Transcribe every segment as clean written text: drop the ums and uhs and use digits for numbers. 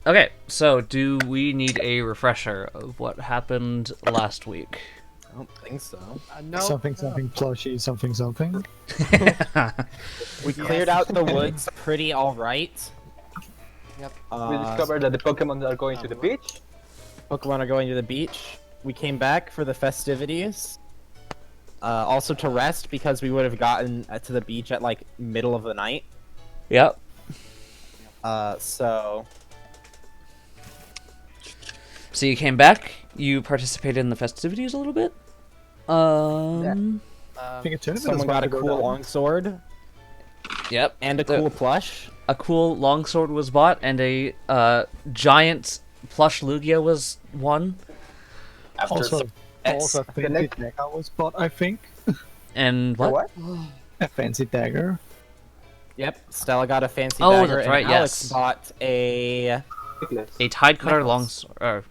Okay, so do we need a refresher of what happened last week? I don't think so. No. Something plushy, something. We cleared out the woods pretty alright. Yep. We discovered that the Pokemon are going to the beach. Pokemon are going to the beach. We came back for the festivities. Also to rest because we would have gotten to the beach at like middle of the night. Yep. So you came back. You participated in the festivities a little bit. I think a tournament someone got a cool longsword Yep. and a cool plush. A cool longsword was bought, and a giant plush Lugia was won. Also, a fancy dagger was bought, I think. And what? A fancy dagger. Yep, Stella got a fancy Oh, dagger, that's right, and Alex yes. bought a A tide cutter longsword.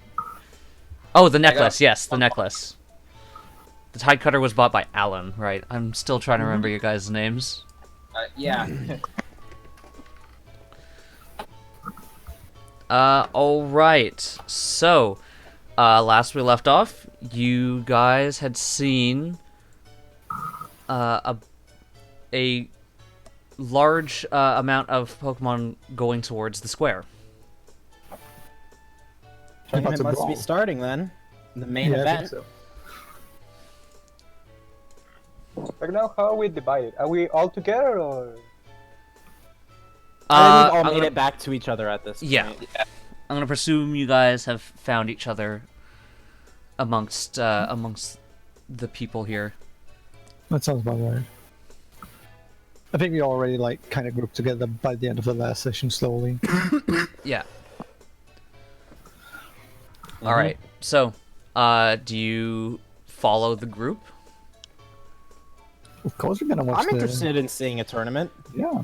Oh, the necklace. Yes, the necklace. The tide cutter was bought by Alan. Right. I'm still trying to remember your guys' names. Yeah. Alright. So, last we left off, you guys had seen a large amount of Pokemon going towards the square. tournament must be brawl. starting then. The main Yeah, I event. think so. Right now, how are we divided? Are we all together or? I think we've all I'm made gonna- it back to each other at this point. Yeah. I'm gonna presume you guys have found each other amongst the people here. That sounds about right. I think we already kind of grouped together by the end of the last session slowly. Yeah. All right. So, do you follow the group? Of course, we're gonna watch. I'm interested in seeing a tournament. Yeah.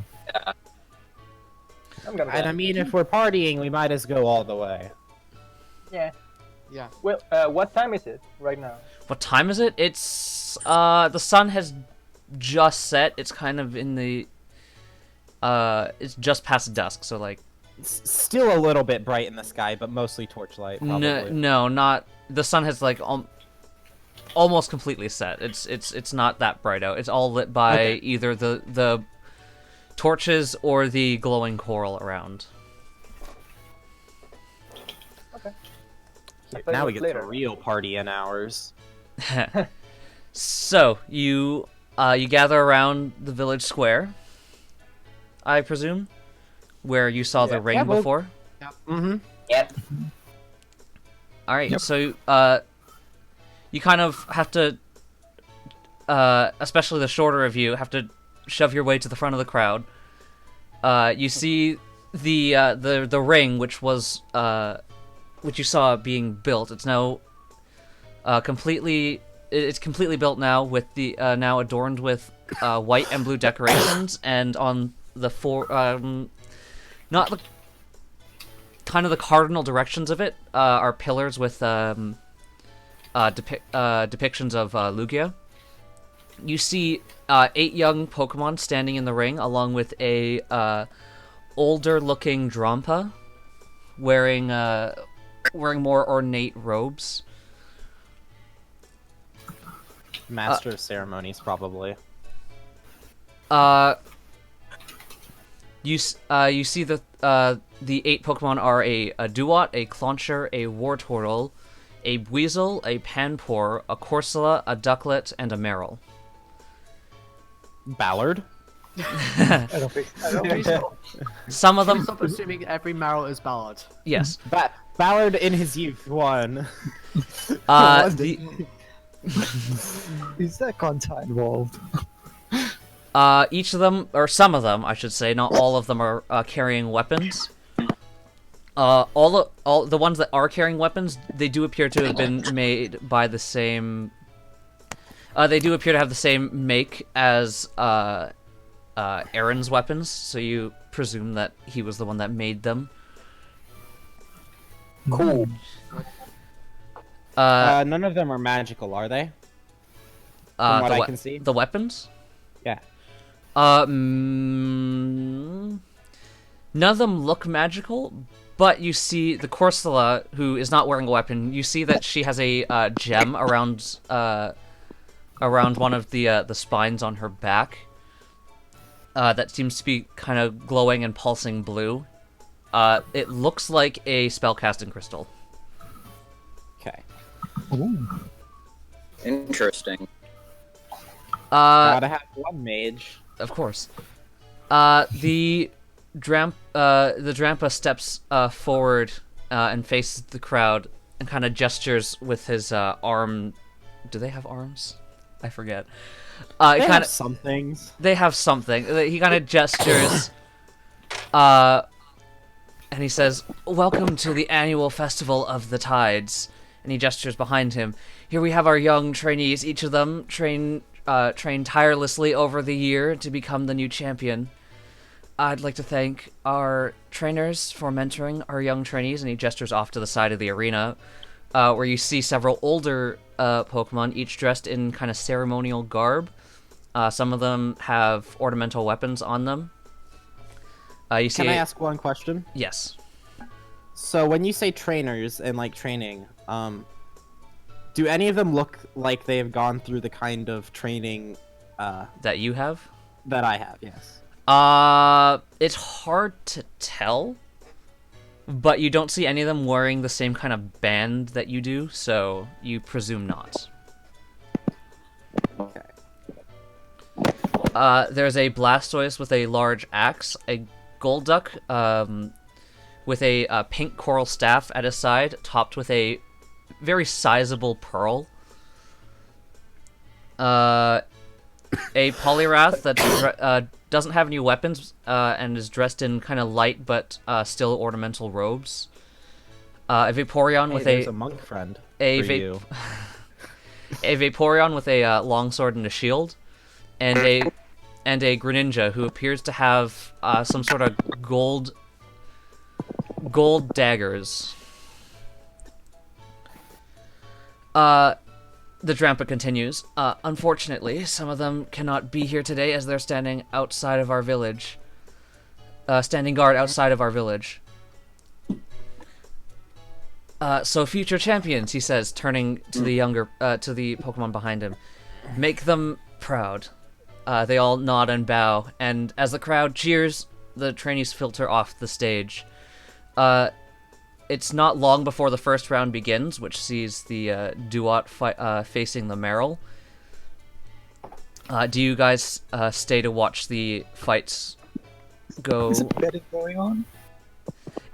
I'm gonna. And I mean, if we're partying, we might as go all the way. Yeah. Yeah. Well, what time is it right now? What time is it? It's the sun has just set. It's kind of in the it's just past dusk, so like It's still a little bit bright in the sky, but mostly torchlight. Probably. no, not the sun has like almost completely set. It's not that bright out. It's all lit by either the torches or the glowing coral around. Now we get the real party in hours. So you gather around the village square, I presume, where you saw the ring before. Mm-hmm. Yep. All right, Yep. so you kind of have to, especially the shorter of you, have to shove your way to the front of the crowd. You see the ring, which you saw being built. It's now completely built now with the now adorned with white and blue decorations, and on the not the kind of the cardinal directions of it are pillars with depictions of Lugia. You see 8 young Pokemon standing in the ring, along with a older-looking Drampa, wearing more ornate robes. Master of ceremonies, probably. You see the 8 Pokemon are a Duat, a Clauncher, a Wartortle, a Weasel, a Panpour, a Corsola, a Ducklet, and a Meryl. Ballard. I don't think so. Some of them, Stop assuming every Meryl is Ballard. yes. Ballard in his youth won. Is that content involved? Each of them, or some of them, I should say, not all of them are carrying weapons. All the ones that are carrying weapons, they do appear to have been made by the same. They do appear to have the same make as Aaron's weapons, so you presume that he was the one that made them. Cool. None of them are magical, are they? From what I can see. The weapons? Yeah. None of them look magical, But you see the Corsola, who is not wearing a weapon. You see that she has a gem around one of the spines on her back. That seems to be kind of glowing and pulsing blue. It looks like a spellcasting crystal. Okay. Ooh. Interesting. Gotta have one mage. Of course. The Drampa steps forward and faces the crowd and kind of gestures with his arm. Do they have arms? I forget. They have some things. They have something. He kind of gestures, and he says, "Welcome to the annual Festival of the Tides." And he gestures behind him. Here we have our young trainees. Each of them trained tirelessly over the year to become the new champion. I'd like to thank our trainers for mentoring our young trainees. And he gestures off to the side of the arena, where you see several older Pokemon, each dressed in kind of ceremonial garb. Some of them have ornamental weapons on them. You see. Can I ask one question? Yes. So when you say trainers and like training, do any of them look like they have gone through the kind of training That you have? that I have? Yes. It's hard to tell, but you don't see any of them wearing the same kind of band that you do, so you presume not. Okay. There's a Blastoise with a large axe, a Golduck with a pink coral staff at his side, topped with a very sizable pearl. A Poliwrath that doesn't have any weapons and is dressed in kind of light but still ornamental robes. A Vaporeon Hey, with there's a monk friend a for you. a Vaporeon with a longsword and a shield, and a Greninja who appears to have some sort of gold daggers. The Drampa continues. Unfortunately, some of them cannot be here today as they're standing outside of our village. Standing guard outside of our village. So future champions, he says, turning to the to the Pokemon behind him. Make them proud. They all nod and bow, and as the crowd cheers, the trainees filter off the stage. It's not long before the first round begins, which sees the Duat facing the Meryl. Do you guys stay to watch the fights go? Is it betting going on?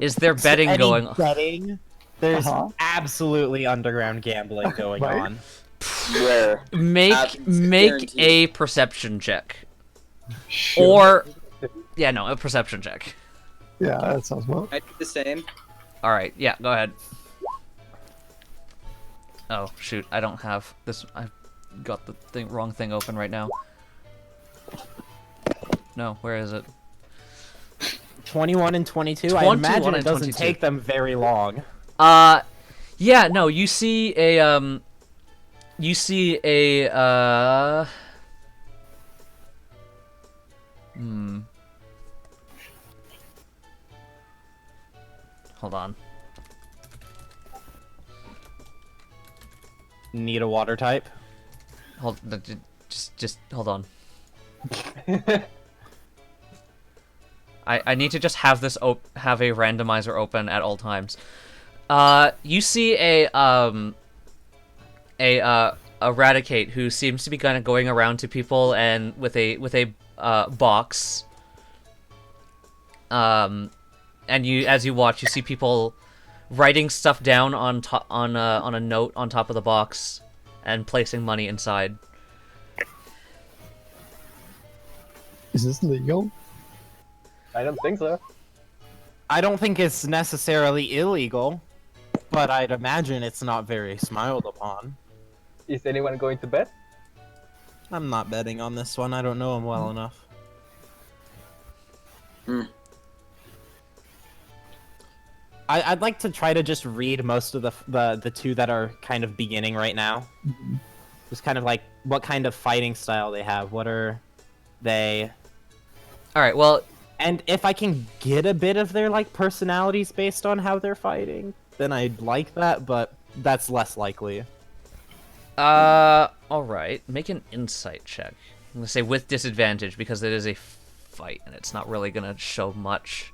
Is there betting going on? Betting? There's absolutely underground gambling going Right. on. Where? Make Guaranteed. a perception check. Sure. Or, yeah, no, a perception check. Yeah, that sounds well. I do the same. All right, yeah, go ahead. Oh shoot, I don't have this. I've got the wrong thing open right now. No, where is it? 21 and 22. 21 I imagine it and doesn't 22. take them very long. Yeah, no, you see a hold on. Need a water type? Just hold on. I need to just have this have a randomizer open at all times. You see a Eradicate who seems to be kind of going around to people and with a box. And as you watch, you see people writing stuff down on a note on top of the box and placing money inside. Is this legal? I don't think so. I don't think it's necessarily illegal, but I'd imagine it's not very smiled upon. Is anyone going to bet? I'm not betting on this one. I don't know him well enough. I'd like to try to just read most of the two that are kind of beginning right now. Just kind of like what kind of fighting style they have. What are they? All right. Well, And if I can get a bit of their like personalities based on how they're fighting, then I'd like that, but that's less likely. Alright. Make an insight check. I'm gonna say with disadvantage because it is a fight and it's not really gonna show much.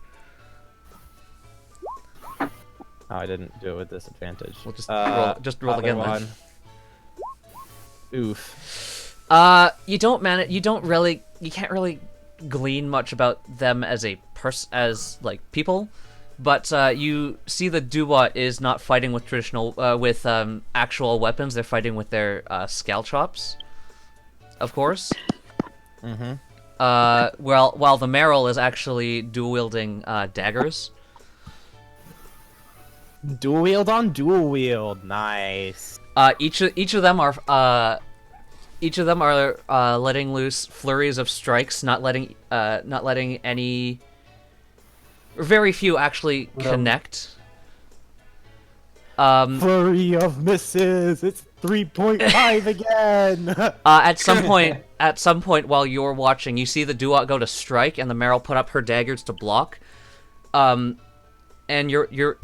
Oh, I didn't do it with disadvantage. We'll just roll other again then. one. Oof. You can't really glean much about them as people, but you see the Duat is not fighting with actual weapons. They're fighting with their scalchops, of course. Mm-hmm. While the Meryl is actually dual wielding daggers. Dual wield on dual wield. Nice. Each of them are letting loose flurries of strikes, not letting any. Very few actually connect. Flurry of misses. It's 3.5 again. At some point while you're watching, you see the Duat go to strike, and the Meryl put up her daggers to block. And you're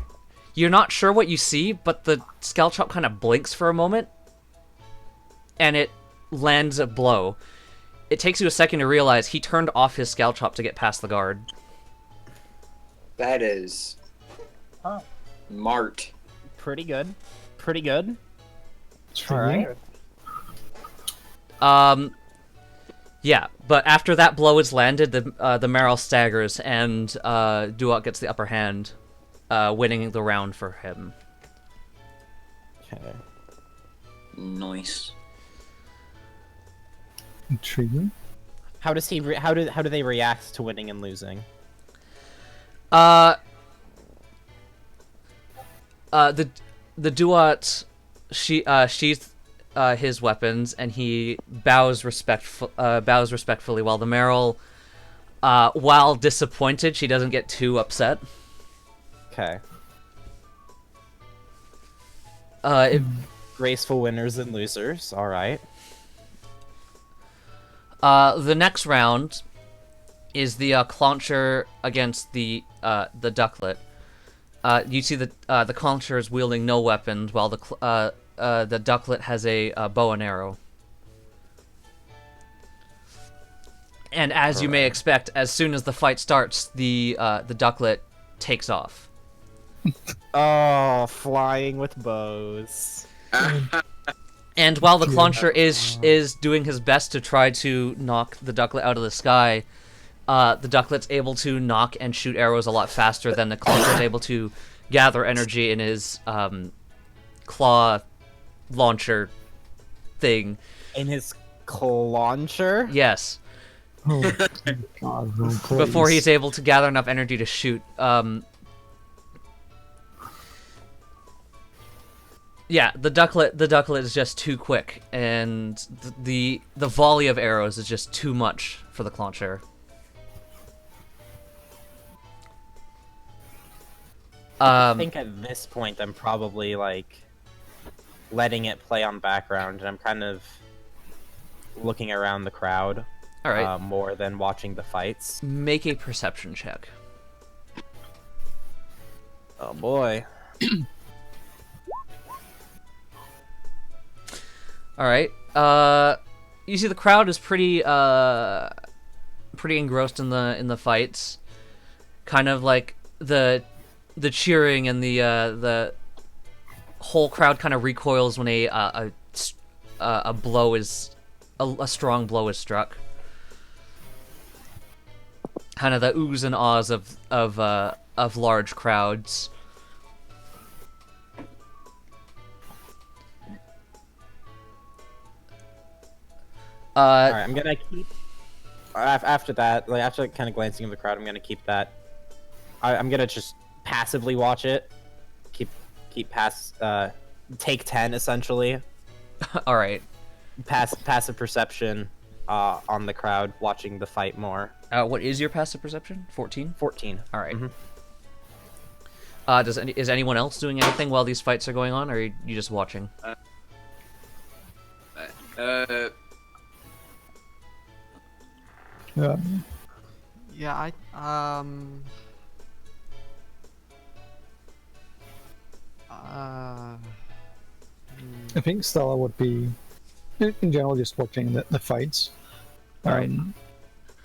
not sure what you see, but the Scalchop kind of blinks for a moment, and it lands a blow. It takes you a second to realize he turned off his Scalchop to get past the guard. That is... Mart. Pretty good. Pretty good. All right. Yeah, but after that blow is landed, the Meryl staggers, and Duat gets the upper hand, winning the round for him. Okay. Nice. Intriguing. How does he? How do they react to winning and losing? The Duat sheaths his weapons, and he bows respectfully, while the Meryl, while disappointed, she doesn't get too upset. Okay. Graceful winners and losers. All right. The next round is the Clauncher against the Ducklet. You see the Clauncher is wielding no weapons, while the Ducklet has a bow and arrow. And as you may expect, as soon as the fight starts, the Ducklet takes off. Oh, flying with bows. And while the Clauncher is doing his best to try to knock the Ducklet out of the sky, the Ducklet's able to knock and shoot arrows a lot faster than the Clauncher is able to gather energy in his claw launcher thing. In his launcher? Yes. Oh, God, no, please. Before he's able to gather enough energy to shoot. Yeah, the Ducklet is just too quick, and the volley of arrows is just too much for the Clauncher. I think at this point I'm probably like letting it play on background, and I'm kind of looking around the crowd. All right. More than watching the fights. Make a perception check. Oh boy. All right. You see the crowd is pretty engrossed in the fights. Kind of like the cheering and the whole crowd kind of recoils when a blow is a strong blow is struck. Kind of the oohs and ahs of large crowds. All right, I'm gonna keep. After that, like after kind of glancing at the crowd, I'm gonna keep that. I'm gonna just passively watch it. Keep take 10 essentially. All right. Passive perception on the crowd, watching the fight more. What is your passive perception? 14? 14. All right. Mhm. Is anyone else doing anything while these fights are going on, or are you just watching? Yeah. Yeah, I think Stella would be, in general, just watching the fights. Alright.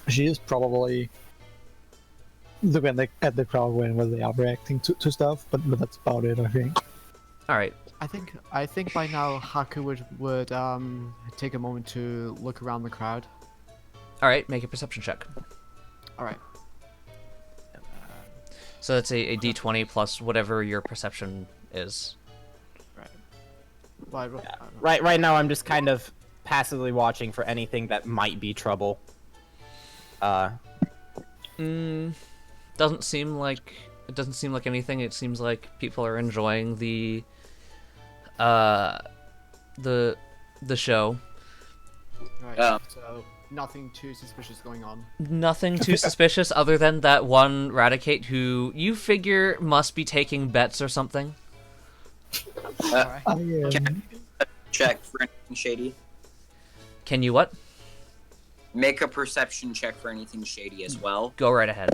She is probably looking at the crowd when they are reacting to stuff, but that's about it, I think. Alright. I think by now Haku would take a moment to look around the crowd. Alright, make a perception check. All right. So that's a d20 plus whatever your perception is. Right. Right now, I'm just kind of passively watching for anything that might be trouble. Doesn't seem like anything. It seems like people are enjoying the show. Right. So nothing too suspicious going on. Nothing too suspicious other than that one Radicate who you figure must be taking bets or something. Alright. Check for anything shady. Can you what? Make a perception check for anything shady as well. Go right ahead.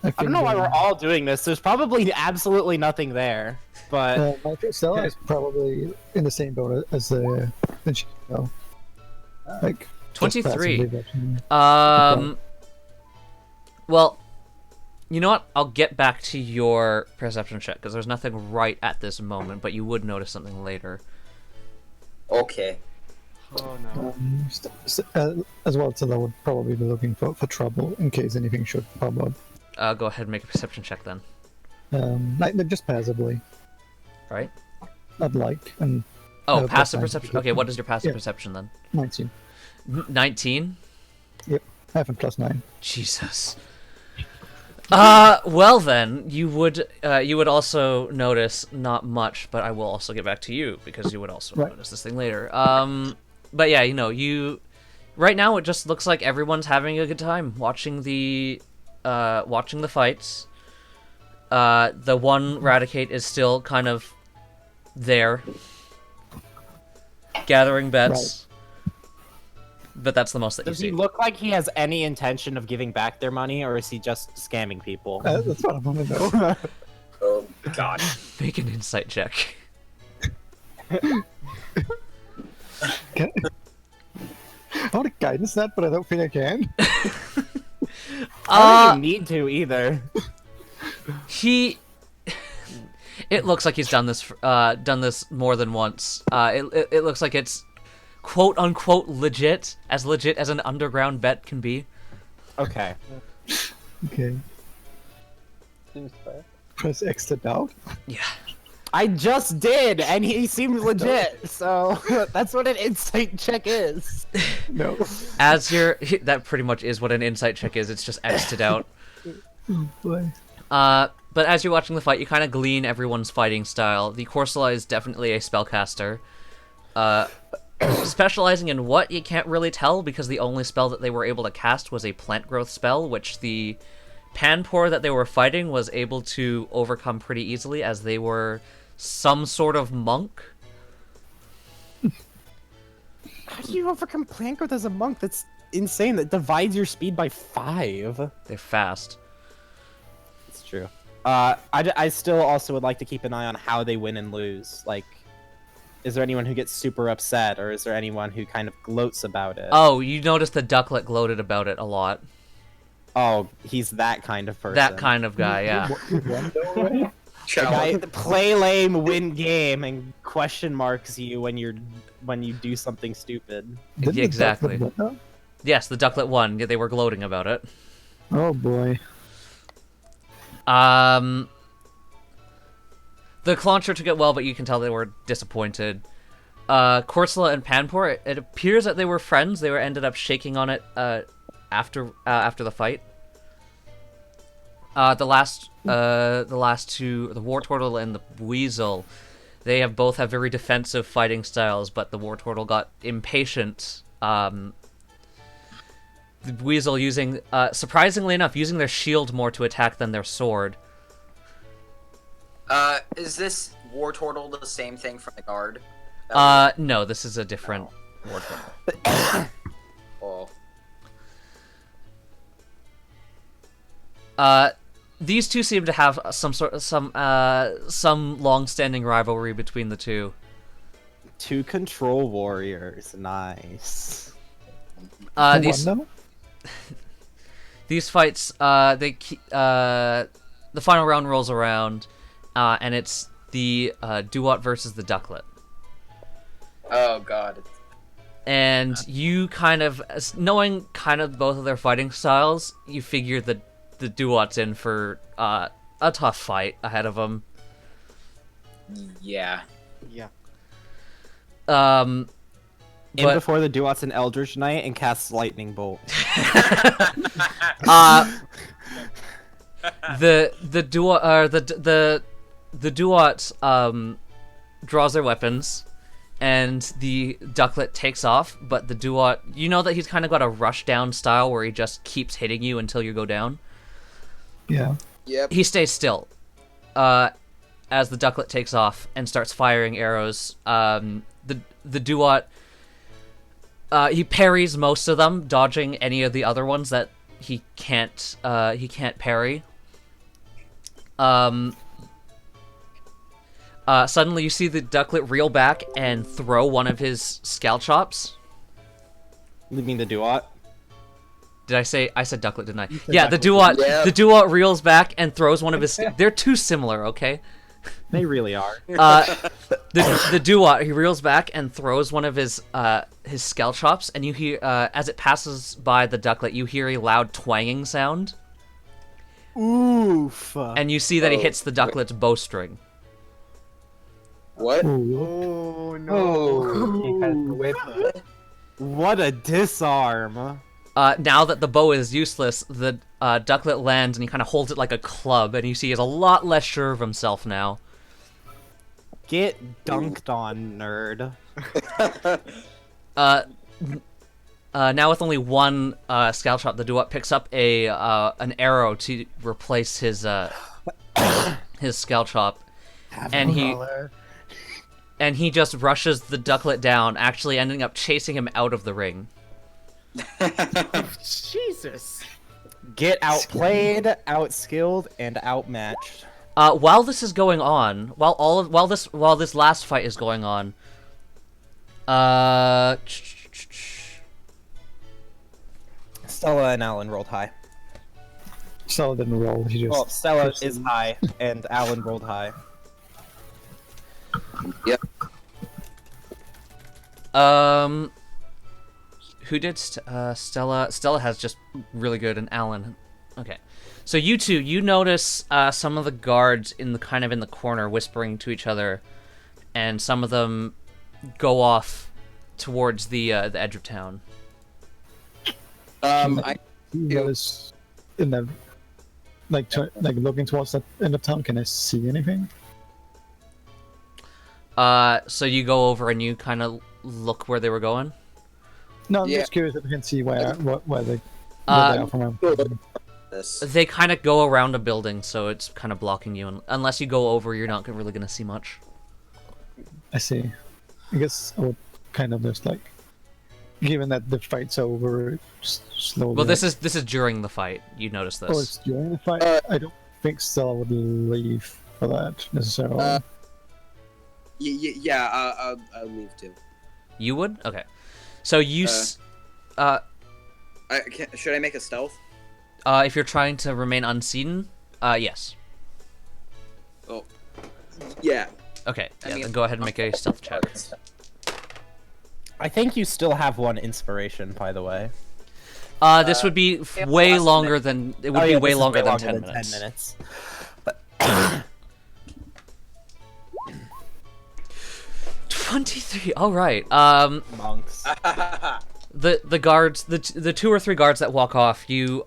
I don't know why we're all doing this. There's probably absolutely nothing there, but I think Stella is probably in the same boat as the show. Like 23. just passively Well, you know what? I'll get back to your perception check because there's nothing right at this moment, but you would notice something later. Okay. Oh no. as well, Stella would probably be looking for trouble in case anything should pop up. Go ahead and make a perception check then. Like just passively, Right? not like and. Oh, plus passive 9. perception. Okay, what is your passive Yeah. perception then? 19. 19? Yep, I have a +9. Jesus. Well then, you would also notice not much, but I will also get back to you because you would also Right. notice this thing later. But yeah, right now it just looks like everyone's having a good time watching the fights. The one Radicate is still kind of there, gathering bets. But that's the most that does you he see. look like he has any intention of giving back their money, or is he just scamming people? That's what I want to know. Oh god. Make an insight check. Can... I want to guidance that, but I don't think I can. I don't think you need to either. It looks like he's done this more than once. It looks like it's quote unquote legit as an underground bet can be. Okay. Okay. Seems fair. Press X to doubt. Yeah. I just did, and he seemed legit, so that's what an insight check is. No. That pretty much is what an insight check is. It's just X'd out. Boy. But as you're watching the fight, you kind of glean everyone's fighting style. The Corsola is definitely a spellcaster. Specializing in what, you can't really tell, because the only spell that they were able to cast was a plant growth spell, which the Panpour that they were fighting was able to overcome pretty easily, as they were some sort of monk. How do you overcome plant growth as a monk? That's insane. That divides your speed by 5. They're fast. It's true. I still also would like to keep an eye on how they win and lose. Like, is there anyone who gets super upset, or is there anyone who kind of gloats about it? Oh, you noticed the Ducklet gloated about it a lot. Oh, he's that kind of person. That kind of guy, yeah. The guy, play lame, win game, and question marks you when you do something stupid. Didn't the Exactly. Ducklet win, Yes, the Ducklet won. Yeah, they were gloating about it. though? Oh boy. The Clauncher took it well, but you can tell they were disappointed. Corsola and Panpour, it appears that they were friends. They ended up shaking on it after the fight. The last two, the War Turtle and the Weasel, they both have very defensive fighting styles, but the War Turtle got impatient. The Weasel using, surprisingly enough, using their shield more to attack than their sword. Is this War Turtle the same thing from the guard? No, this is a different War Turtle. These two seem to have some long-standing rivalry between the two. Two control warriors, nice. These fights, the final round rolls around, and it's the Duat versus the Ducklet. Oh god. And you kind of, knowing kind of both of their fighting styles, you figure that the Duat's in for a tough fight ahead of them. Yeah. Yeah. In But before the Duat's an Eldritch Knight and casts Lightning Bolt. the Duat draws their weapons, and the Ducklet takes off. But the Duat, you know that he's kind of got a rush down style where he just keeps hitting you until you go down. Yeah. Yep. He stays still, as the Ducklet takes off and starts firing arrows. The Duat, he parries most of them, dodging any of the other ones that he can't parry. Suddenly you see the Ducklet reel back and throw one of his Scalchops. You mean the Duat? Did I say? I said Ducklet, didn't I? said Yeah, the Ducklet. Duat. Yeah. The Duat reels back and throws one of his. They're too similar, okay? They really are. The Duat, he reels back and throws one of his Scalchops, and you hear as it passes by the Ducklet, you hear a loud twanging sound, Oof. and you see that he Oh, hits the Ducklet's bowstring. What? Oh no. Oh, he has the whip. What a disarm. Now that the bow is useless, the Ducklet lands and he kind of holds it like a club, and you see he's a lot less sure of himself now. Get dunked on, nerd. Now with only one Scalchop, the Duat picks up an arrow to replace his Scalchop, and he just rushes the Ducklet down, actually ending up chasing him out of the ring. Jesus. Get outplayed, outskilled, and outmatched. While this is going on, while this last fight is going on, Stella and Alan rolled high. Stella didn't roll. He just. Well, Stella is high, and Alan rolled high. Yep. Who did Stella? Stella has just really good, and Alan. Okay, so you two, you notice some of the guards in the corner whispering to each other, and some of them go off towards the edge of town. I Was in the like looking towards the end of town. Can I see anything? So you go over and you kind of look where they were going. No, I'm Yeah. just curious if I can see where they are from. this. They kind of go around a building, so it's kind of blocking you. And unless you go over, you're not really gonna see much. I see. I guess I would kind of just like, given that the fight's over, just slowly. Well, this is during the fight. You notice Oh, this. it's during the fight. I don't think Stella would leave for that necessarily. Yeah, I'll leave too. You would? Okay. So you Should I make a stealth? if you're trying to remain unseen, yes. Oh, yeah. Okay. I Yeah, mean, then go ahead and make a stealth check. I think you still have one inspiration, by the way. This would be yeah, way less than longer a- than it Oh, would be yeah, way this is longer than 10 10 minutes. minutes. 23. All right. Monks. The guards, the 2 or 3 guards that walk off, you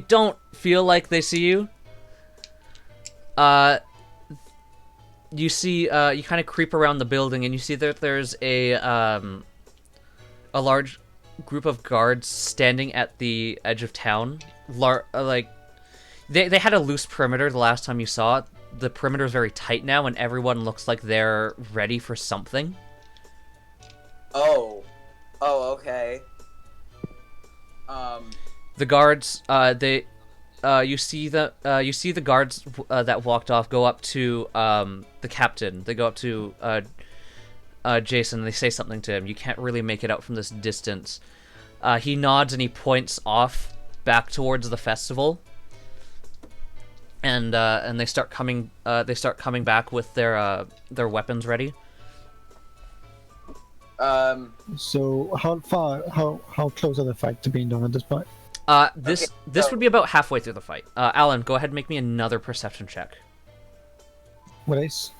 don't feel like they see you. You see, you kind of creep around the building, and you see that there's a large group of guards standing at the edge of town. Like, they had a loose perimeter the last time you saw it. The perimeter is very tight now, and everyone looks like they're ready for something. Oh, okay. The guards, you see the guards that walked off go up to the captain. They go up to Jason. And they say something to him. You can't really make it out from this distance. He nods and he points off back towards the festival. And they start coming. They start coming back with their weapons ready. So how close are the fight to being done at this point? This would be about halfway through the fight. Alan, go ahead and make me another perception check. What ace?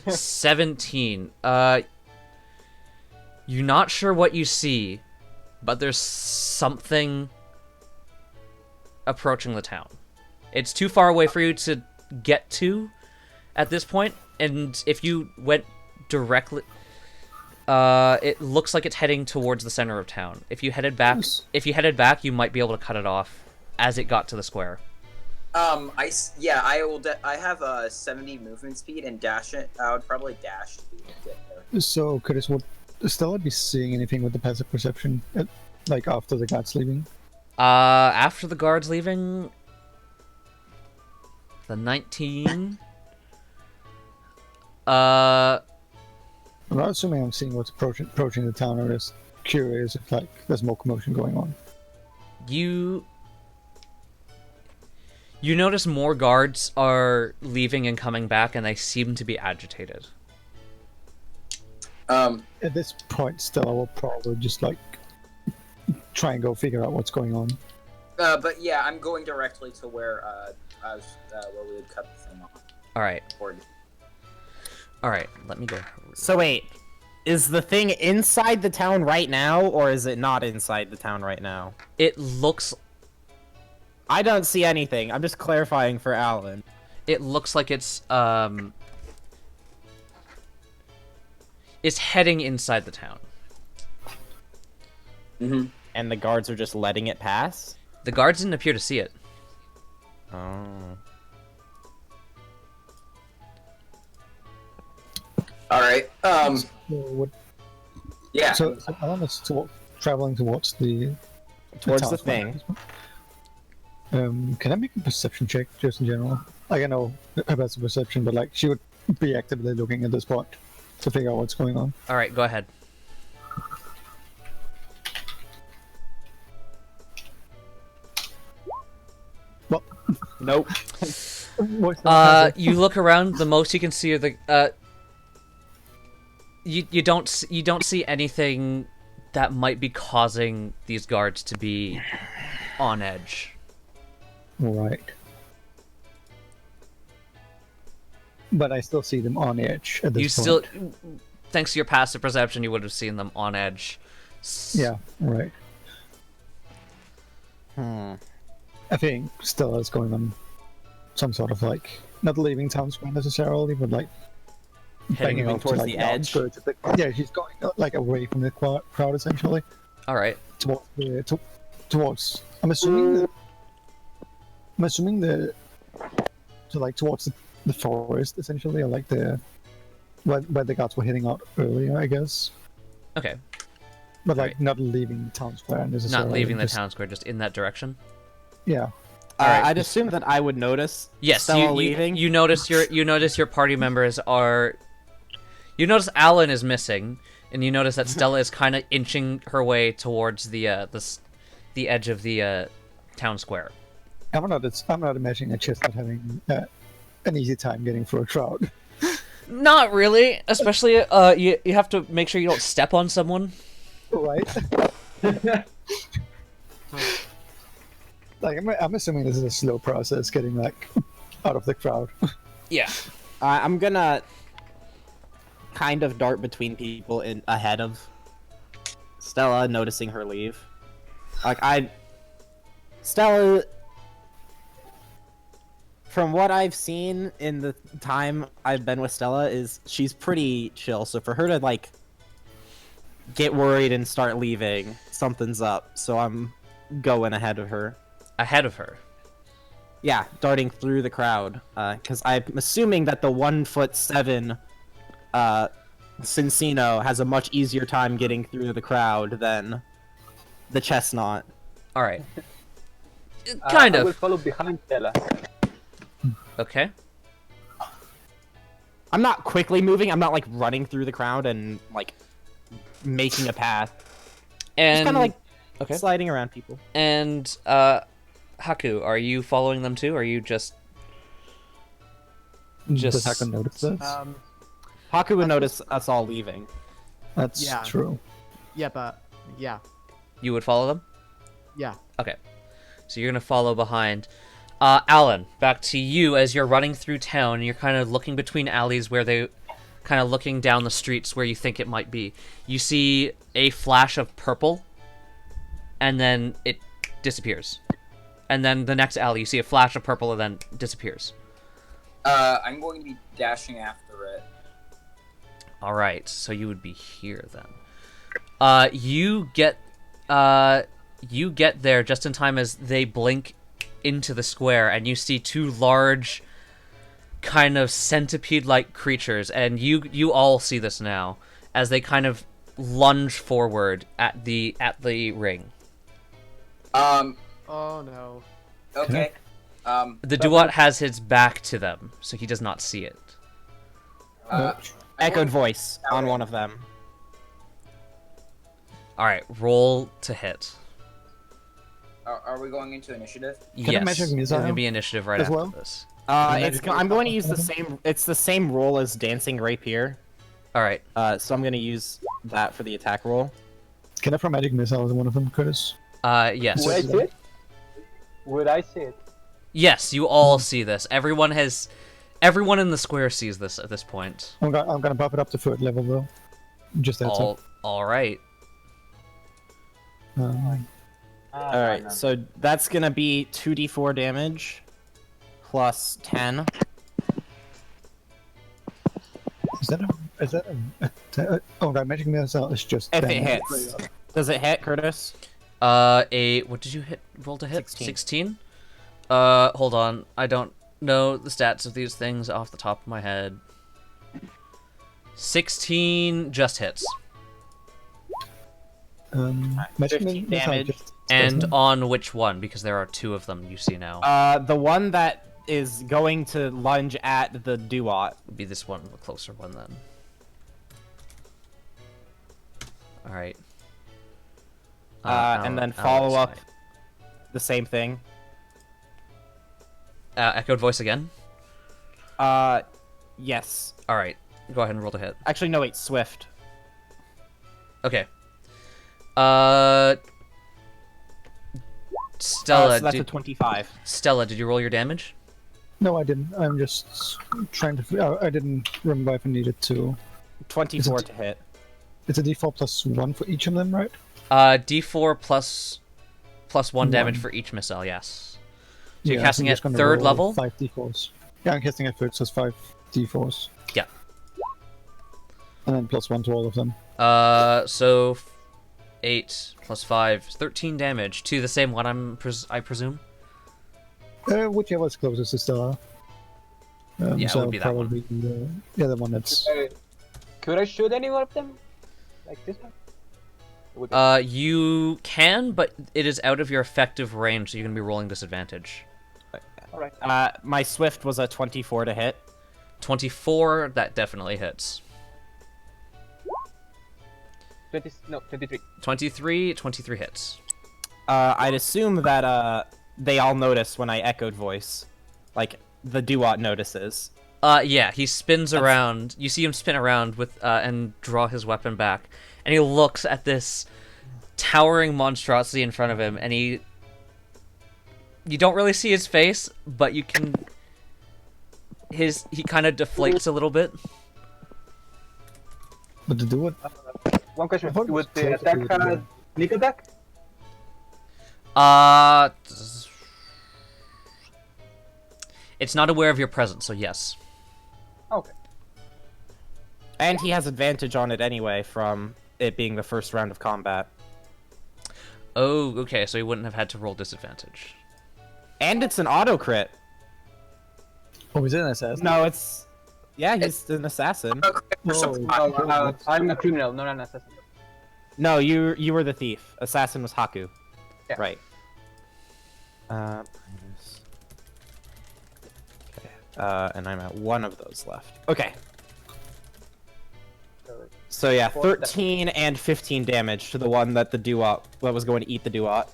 17. You're not sure what you see, but there's something approaching the town. It's too far away for you to get to at this point, and if you went directly, it looks like it's heading towards the center of town. If you headed back, you might be able to cut it off as it got to the square. I have 70 movement speed and dash it. I would probably dash to get there. So, Curtis, would Stella be seeing anything with the passive perception, like after the guards leaving? After the guards leaving, the 19. I'm not assuming I'm seeing what's approaching the town. I'm just curious if like there's more commotion going on. You notice more guards are leaving and coming back, and they seem to be agitated. At this point, Stella will probably just like try and go figure out what's going on. But yeah, I'm going directly to where where we would cut the thing off. All right, let me go. So wait, is the thing inside the town right now, or is it not inside the town right now? It looks. I don't see anything. I'm just clarifying for Alan. It looks like it's heading inside the town. Mm-hmm. And the guards are just letting it pass? The guards didn't appear to see it. Oh. All right. Yeah. So Alan is traveling towards the thing. Can I make a perception check just in general? Like, I know about the perception, but like she would be actively looking at this spot to figure out what's going on. All right, go ahead. Well, nope. You look around. The most you can see are the. You don't see anything that might be causing these guards to be on edge. Right. But I still see them on edge at this point. Thanks to your passive perception, you would have seen them on edge. Yeah, right. Hmm. I think Stella's going on some sort of like, not leaving town square necessarily, but like heading off towards to, like, the edge. Yeah, she's going like away from the crowd essentially. All right. Towards. I'm assuming towards the forest essentially, or like where the guards were heading out earlier, I guess. Okay. But like Right. not leaving town square necessarily. Not leaving the town square, just in that direction. Yeah. Alright. I'd assume that I would notice. Yes, Stella leaving. you notice your party members are. You notice Alan is missing, and you notice that Stella is kind of inching her way towards the edge of the town square. I'm not imagining a chest not having an easy time getting through a crowd. Not really, especially you have to make sure you don't step on someone. Right. Like I'm assuming this is a slow process getting like out of the crowd. Yeah. I'm gonna kind of dart between people ahead of Stella, noticing her leave. Stella, from what I've seen in the time I've been with Stella, is she's pretty chill. So for her to like get worried and start leaving, something's up. So I'm going ahead of her. Ahead of her. Yeah, darting through the crowd. Because I'm assuming that the 1'7" Cincino has a much easier time getting through the crowd than the chestnut. All right. Kind I will of. follow behind Stella. Okay. I'm not quickly moving. I'm not like running through the crowd and like making a path. And Just kind of like okay. sliding around people. And Haku, are you following them too? Or are you just Does Haku notice this? Haku would notice us all leaving. That's Yeah. true. Yeah, but yeah, you would follow them? yeah. Okay. So you're gonna follow behind. Alan, back to you as you're running through town and you're kind of looking between alleys where they kind of looking down the streets where you think it might be. You see a flash of purple and then it disappears. And then the next alley you see a flash of purple and then disappears. I'm going to be dashing after it. All right. So you would be here then. You get there just in time as they blink into the square and you see two large kind of centipede-like creatures, and you all see this now as they kind of lunge forward at the ring. Oh no. Okay. The Duat has his back to them, so he does not see it. Echoed voice on one of them. All right, roll to hit. Are we going into initiative? Can I Yes, magic it's missile gonna be initiative right as after well? this. I'm going to use the same. It's the same roll as dancing rapier. All right. So I'm going to use that for the attack roll. Can I throw magic missile as one of them, Curtis? Yes. Would I see it? Would I see it? Yes, you all see this. Everyone in the square sees this at this point. I'm gonna buff it up to 3rd level though. Just that's All right. it. All right, so that's going to be 2d4 damage plus 10. Is that a oh god, magic missile is just If it 10. hits. Does it hit, Curtis? What did you roll to hit? 16. Hold on. I don't know the stats of these things off the top of my head. 16 just hits. Magic 15 missile damage. just And doesn't- on which one? Because there are two of them you see now. The one that is going to lunge at the Duat. Would be this one, the closer one then. All right. And then follow up the same thing. Echoed voice again. Yes. All right. Go ahead and roll to hit. Actually, no, wait, Swift. Okay. So that's a 25. Stella, did you roll your damage? No, I didn't. I'm just trying to. I didn't remember if I needed to. 24 to hit. It's a d4 plus 1 for each of them, right? D4 plus 1 damage for each missile, yes. So you're casting at 3rd level? 5 d4s. Yeah, I'm casting at 3rd, so it's 5 d4s. Yeah. And then plus 1 to all of them. So 8 plus 5 is 13 damage to the same one, I presume? Whichever is closest to Stella. Yeah, it would be that one. probably the one that's... Could I shoot any one of them? Like this one? You can, but it is out of your effective range, so you're going to be rolling disadvantage. Alright. My Swift was a 24 to hit. 24, that definitely hits. 23. 23 hits. I'd assume that they all notice when I echoed voice. Like, the Duat notices. Yeah, he spins around. You see him spin around with and draw his weapon back, and he looks at this towering monstrosity in front of him, and you don't really see his face, but you can. He kind of deflates a little bit. But to do it... One question. What Would was the close attack to the- sneak attack? It's not aware of your presence, so yes. Okay. And he has advantage on it anyway from it being the first round of combat. Oh, okay, so he wouldn't have had to roll disadvantage. And it's an auto crit. Oh, is it an SS? No, it's Yeah, he's an assassin. Oh, I'm a criminal, not an assassin. No, you were the thief. Assassin was Haku. Yeah. Right. Okay. And I'm at one of those left. Okay. So yeah, 13 and 15 damage to the one that the duat that was going to eat the duat.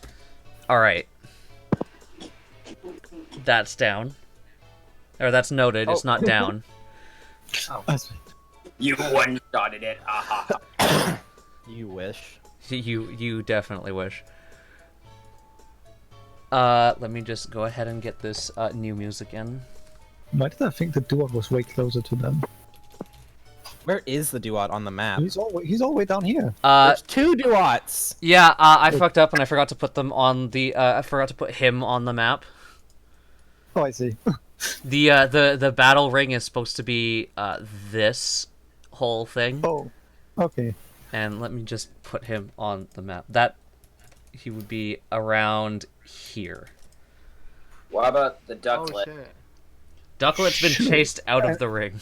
All right. That's down. Or that's noted. It's not down. You one-shotted it. Aha. You wish. You definitely wish. Let me just go ahead and get this new music in. Why did I think the duo was way closer to them? Where is the duat on the map? He's all the way down here. There's 2 duats. Yeah, I fucked up and I forgot to put them on the. I forgot to put him on the map. Oh, I see. The battle ring is supposed to be this whole thing. Oh, okay. And let me just put him on the map. That he would be around here. What about the Oh ducklet? shit. Ducklet's been Shoot. chased out of the ring.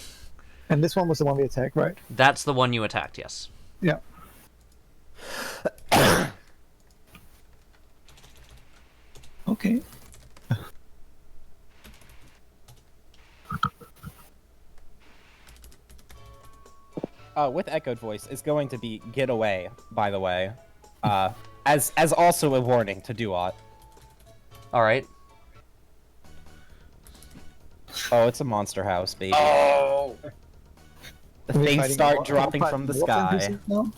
And this one was the one we attacked, right? That's the one you attacked, yes. Yeah. Okay. With echoed voice, is going to be get away. By the way, as also a warning to duat. All right. Oh, it's a monster house, baby. Oh. The Are we things fighting start a- dropping from the wolf sky. NPCs now?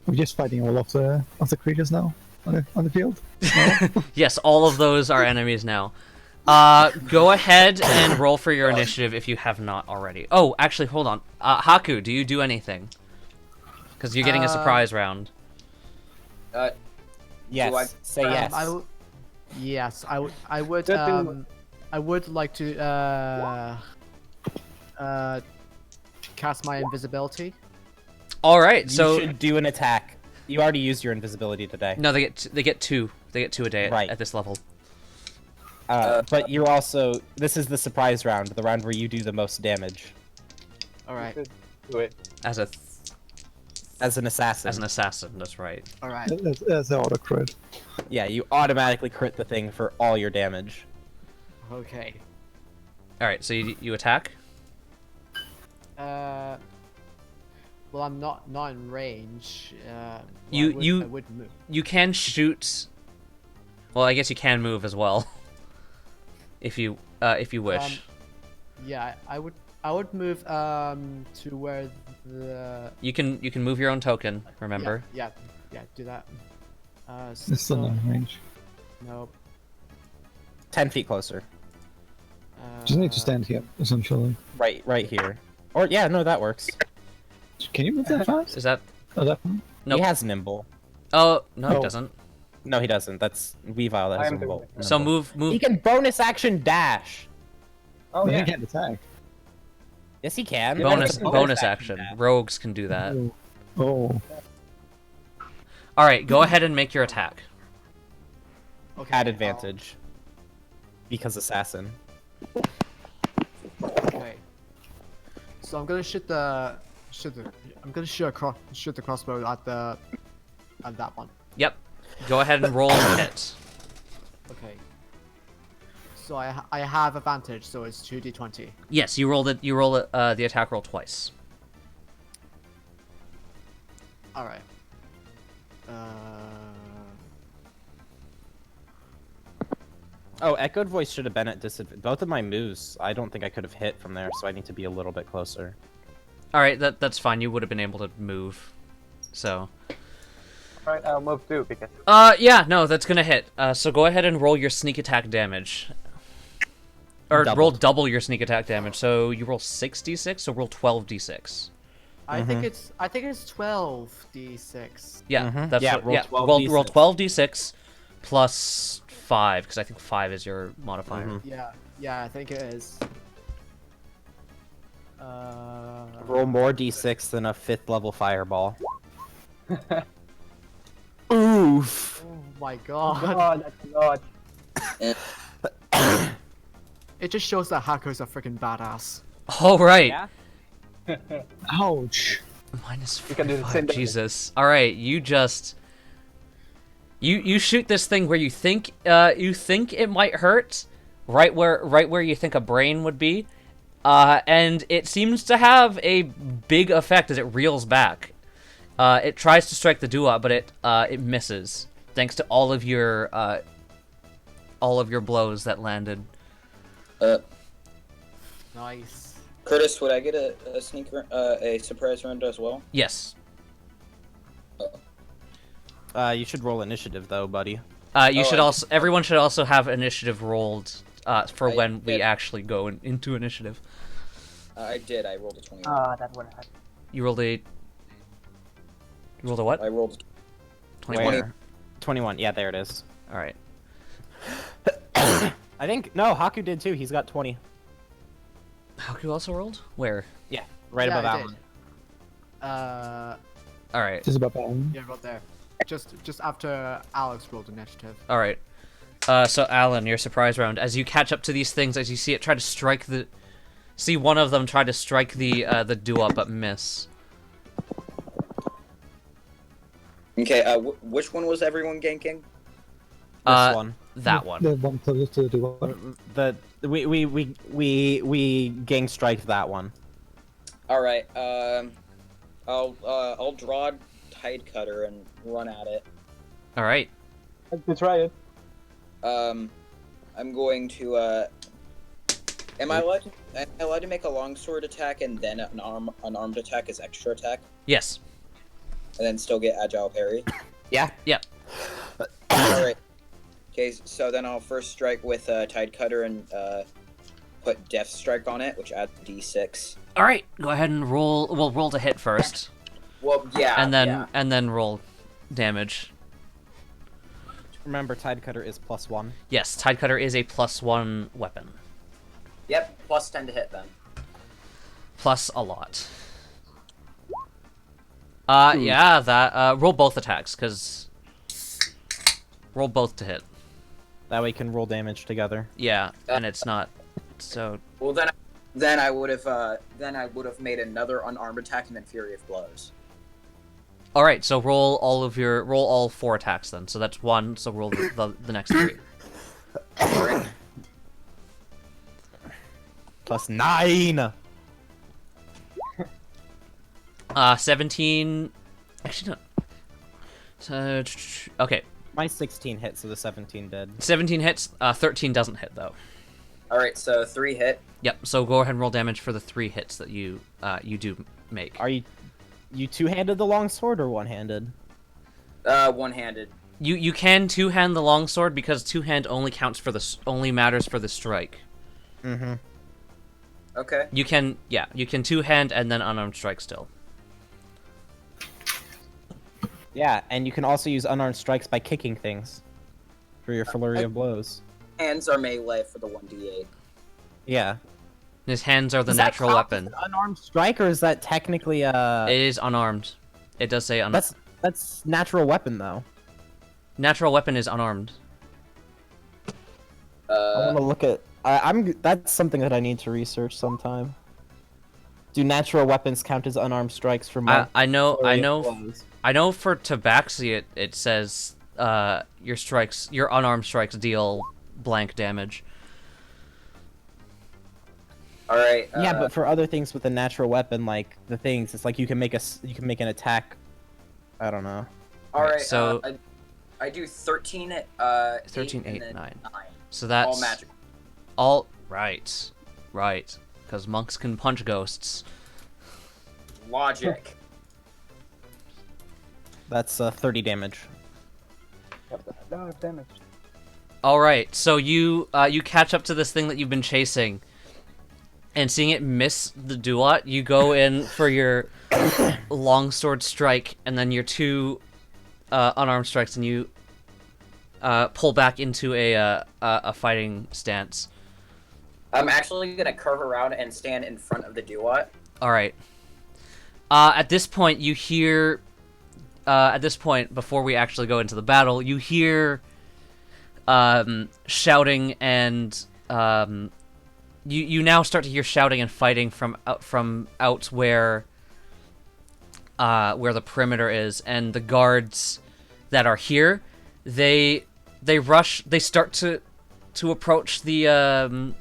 We're just fighting all of the creatures now on the field. Yes, all of those are enemies now. Go ahead and roll for your initiative if you have not already. Oh, actually, hold on. Haku, do you do anything? Because you're getting a surprise round. Yes. Do I- Say yes. Yes, I would Good to- I would like to cast my invisibility. All right, You so should do an attack. You already used your invisibility today. no, they get two. They get two a day Right. at this level. But you're also. This is the surprise round, the round where you do the most damage All right, Do it. As an assassin, that's right. all right. That's the auto crit. Yeah, you automatically crit the thing for all your damage. Okay. All right, so you attack. Well, I'm not in range. Well, You- I would move. You can shoot. Well, I guess you can move as well, if you wish. Yeah, I would move to where the You can move your own token. Remember. yeah, do that. It's still not in range. Nope. 10 feet closer. Just need to stand here, essentially. Right here. Or yeah, no, that works. Can you move that fast? Is that? Oh, that one? Nope. He has nimble. Oh no, Oh. it doesn't. No, he doesn't. That's Weavile that has I am nimble. doing it. So nimble. move. He can bonus action dash. Oh But yeah. he can't attack. Yes, he can. Bonus That's a bonus action. dash. Rogues can do that. Oh. All right, go ahead and make your attack. Okay. At advantage. Because assassin. Okay. So I'm gonna shoot the crossbow at that one. Yep. Go ahead and roll and hit. Okay. So I have advantage, so it's 2d20. Yes, you rolled it. You roll it. The attack roll twice. All right. Oh, echoed voice should have been at disadvantage. Both of my moves, I don't think I could have hit from there, so I need to be a little bit closer. All right, that's fine. You would have been able to move. So. Alright, I'll move too because Yeah, no, that's gonna hit. So go ahead and roll your sneak attack damage. Or roll Doubled. double your sneak attack damage. So you roll 6d6, so roll 12d6. I think it's 12d6. Yeah, Mhm. that's Yeah, what, roll yeah. 12d6. Roll 12d6 plus 5, because I think 5 is your modifier. Mhm. Yeah, I think it is. Roll more d6 than a 5th level fireball. Oof. Oh my god. God, that's a lot. It just shows that Haku's a freaking badass. All right. Yeah. Ouch. Minus You can do the 45. same damage. Jesus. All right, you just you shoot this thing where you think it might hurt, right where you think a brain would be, and it seems to have a big effect as it reels back. It tries to strike the doo-wop, but it misses thanks to all of your blows that landed. Nice. Curtis, would I get a surprise round as well? Yes. You should roll initiative though, buddy. You should also. Everyone should also have initiative rolled for I when we did. actually go into initiative. I did. I rolled a 20. That would happen. You rolled a. You rolled a what? I rolled 21. Where? 21. Yeah, there it is. All right. I think no, Haku did too. He's got 20. Haku also rolled? Where? Yeah, right Yeah, above I that did. one. All right. Just about that. Yeah, right there. Just after Alex rolled initiative. All right. So Alan, your surprise round. As you catch up to these things, as you see it try to strike the, see one of them try to strike the doo-wop but miss. Okay. Which one was everyone ganking? This one. That one. The one closest to the door. We gang strike that one. All right. I'll draw Tide Cutter and run at it. All right. Let's try it. I'm going to. Am I allowed to make a longsword attack and then an unarmed attack as extra attack, Yes. and then still get agile parry? Yeah. Yep. All right. Okay, so then I'll first strike with Tide Cutter and put Death Strike on it, which adds D6. All right. Go ahead and roll. Well, roll to hit first, Well, yeah. and then roll damage. Remember, Tide Cutter is +1. Yes, Tide Cutter is a +1 weapon. Yep, plus 10 to hit then. Plus a lot. Yeah, that, roll both attacks, because... Roll both to hit. That way, you can roll damage together. Yeah, and it's not, so... Well, then I would have made another unarmed attack and then Fury of Blows. Alright, so roll all 4 attacks then. So that's 1, so roll the next 3. Alright. +9! 17... Actually, no. So, okay. My 16 hit, so the 17 did. 17 hits, 13 doesn't hit, though. Alright, so 3 hit. Yep, so go ahead and roll damage for the 3 hits that you do make. Are you two-handed the longsword or one-handed? One-handed. You can two-hand the longsword because two-hand only matters for the strike. Mm-hmm. Okay. You can two-hand and then unarmed strike still. Yeah, and you can also use unarmed strikes by kicking things for your flurry of blows. Hands are melee for the 1d8. Yeah. His hands are the Does that natural count as weapon. an unarmed strike, or is that technically It is unarmed. It does say unarmed. That's natural weapon though. Natural weapon is unarmed. I want to look at. That's something that I need to research sometime. Do natural weapons count as unarmed strikes for my? I know for Tabaxi it says your unarmed strikes deal blank damage. All right. Yeah, but for other things with a natural weapon, like the things, it's like you can make an attack. I don't know. All right. so I do 13. 13, 8, and then 9. 9. So that's All magic. all right, because monks can punch ghosts. Logic. That's 30 damage. No damage. All right, so you catch up to this thing that you've been chasing, and seeing it miss the duat, you go in for your longsword strike, and then your 2 unarmed strikes, and you pull back into a fighting stance. I'm actually gonna curve around and stand in front of the duat. All right. At this point, you hear. At this point, before we actually go into the battle, you hear shouting and you now start to hear shouting and fighting from out where the perimeter is, and the guards that are here, they start to approach the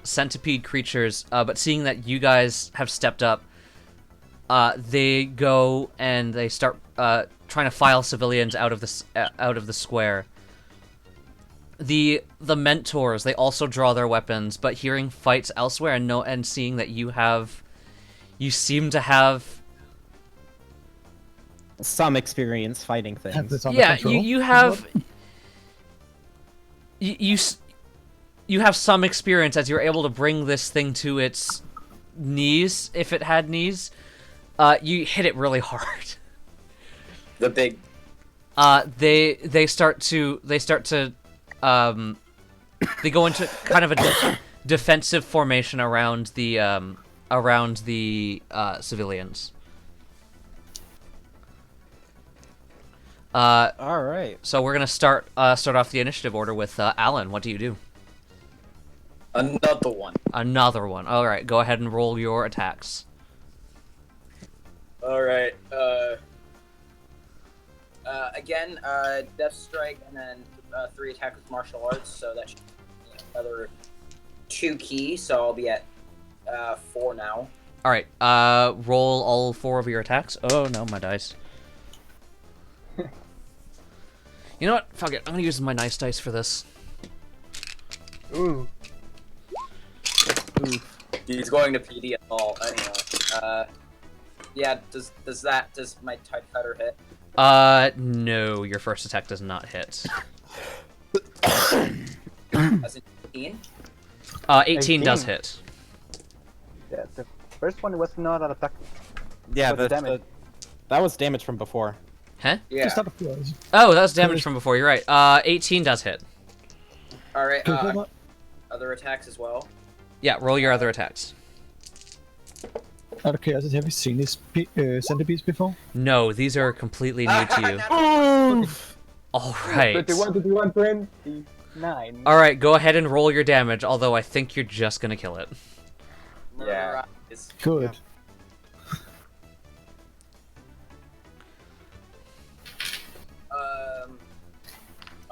centipede creatures, but seeing that you guys have stepped up, they go and they start trying to file civilians out of the square. The mentors, they also draw their weapons, but hearing fights elsewhere and seeing that you seem to have some experience fighting things. Yeah, you have you have some experience as you're able to bring this thing to its knees, if it had knees. You hit it really hard. The big. They start to they go into kind of a defensive formation around the civilians. All right. So we're gonna start off the initiative order with Alan. What do you do? Another one. Another one. All right. Go ahead and roll your attacks. All right. Again, Death Strike, and then 3 attack with martial arts. So that should be another 2 key. So I'll be at 4 now. All right. Roll all 4 of your attacks. Oh no, my dice. You know what? Fuck it. I'm gonna use my nice dice for this. Ooh. He's going to PD at all. Anyway. Yeah. Does my type cutter hit? No. Your first attack does not hit. As in 18? 18 does hit. Yeah, the first one was not an attack. Yeah, What's the damage? that was damage from before. Huh? Yeah. Just out of curiosity. Oh, that was damage from before. You're right. 18 does hit. All right. Hold on. Other attacks as well. Yeah. Roll your other attacks. Out of curiosity, have you seen these centipedes before? No, these are completely new to you. All right. 21, 21, 29. All right. Go ahead and roll your damage. Although I think you're just gonna kill it. Yeah. Good.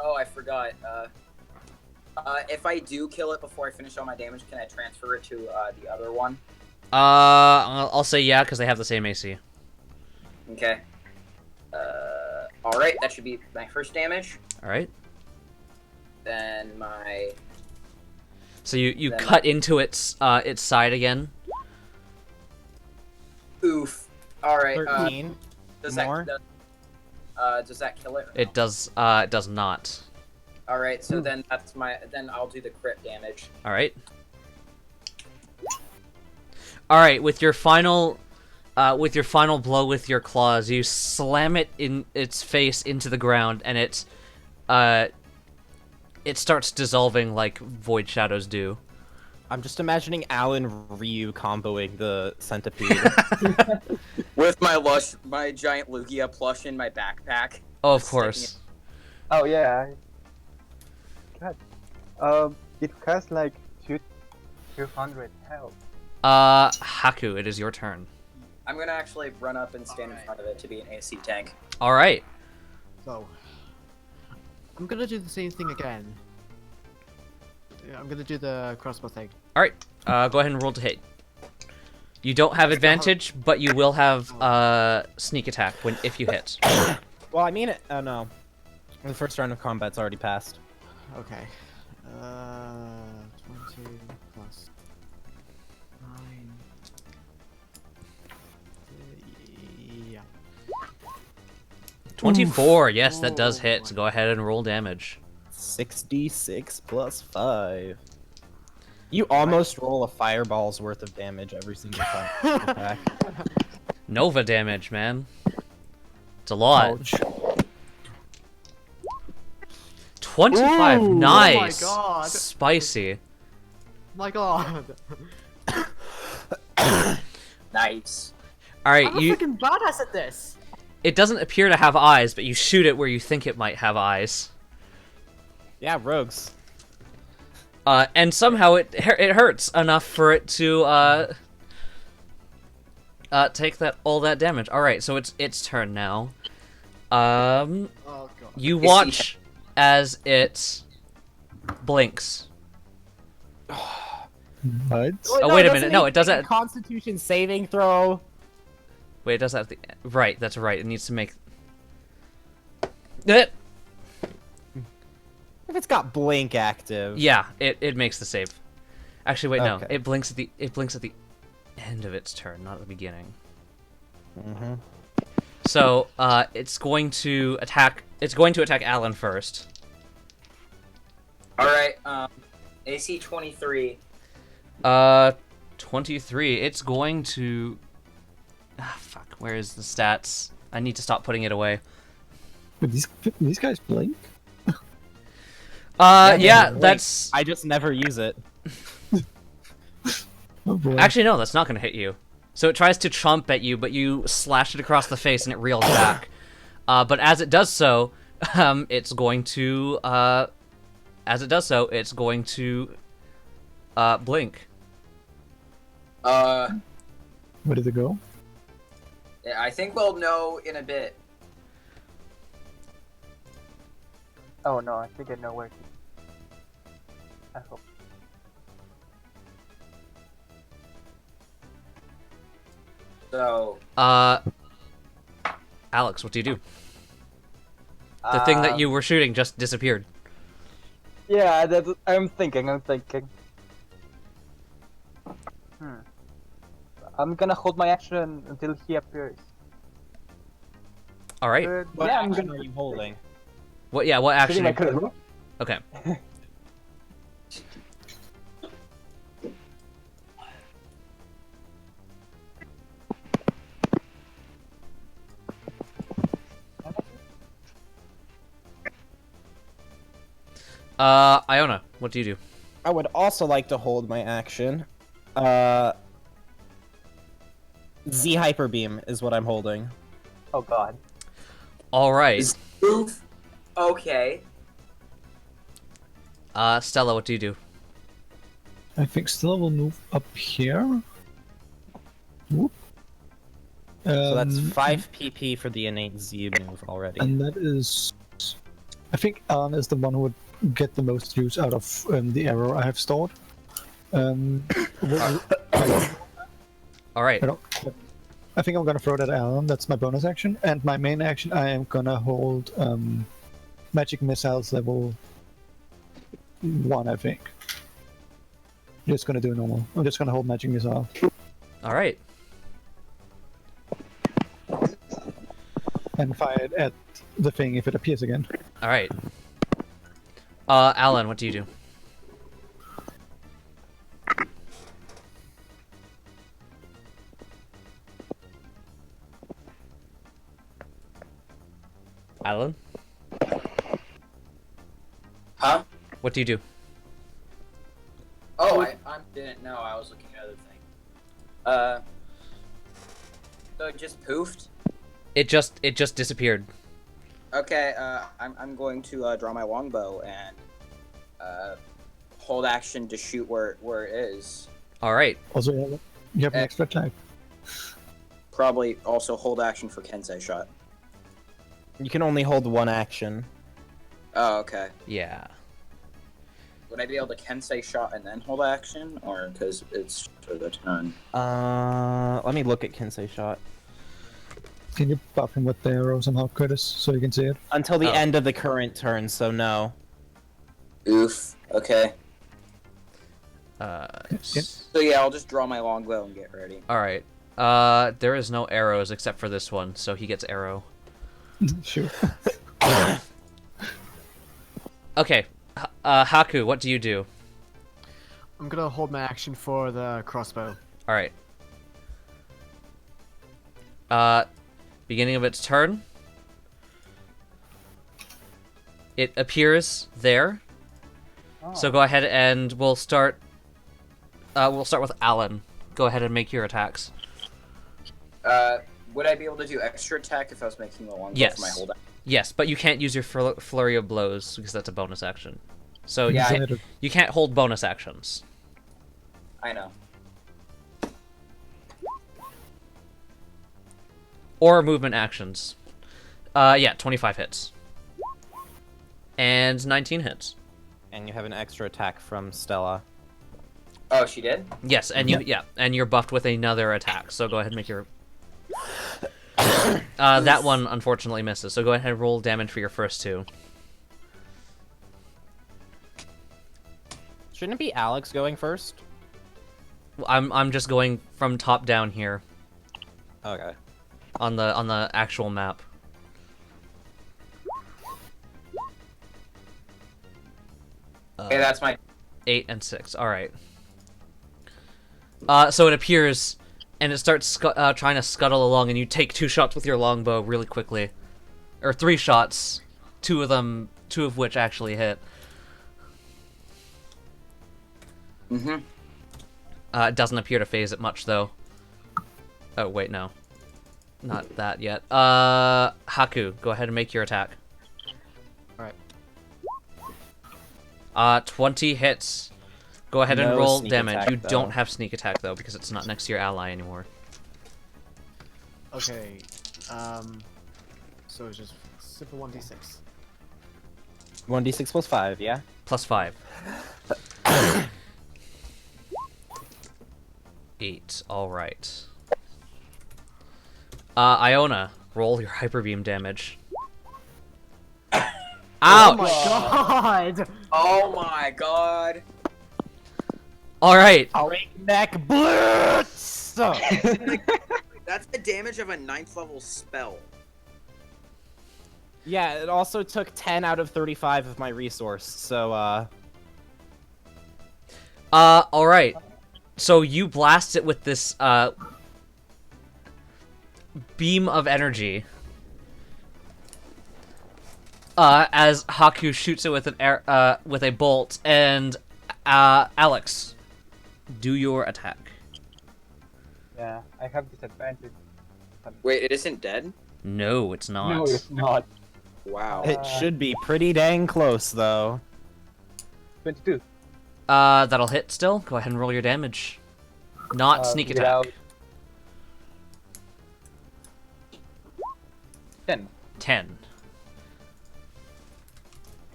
Oh, I forgot. If I do kill it before I finish all my damage, can I transfer it to the other one? I'll say yeah, because they have the same AC. Okay. Alright, that should be my first damage. All right. Then my... So you cut into its side again. Oof. Alright, 13. does more. Does that kill it? Or It no? does. It does not. Alright, so then then I'll do the crit damage. All right. All right. With your final blow with your claws, you slam it in its face into the ground, and it starts dissolving like void shadows do. I'm just imagining Alan Ryu comboing the centipede. With my giant Lugia plush in my backpack. Oh, of Just course. sticking Oh yeah. God. It has like 200 health. Haku, it is your turn. I'm gonna actually run up and stand in front of it to be an AC tank. All right. So, I'm gonna do the same thing again. Yeah, I'm gonna do the crossbow thing. All right. Go ahead and roll to hit. You don't have advantage, but you will have sneak attack if you hit. Well, I mean it. Oh no. The first round of combat's already passed. Okay. 20 plus 9. Yeah. 24. Yes, that does Oh, hit. So go ahead and roll damage. 6d6 plus 5. You almost roll a fireball's worth of damage every single time. you attack. Nova damage, man. It's a lot. Ouch. 25. Ooh, Nice. oh my God. Spicy. My God. Nice. All right, I'm a freaking badass at this. It doesn't appear to have eyes, but you shoot it where you think it might have eyes. Yeah, rogues. And somehow it hurts enough for it to take all that damage. All right, so it's its turn now. Oh god. You watch as it blinks. Right? Oh, wait a minute. No, it does that. Constitution saving throw. Wait, it does that at the end. Right, that's right. It needs to make. It. If it's got blink active. Yeah, it makes the save. Actually, wait, no. Okay. It blinks at the end of its turn, not at the beginning. Mm-hmm. So, it's going to attack. It's going to attack Alan first. All right. AC 23. 23. It's going to. Ah, fuck. Where is the stats? I need to stop putting it away. But these guys blink? Yeah, Blink. that's. I just never use it. Oh boy. Actually, no, that's not going to hit you. So it tries to chomp at you, but you slash it across the face and it reels back. But as it does so, it's going to. As it does so, it's going to. Blink. Uh, Where did it go? I think we'll know in a bit. Oh no, I think I know where. I hope. So. Alex, what do you do? The thing that you were shooting just disappeared. Yeah, I'm thinking. I'm gonna hold my action until he appears. All right. What Yeah, I'm action gonna are you holding? What? Yeah. What action? shooting my curve. Okay. Iona, what do you do? I would also like to hold my action. Z Hyper Beam is what I'm holding. Oh god. All right. Oof. Okay. Stella, what do you do? I think Stella will move up here. Whoop. So that's Um, 5 PP for the innate Z move already. And that is... I think Alan is the one who would get the most use out of the arrow I have stored. All right. I think I'm gonna throw that at Alan. That's my bonus action. And my main action, I am gonna hold magic missiles level 1, I think. Just gonna do normal. I'm just gonna hold magic missile. All right. And fire it at the thing if it appears again. All right. Alan, what do you do? Alan, Huh? what do you do? Oh, I didn't know. I was looking at other thing. So it just poofed. It just disappeared. Okay. I'm going to draw my longbow and hold action to shoot where it is. All right. Also, you have an extra attack. Probably also hold action for Kensei shot. You can only hold one action. Oh, okay. Yeah. Would I be able to Kensei shot and then hold action, or because it's for the turn? Let me look at Kensei shot. Can you buff him with the arrow somehow, Curtis, so you can see it? Until the Oh. end of the current turn, so no. Oof. Okay. Yep. So yeah, I'll just draw my longbow and get ready. All right. There is no arrows except for this one, so he gets arrow. Sure. Okay. Haku, what do you do? I'm gonna hold my action for the crossbow. All right. Beginning of its turn. It appears there. So go ahead and we'll start with Alan. Go ahead and make your attacks. Would I be able to do extra attack if I was making a longbow Yes. for my hold? Yes, but you can't use your flurry of blows because that's a bonus action. So Yeah, you can't hold bonus actions. I know. Or movement actions. Yeah, 25 hits. And 19 hits. And you have an extra attack from Stella. Oh, she did? Yes, and and you're buffed with another attack. So go ahead and make your. That one unfortunately misses. So go ahead and roll damage for your first two. Shouldn't it be Alex going first? I'm just going from top down here Okay. on the actual map. Okay, that's my... 8 and 6. All right. So it appears, and it starts trying to scuttle along, and you take 2 shots with your longbow really quickly, or 3 shots, 2 of which actually hit. Mm-hmm. It doesn't appear to phase it much, though. Oh wait, no, not that yet. Haku, go ahead and make your attack. Alright. 20 hits. Go ahead and No roll sneak damage. attack, You though. don't have sneak attack though because it's not next to your ally anymore. Okay. So it's just simple 1d6. 1d6 plus 5, yeah? Plus 5. 8. All right. Iona, roll your hyper beam damage. Oh Ouch! my god! Oh my god. All right. Breakneck Blitz! That's the damage of a 9th level spell. Yeah, it also took 10 out of 35 of my resource, so, All right. So you blast it with this beam of energy. As Haku shoots it with with a bolt, and Alex, do your attack. Yeah, I have disadvantage. Wait, it isn't dead? No, it's not. No, it's not. Wow. it should be pretty dang close, though. 22. That'll hit still. Go ahead and roll your damage. Not sneak Get attack. out. 10. 10.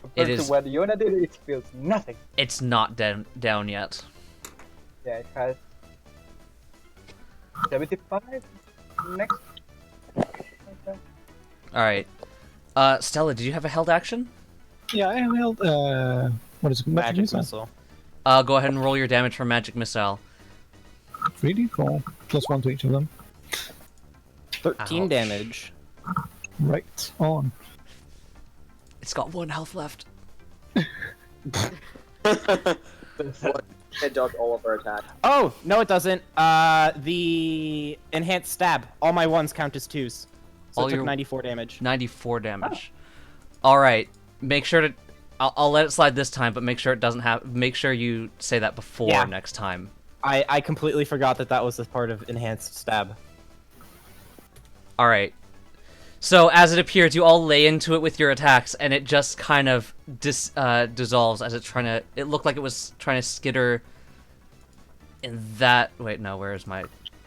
Compared is- to what Yona did, it feels nothing. It's not down yet. Yeah, it has 75 next. Alright. Stella, did you have a held action? Yeah, I held, what is it? Magic Missile? Missile. Go ahead and roll your damage for Magic Missile. 3d4, plus 1 to each of them. 13 Ouch. damage. Right on. It's got 1 health left. It does all of our attacks. Oh, no it doesn't. The enhanced stab. All my ones count as 2s. So All it took your- 94 damage. 94 damage. Alright. Make sure to... I'll let it slide this time, but make sure it doesn't have... Make sure you say that before Yeah. next time. I completely forgot that that was a part of enhanced stab. Alright. So, as it appears, you all lay into it with your attacks, and it just kind of dissolves as it's trying to... It looked like it was trying to skitter in that... Wait, no, where is my...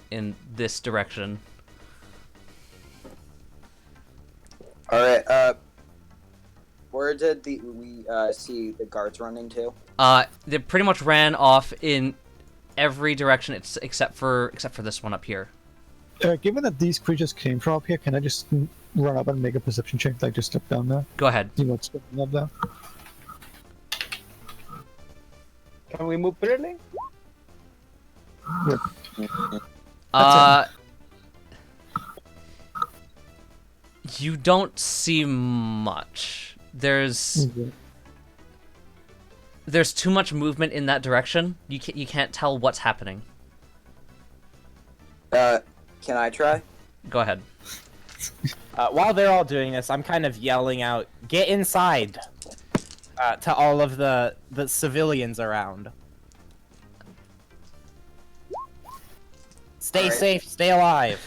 In this direction. Alright, where did we see the guards running to? They pretty much ran off in every direction except for this one up here. Given that these creatures came from up here, can I just run up and make a perception check, like just step down there? Go ahead. See what's going up there? Can we move freely? You don't see much. There's too much movement in that direction. You can't tell what's happening. Can I try? Go ahead. While they're all doing this, I'm kind of yelling out, "Get inside!" To all of the civilians around. Stay Alright. safe, stay alive.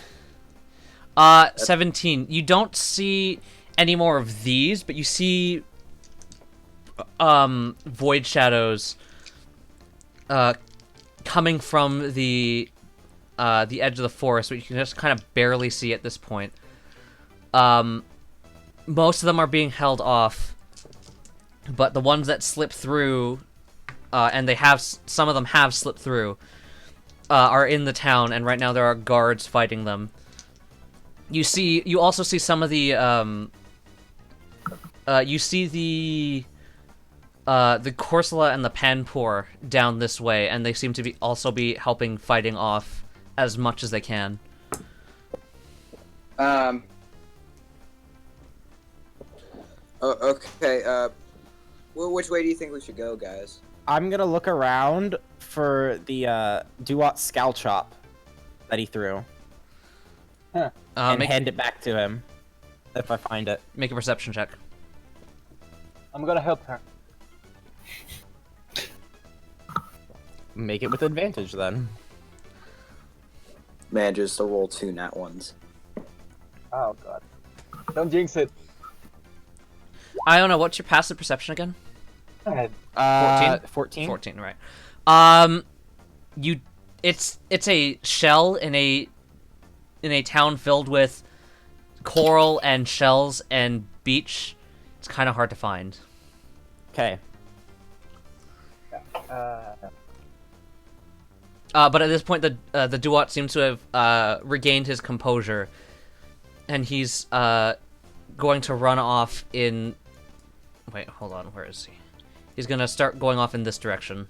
17. You don't see any more of these, but you see void shadows coming from the edge of the forest, which you can just kind of barely see at this point. Most of them are being held off, but the ones that slip through, and some of them have slipped through, are in the town, and right now there are guards fighting them. You also see some of the, you see the Corsola and the Panpour down this way, and they seem to also be helping fighting off as much as they can. Okay, well, which way do you think we should go, guys? I'm gonna look around for the Duat Scowl Chop that he threw. And hand it back to him if I find it. Make a perception check. I'm gonna help her. Make it with advantage then. Man, just to roll 2 nat ones. Oh god. Don't jinx it. I don't know, what's your passive perception again? Go ahead. 14? 14, right. It's a shell in a town filled with coral and shells and beach. It's kind of hard to find. Okay. But at this point, the Duat seems to have regained his composure, and he's going to run off in. Wait, hold on. Where is he? He's gonna start going off in this direction.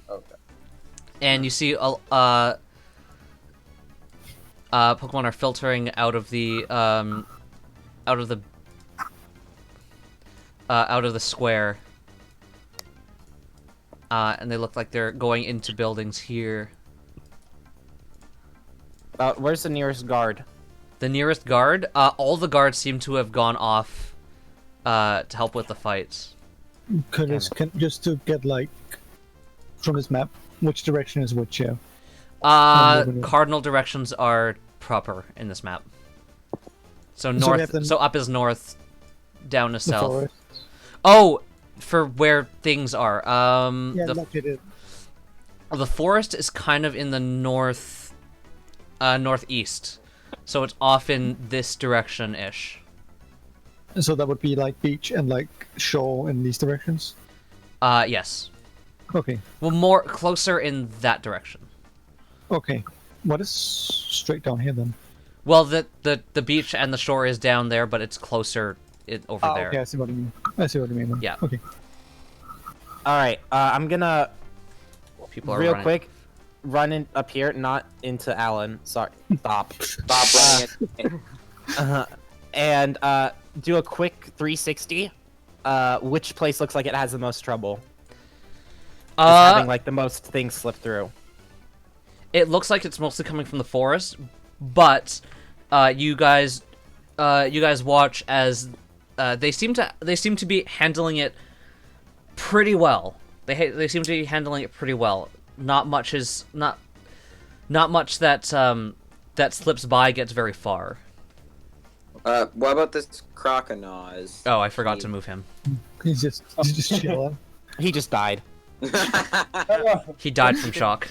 Okay. And you see, Pokemon are filtering out of the square. And they look like they're going into buildings here. Where's the nearest guard? The nearest guard? All the guards seem to have gone off to help with the fights. Just to get, like, from this map, which direction is which, yeah? Cardinal directions are proper in this map. So north, so up is north, down is south. Forest. Oh, for where things are. Yeah, the forest is kind of in the northeast, so it's off in this direction-ish. So that would be like beach and like shore in these directions? Yes. Okay. Well, more closer in that direction. Okay. What is straight down here then? Well, the beach and the shore is down there, but it's closer over there. Okay, I see what you mean. Then. Yeah. Okay. Alright, I'm gonna People are real running. quick run in up here, not into Alan. Sorry. Stop running it. And do a quick 360. Which place looks like it has the most trouble? Just having like the most things slip through. It looks like it's mostly coming from the forest, but you guys watch as they seem to be handling it pretty well. They seem to be handling it pretty well. Not much that that slips by gets very far. What about this Croconaw? Oh, I forgot to move him. He's just chilling. He just died. He died from shock.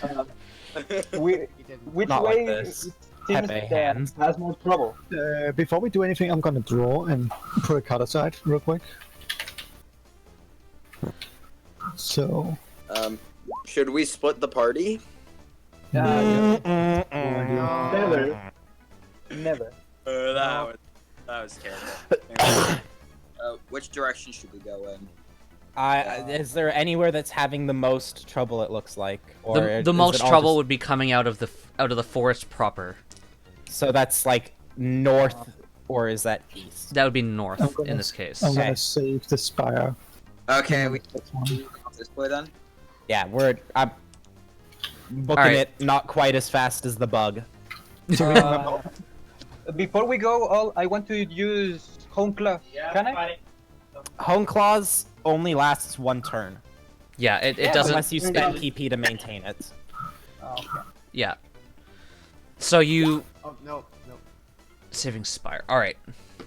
Which Not way like this. seems Pepe that hands. has more trouble? Before we do anything, I'm gonna draw and put a card aside real quick. So. Should we split the party? Never. That was terrible. Which direction should we go in? Is there anywhere that's having the most trouble? It looks like, or The is most it all trouble just- would be coming out of the forest proper. So that's like north, or is that east? That would be north I'm gonna- in this case. I'm Okay. gonna save the spire. Okay, we That's one. go this way then. Yeah, I'm booking Alright. it not quite as fast as the bug. Before we go, I want to use Home Claw. Can I? Home Claws only lasts one turn, Yeah, it doesn't. unless you spend PP to maintain it. Oh, okay. Yeah. So you Oh no, no. saving spire. All right.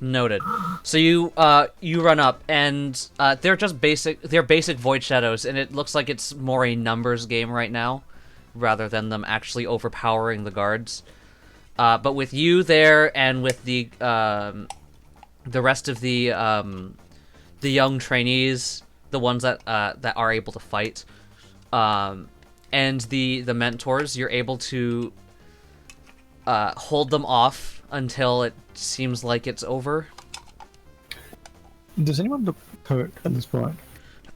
Noted. So you run up, and they're just basic void shadows, and it looks like it's more a numbers game right now, rather than them actually overpowering the guards. But with you there, and with the rest of the young trainees, the ones that are able to fight, and the mentors, you're able to hold them off until it seems like it's over. Does anyone look hurt at this point?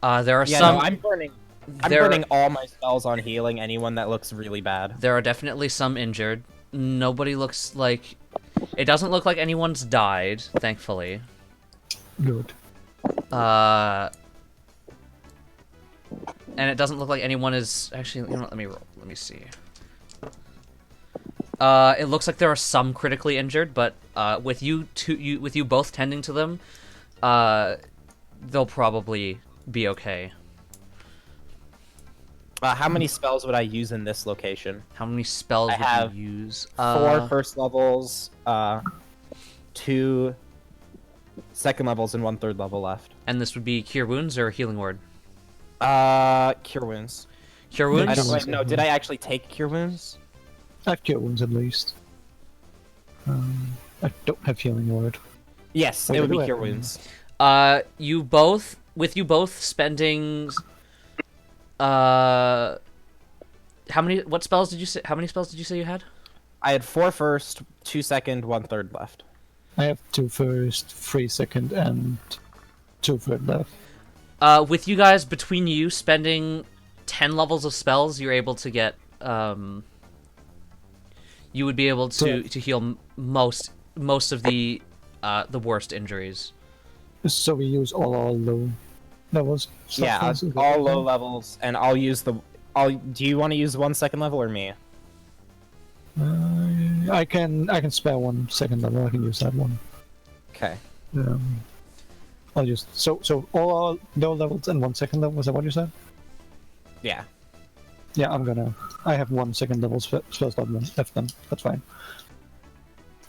There are Yeah, some. no, I'm burning all my spells on healing anyone that looks really bad. There are definitely some injured. Nobody looks like. It doesn't look like anyone's died, thankfully. Good. And it doesn't look like anyone is actually. You know what, let me roll. Let me see. It looks like there are some critically injured, but with you both tending to them, they'll probably be okay. How many spells would I use in this location? How many spells I would have you use? 4 first levels, 2 second levels, and 1 third level left. And this would be Cure Wounds or Healing Word? Cure Wounds. Cure Wounds? I don't, wait, no, did I actually take Cure Wounds? I have Cure Wounds at least. I don't have Healing Word. Yes, Wait, it would do be I- Cure Wounds. You both spending how many spells did you say you had? I had 4 first, 2 second, 1 third left. I have 2 first, 3 second, and 2 third left. With you guys, between you spending 10 levels of spells, you're able to get you would be able to heal most of the worst injuries. So we use all our low levels. Yeah, substances, all right? low levels, and I'll use the. Do you want to use 1 second level or me? I can spare 1 second level. I can use that one. Okay. I'll just so all our low levels and 1 second level. Was that what you said? Yeah. Yeah, I have 1 second level spell slot left then. That's fine.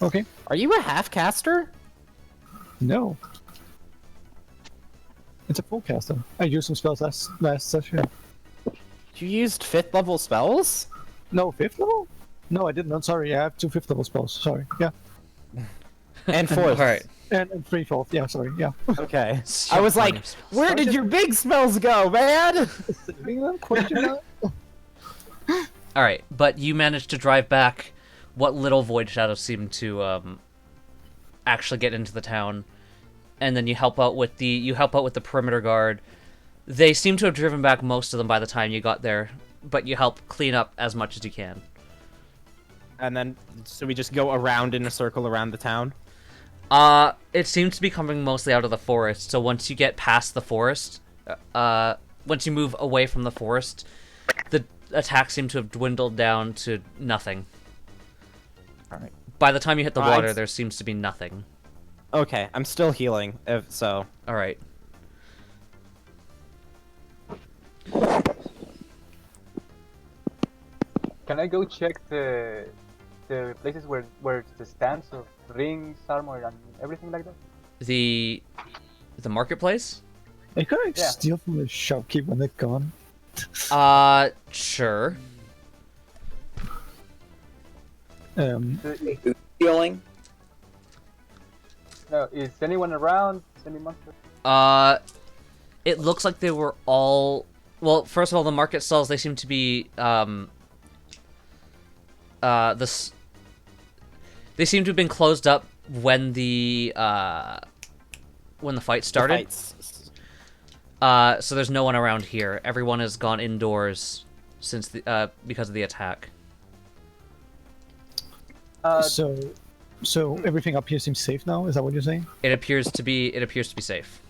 Okay. Are you a half caster? No. It's a full caster. I used some spells last session. You used 5th level spells? No, 5th level? No, I didn't. I'm sorry. I have 2 5th level spells. Sorry. Yeah. And 4th. Alright. And 3 4th. Yeah, sorry. Yeah. Okay. So I was funny. like, where did your big spells go, man? Question mark? Alright, but you managed to drive back what little void shadows seem to actually get into the town, and then you help out with the perimeter guard. They seem to have driven back most of them by the time you got there, but you help clean up as much as you can. And then, so we just go around in a circle around the town? It seems to be coming mostly out of the forest, so once you get past the forest, once you move away from the forest, the attacks seem to have dwindled down to nothing. Alright. By the time you hit the water, I'd- there seems to be nothing. Okay, I'm still healing, so... Alright. Can I go check the places where the stands of rings, armor, and everything like that? The marketplace? I could Yeah. steal from the shopkeep when they're gone. Sure. The- Healing. No, is anyone around? Is any monster? It looks like they were all... Well, first of all, the market stalls, they seem to be, they seem to have been closed up when the fight started. So there's no one around here. Everyone has gone indoors since because of the attack. So everything up here seems safe now. Is that what you're saying? It appears to be safe.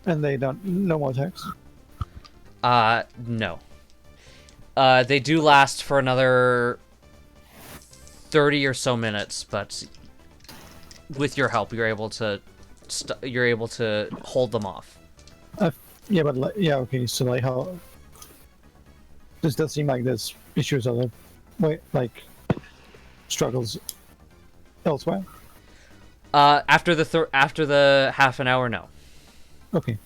And they don't. No more attacks. No. They do last for another 30 or so minutes, but with your help, you're able to hold them off. Yeah, but yeah, okay. So like, how this does seem like there's issues other, like struggles elsewhere. After the half an hour, no. Okay.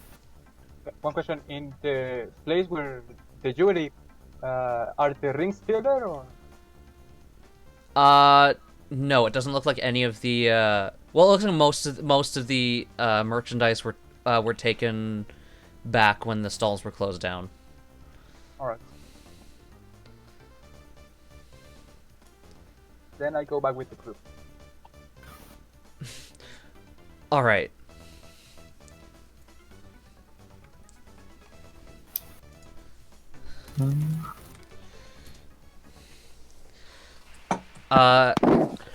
One question: in the place where the jewelry, are the rings still there, or? No, it doesn't look like any of the. Well, it looks like most of the merchandise were taken back when the stalls were closed down. All right. Then I go back with the group. All right.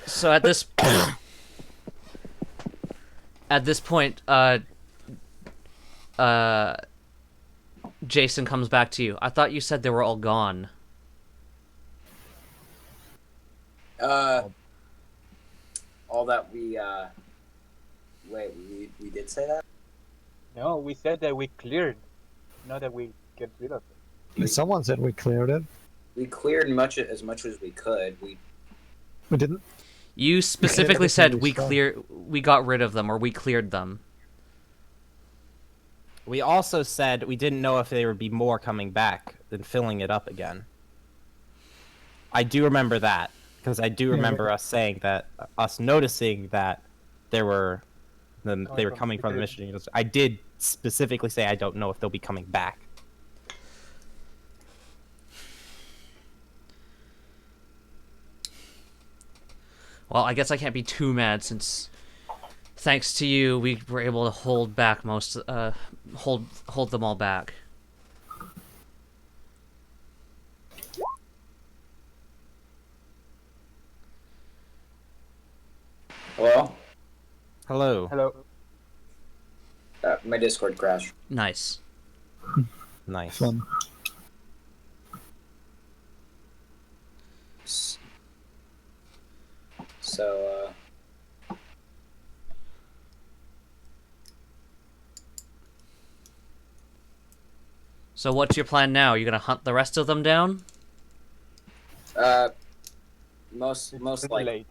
So at this point, Jason comes back to you. I thought you said they were all gone. All that we wait, we did say that? No, we said that we cleared, not that we get rid of it. Someone said we cleared it. We cleared as much as we could. We didn't. You specifically said we everything got rid of them, or we cleared them. We also said we didn't know if there would be more coming back than filling it up again. I do remember that, because I do remember us saying that, us noticing that they were coming from the mission. I did specifically say I don't know if they'll be coming back. Well, I guess I can't be too mad since, thanks to you, we were able to hold back hold them all back. Hello? Hello. Hello. My Discord crashed. Nice. Nice. Fun. So, So what's your plan now? You gonna hunt the rest of them down? most Pretty likely. late.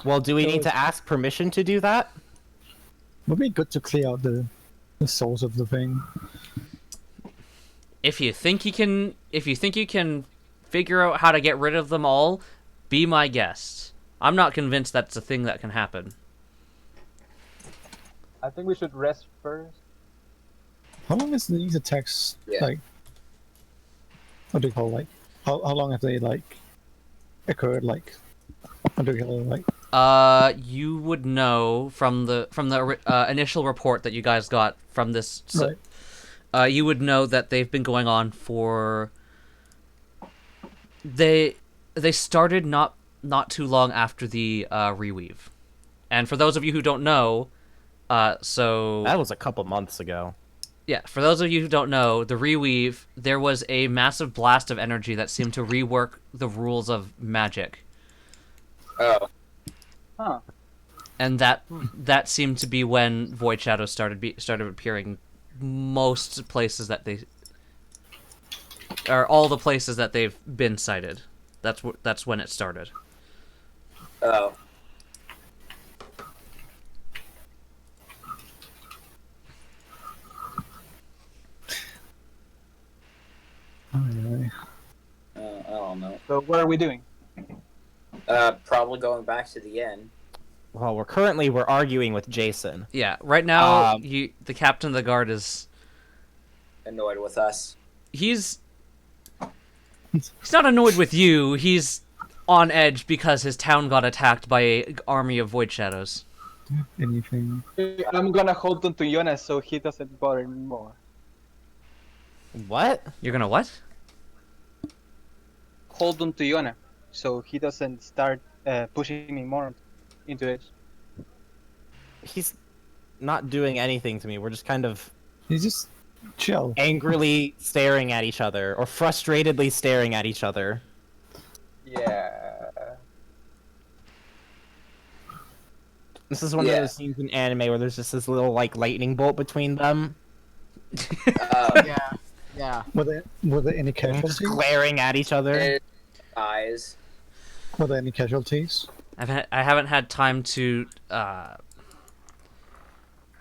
Well, do we need to ask permission to do that? Would be good to clear out the source of the thing. If you think you can figure out how to get rid of them all, be my guest. I'm not convinced that's a thing that can happen. I think we should rest first. How long is these attacks Yeah. like? What do you call like? How long have they like occurred? Like, what do you call like? You would know from the initial report that you guys got from this. Right. You would know that they've been going on for. They started not too long after the reweave, and for those of you who don't know, so That was a couple months ago. yeah, for those of you who don't know, the reweave, there was a massive blast of energy that seemed to rework the rules of magic. Oh. Huh. And that seemed to be when void shadows started appearing most places that they or all the places that they've been sighted. That's when it started. Oh. Aye. I don't know. So what are we doing? Probably going back to the inn. Well, we're arguing with Jason. Yeah, right now Um, the captain of the guard is Annoyed with us. he's not annoyed with you. He's on edge because his town got attacked by an army of void shadows. Anything? I'm gonna hold on to Jonas so he doesn't bother me more. What? You're gonna what? Hold on to Yona so he doesn't start pushing me more into it. He's not doing anything to me. We're just kind of He's just chill. angrily staring at each other, or frustratedly staring at each other. Yeah. This is one of those scenes in anime where there's just this little like lightning bolt between them, Yeah. Yeah. Were there any just casualties? glaring at each other. Eyes. Were there any casualties? I haven't had time to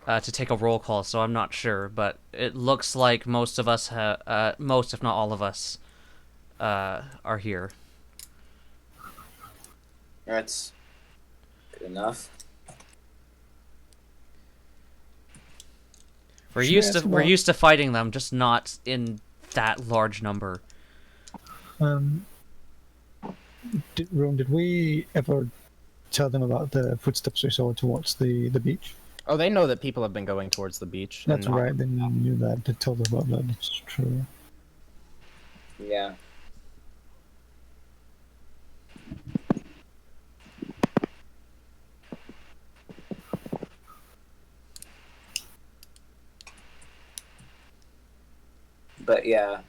to take a roll call, so I'm not sure, but it looks like most of us most if not all of us are here. That's good enough. We're Should we used to ask we're about- used to fighting them, just not in that large number. Did we ever tell them about the footsteps we saw towards the beach? Oh, they know that people have been going towards the beach. That's and not- right. They knew that. They told us about that. That's true. Yeah. But yeah,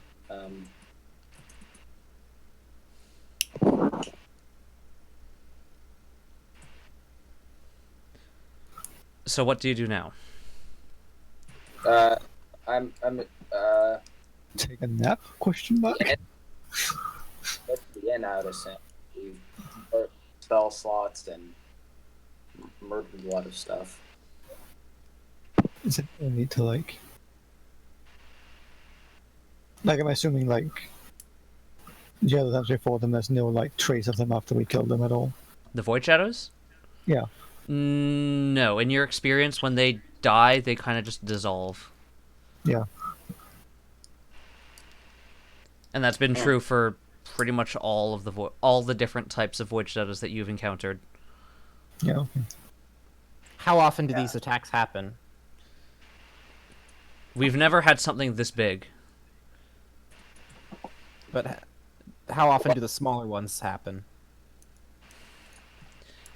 So what do you do now? I'm Take a nap? Question mark. at the end out of saying we burnt spell slots and murdered a lot of stuff. Is it only to like? I'm assuming the other times we fought them, there's no like trace of them after we killed them at all. The Void Shadows? Yeah. No. In your experience, when they die, they kind of just dissolve. Yeah. And that's been true for pretty much all of all the different types of Void Shadows that you've encountered. Yeah. Okay. How often do these attacks happen? We've never had something this big. But how often do the smaller ones happen?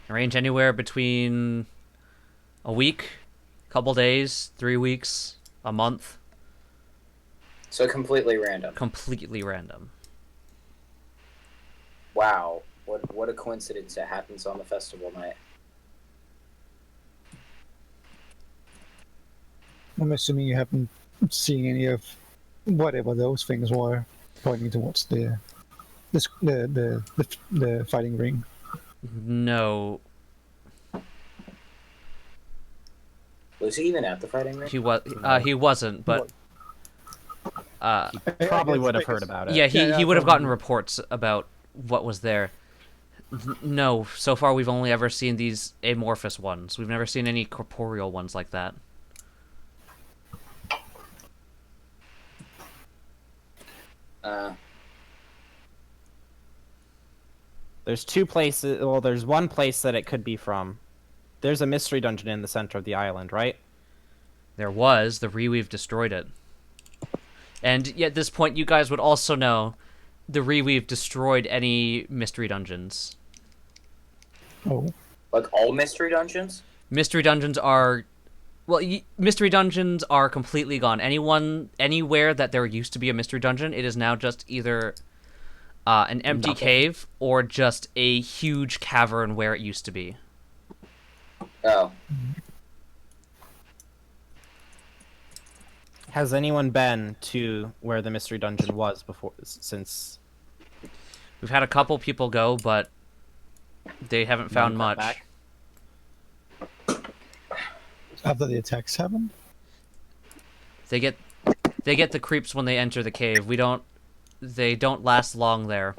Range anywhere between a week, couple days, 3 weeks, a month. So completely random. Completely random. Wow. What a coincidence that happens on the festival night. I'm assuming you haven't seen any of whatever those things were pointing towards the fighting ring. No, Was he even at the fighting ring? he wasn't, but Probably would have heard about it. yeah, he would have gotten probably. reports about what was there. No, so far we've only ever seen these amorphous ones. We've never seen any corporeal ones like that. There's two places. Well, there's one place that it could be from. There's a mystery dungeon in the center of the island, right? There was. The Reweave destroyed it. And yet at this point, you guys would also know the Reweave destroyed any mystery dungeons. Oh. Like all mystery dungeons? Mystery dungeons are... Well, mystery dungeons are completely gone. Anywhere that there used to be a mystery dungeon, it is now just either an empty cave or just a huge cavern where it used to be. Oh. Has anyone been to where the mystery dungeon was before? Since We've had a couple people go, but they haven't found none much. come back? After the attacks happened? They get the creeps when they enter the cave. They don't last long there.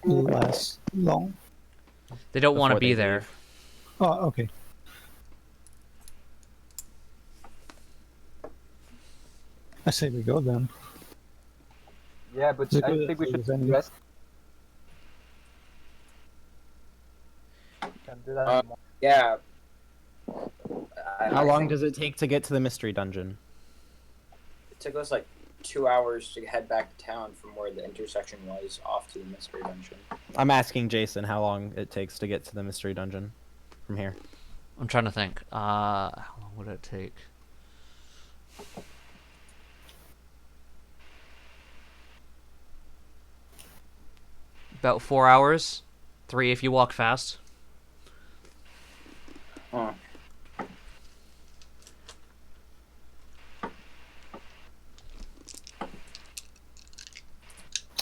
Last long? They don't want to Before be they there. leave. Oh, okay. I say we go then. Yeah, but Is it I good think we if should there's any- rest. Can do that in the morning. Yeah. How long does it take to get to the mystery dungeon? It took us like 2 hours to head back to town from where the intersection was off to the mystery dungeon. I'm asking Jason how long it takes to get to the mystery dungeon from here. I'm trying to think. How long would it take? About 4 hours. 3 if you walk fast. Huh.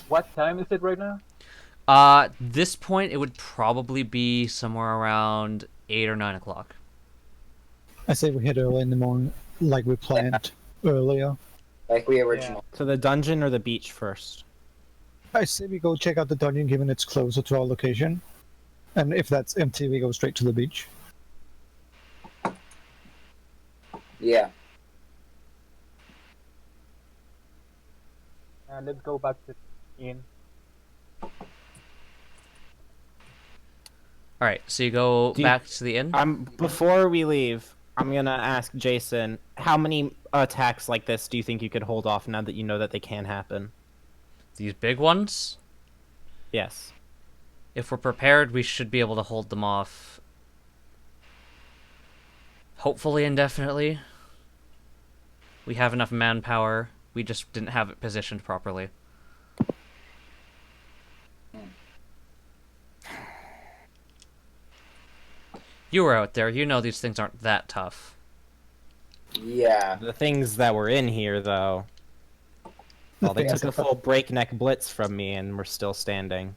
What time is it right now? This point it would probably be somewhere around 8 or 9 o'clock. I say we head early in the morning, like we planned earlier. Like we originally. To the dungeon or the beach first? I say we go check out the dungeon, given it's closer to our location. And if that's empty, we go straight to the beach. Yeah. Let's go back to the inn. All right, so you go back to the inn. Before we leave, I'm gonna ask Jason, how many attacks like this do you think you could hold off now that you know that they can happen? These big ones. Yes. If we're prepared, we should be able to hold them off. Hopefully indefinitely. We have enough manpower. We just didn't have it positioned properly. You were out there. You know these things aren't that tough. Yeah. The things that were in here, though. Well, they took a full breakneck blitz from me, and we're still standing.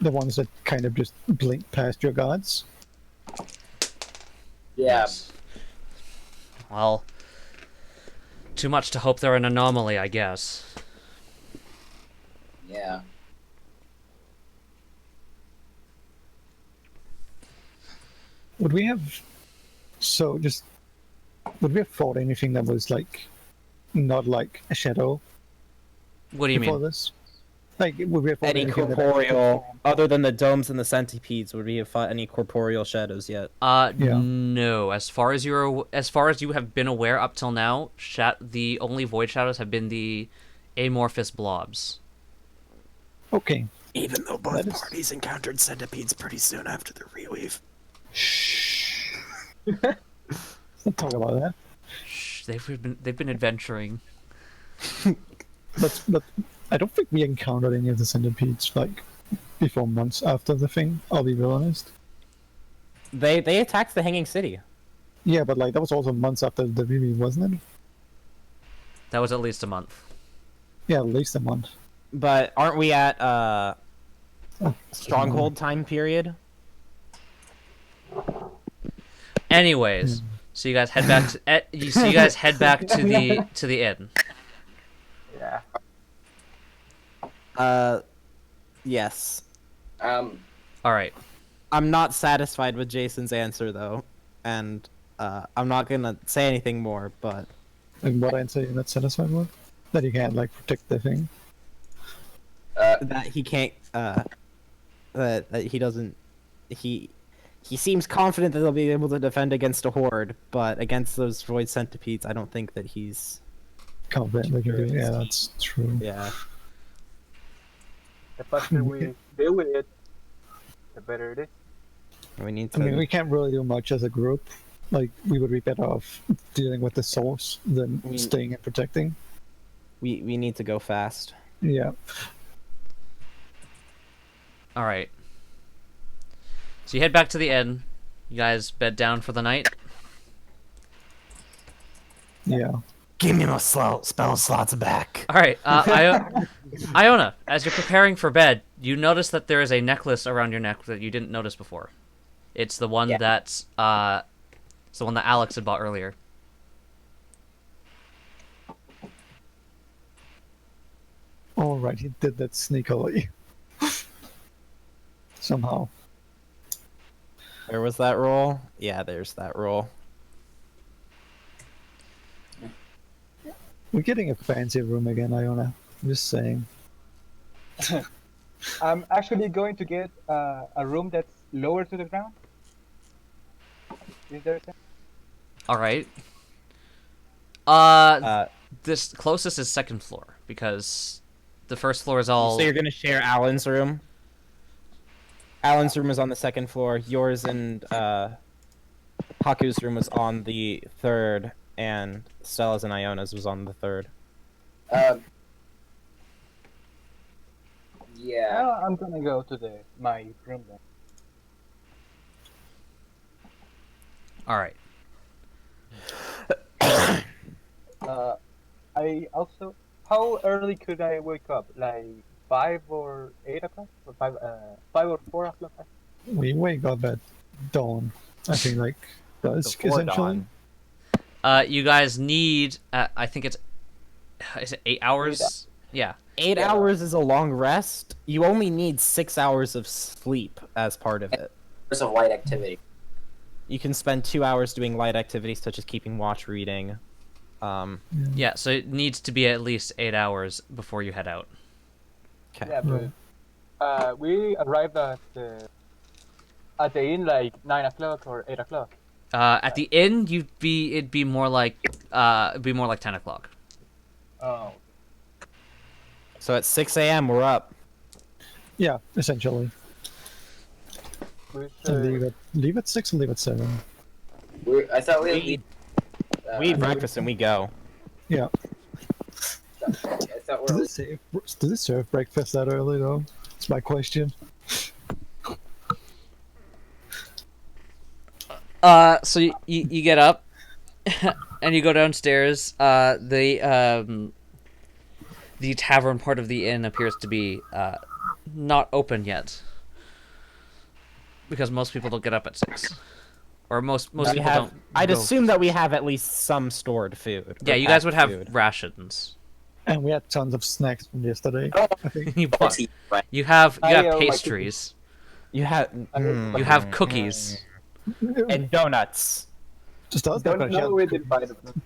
The ones that kind of just blink past your guards. Yeah. Yes. Well, too much to hope they're an anomaly, I guess. Yeah. Would we have... So, just... Would we have fought anything that was, like... Not like a shadow What do you before mean? this? Like, would we have fought Any anything corporeal, other than the domes and the centipedes, would we have fought any corporeal shadows yet? Yeah. No. As far as you have been aware up till now, the only void shadows have been the amorphous blobs. Okay. Even though That both is- parties encountered centipedes pretty soon after the reweave. Shh. Don't talk about that. Shh, they've been adventuring. But I don't think we encountered any of the centipedes, like, before months after the thing, I'll be real honest. They attacked the Hanging City. Yeah, but, like, that was also months after the review, wasn't it? That was at least a month. Yeah, at least a month. But aren't we at Oh, Stronghold time period? Anyways, so you guys head back to you guys head back to the inn. Yeah. Yes. All right. I'm not satisfied with Jason's answer though, and I'm not gonna say anything more. But And what answer you're not satisfied with? That you can't, like, protect the thing? that he can't. That he doesn't. He seems confident that they'll be able to defend against a horde, but against those void centipedes, I don't think that he's. Confident they can do. Yeah, that's true. Yeah. The faster we deal with it, the better it is. We need I to. mean, we can't really do much as a group. Like, we would be better off dealing with the source than staying and protecting. We need to go fast. Yeah. All right. So you head back to the inn. You guys bed down for the night. Yeah. Give me my spell slots back. All right. Iona, as you're preparing for bed, you notice that there is a necklace around your neck that you didn't notice before. It's the one that's it's the one that Alex had bought earlier. Alright, he did that sneakily. Somehow. Where was that roll? Yeah, there's that roll. We're getting a fancy room again, Iona. I'm just saying. I'm actually going to get a room that's lower to the ground. Is there a All right. This closest is second floor because the first floor is all. So you're gonna share Alan's room? Alan's room is on the second floor. Yours and Haku's room was on the third, and Stella's and Iona's was on the third. Yeah. I'm gonna go to my room then. All right. I also. How early could I wake up? Like 5 or 8 o'clock, or 5 or 4 o'clock? We wake up at dawn. I think like dusk Before essentially. dawn. You guys need, I think is it 8 hours? Yeah. 8 hours is a long rest. You only need 6 hours of sleep as part of it. There's a light activity. You can spend 2 hours doing light activities such as keeping watch, reading. Yeah, so it needs to be at least 8 hours before you head out. Okay. Yeah, but we arrived at the inn like 9 o'clock or 8 o'clock. At the inn, it'd be more like 10 o'clock. Oh, So at 6 a.m. we're up. Yeah, essentially. we And should. leave at 6 and leave at 7. I thought we We eat breakfast and we go. Yeah. I thought we Does it serve breakfast that early though? That's my question. So you get up, and you go downstairs. The tavern part of the inn appears to be not open yet, because most people don't get up at 6, or most We people have, don't. I'd go- assume that we have at least some stored food. Yeah, or you guys packed would have food. rations. And we had tons of snacks from yesterday. Oh. I think. you bought- Right. you have I, you have like- pastries. You have You have cookies. and donuts. Just us. Don't know we did buy them.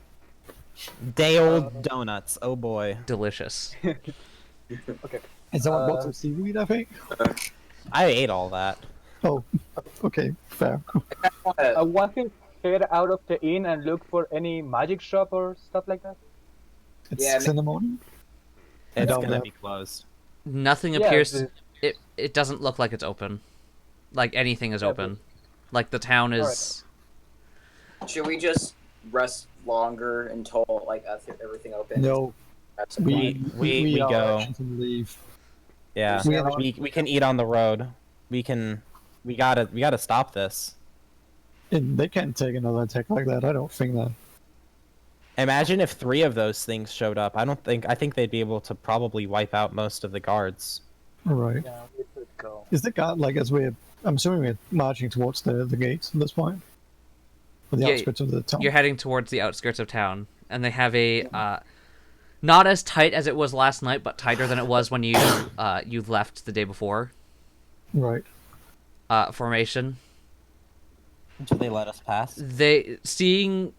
Day old donuts. Oh boy. Delicious. Okay. And someone bought some seaweed, I think. I ate all that. Oh, okay, fair. I want to head out of the inn and look for any magic shop or stuff like that. It's Yeah, 6 in the morning. It's doubt gonna that. be closed. Nothing Yeah, appears. It doesn't look like it's open. Like anything is Yeah, open. Like the town is. Should we just rest longer until like everything opens? No, Grab some we lunch? we are go. actions and leave. Yeah. We- We can eat on the road. We gotta stop this. And they can't take another attack like that. I don't think that. Imagine if 3 of those things showed up. I think they'd be able to probably wipe out most of the guards. Right. Yeah, we should go. Is the guard like as we're? I'm assuming we're marching towards the gates at this point, or the Yeah, outskirts of the town. You're heading towards the outskirts of town, and they have a not as tight as it was last night, but tighter than it was when you you left the day before. Right. Formation. Do they let us pass? They seeing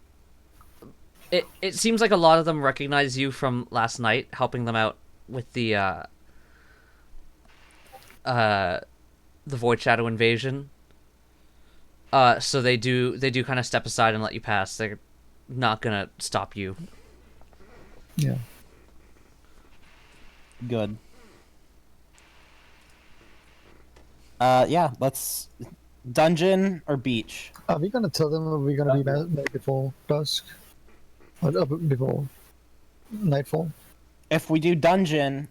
it. It seems like a lot of them recognize you from last night, helping them out with the Void Shadow invasion. So they do kind of step aside and let you pass. They're not gonna stop you. Yeah. Good. Yeah, let's dungeon or beach. Are we gonna tell them we're gonna be back before dusk? Or before nightfall? If we do dungeon,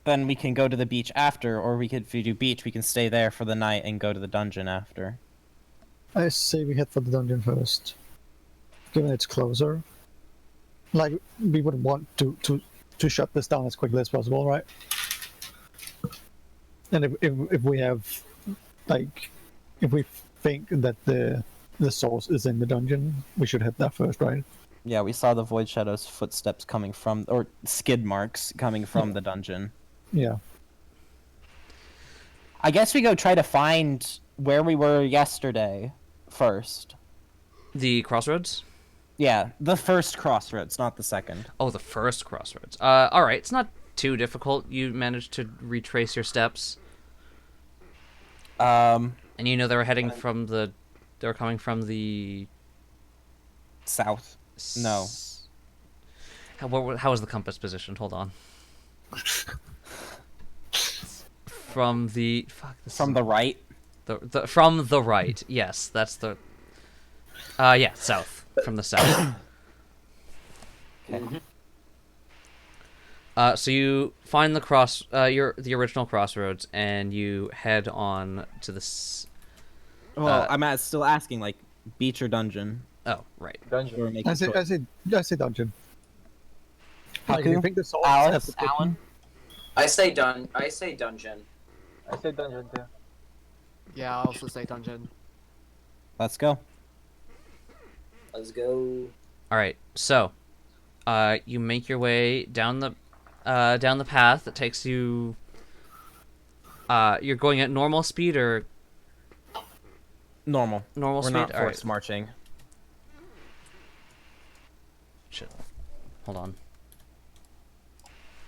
then we can go to the beach after, or if we do beach, we can stay there for the night and go to the dungeon after. I say we head for the dungeon first, given it's closer. Like we would want to shut this down as quickly as possible, right? And if we have, like, if we think that the source is in the dungeon, we should head there first, right? Yeah, we saw the Void Shadow's footsteps coming from, or skid marks coming from the dungeon. Yeah. I guess we go try to find where we were yesterday first. The crossroads. Yeah, the first crossroads, not the second. Oh, the first crossroads. All right. It's not too difficult. You managed to retrace your steps, and you know they were heading from the. They were coming from the. South. No. How was the compass positioned? Hold on. From the From the right. from the right. Yes, that's the. Yeah, south. From the south. Okay. So you find the original crossroads, and you head on to this. Well, I'm still asking, like, beach or dungeon. Oh, right. Dungeon. Or make I a choice. say dungeon. Like, if you Haku? think the source Alice? Alan? I say dungeon. I say dungeon too. Yeah, I also say dungeon. Let's go. Let's go. All right, so you make your way down the path that takes you. You're going at normal speed or Normal. normal We're speed? not All right. forced marching. Shit. Hold on.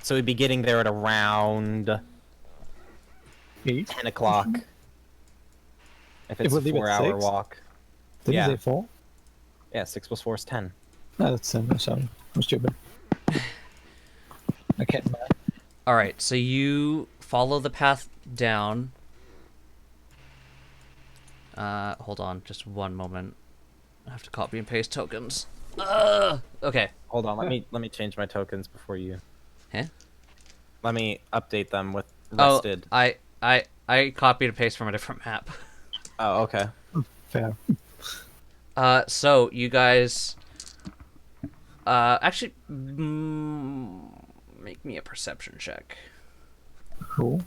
So we'd be getting there at around 8? 10 o'clock. If it's we a leave at 4-hour 6? walk. Didn't Yeah. you say 4? Yeah, 6 plus 4 is 10. No, that's 7. Sorry. I'm stupid. I can't math. All right, so you follow the path down. Hold on, just one moment. I have to copy and paste tokens. Okay. Hold on, let me change my tokens before you. Huh? Let me update them with Oh, rested. I copied and pasted from a different map. Oh, okay. Fair. So you guys, actually, make me a perception check. Cool.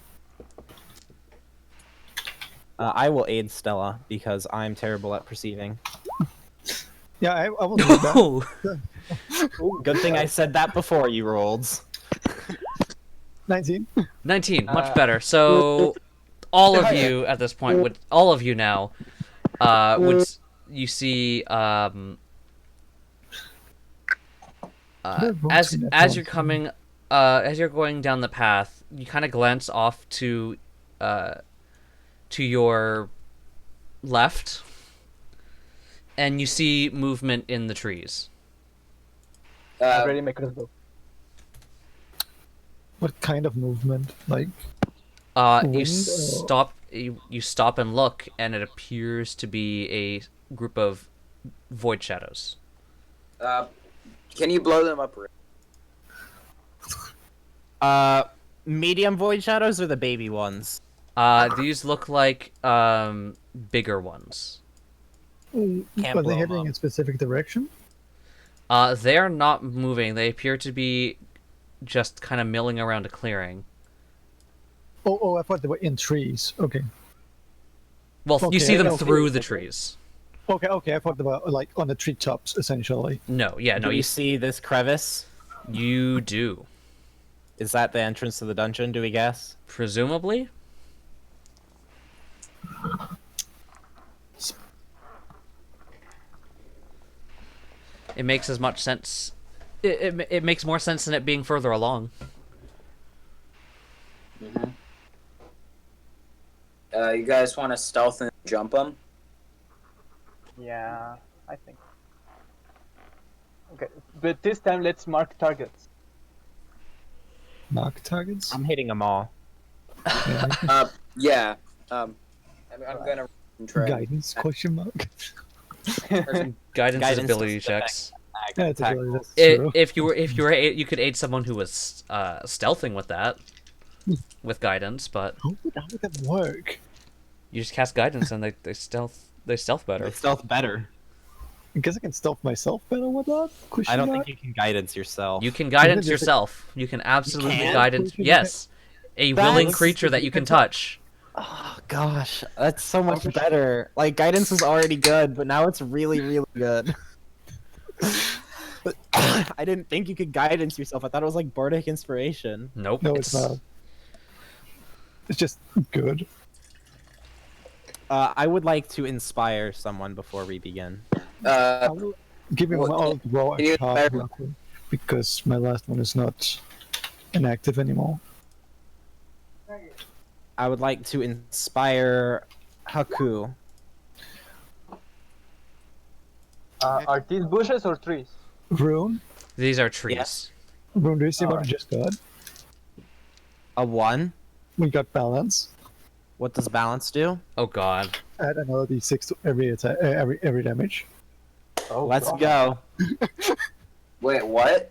I will aid Stella because I'm terrible at perceiving. Yeah, I will do that. No. Good thing I said that before you rolled. 19. 19, much better. So all of you at this point would all of you now would you see as you're coming as you're going down the path, you kind of glance off to your left and you see movement in the trees. Ready, my crossbow. What kind of movement? Like, You Wind or- stop. You stop and look, and it appears to be a group of void shadows. Can you blow them up? Medium void shadows or the baby ones? These look like bigger ones. Can't are blow they 'em heading up. in a specific direction? They are not moving. They appear to be just kind of milling around a clearing. Oh, I thought they were in trees. Okay. Well, you Okay, see them okay. through the trees. Okay, I thought they were like on the treetops, essentially. No, yeah, no, Do we you see this crevice? you do. Is that the entrance to the dungeon, do we guess? Presumably. It makes as much sense. It makes more sense than it being further along. You guys want to stealth and jump them? Yeah, I think. Okay, but this time let's mark targets. Mark targets? I'm hitting them all. Yeah. Yeah. I'm gonna try. Guidance? Question mark. Guidance is ability is checks. Yeah, it's a really, that's I true. if you were you could aid someone who was stealthing with that, with guidance, but How would that work? you just cast guidance and they stealth better. They stealth better. I guess I can stealth myself better with that? Question I don't mark? think you can guidance yourself. You can guidance Just- yourself. You can absolutely can? guidance. Yes, a willing creature that you can touch. Oh gosh, that's so much better. Like guidance was already good, but now it's really, really good. I didn't think you could guidance yourself. I thought it was like bardic inspiration. Nope. No, it's not. It's just good. I would like to inspire someone before we begin. Give me What- one. I'll draw can you a card inspire- real quick, because my last one is not inactive anymore. I would like to inspire Haku. Are these bushes or trees? Rune? These are trees. Yes. Rune, do you see what I Alright. just got? A 1. We got balance. What does balance do? Oh God. Add another d6 to every attack, every damage. Oh, Let's God. go. Wait, what?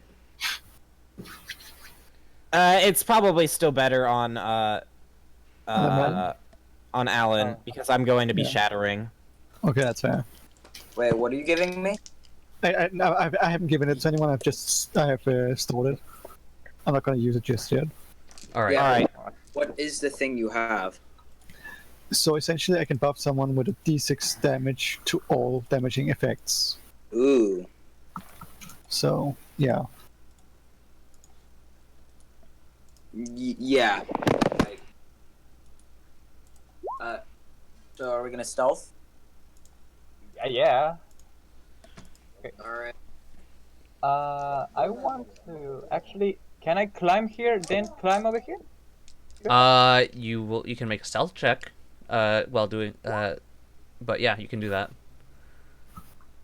It's probably still better on Alan? on Alan Oh. because I'm going to be Yeah. shattering. Okay, that's fair. Wait, what are you giving me? I haven't given it to anyone. I have stored it. I'm not going to use it just yet. All right. Yeah. All right. What is the thing you have? So essentially, I can buff someone with a d6 damage to all damaging effects. Ooh. So yeah. Yeah. Like, so are we gonna stealth? Yeah. Alright. I want to actually. Can I climb here, then climb over here? You can make a stealth check, while doing, but yeah, you can do that.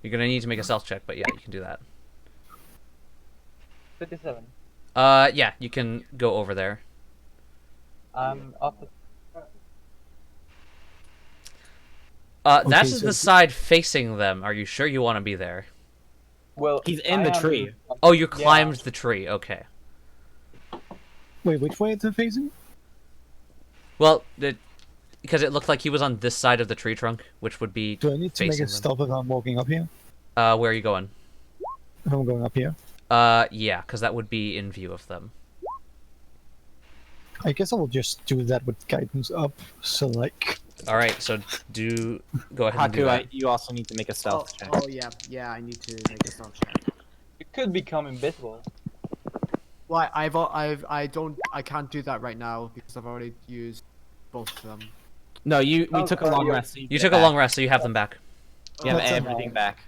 You're gonna need to make a stealth check, but yeah, you can do that. 57. Yeah, you can go over there. I'm off the. That Okay, is so- the side facing them. Are you sure you want to be there? Well, He's in I the am- tree. Oh, you climbed the tree. Okay. Wait, which way is it facing? Well, because it looked like he was on this side of the tree trunk, which would be Do I need to make facing a them. stealth if I'm walking up here? Where are you going? If I'm going up here? Yeah, because that would be in view of them. I guess I will just do that with guidance up. So like, All right, so go ahead and do Haku, that. you also need to make a Oh, stealth check. oh yeah, yeah. I need to make a stealth check. You could become invisible. Well, I can't do that right now because I've already used both of them. No, we Oh, took a God, long you- rest. So You took a long rest, so you have them back. You have That's a everything nine. back.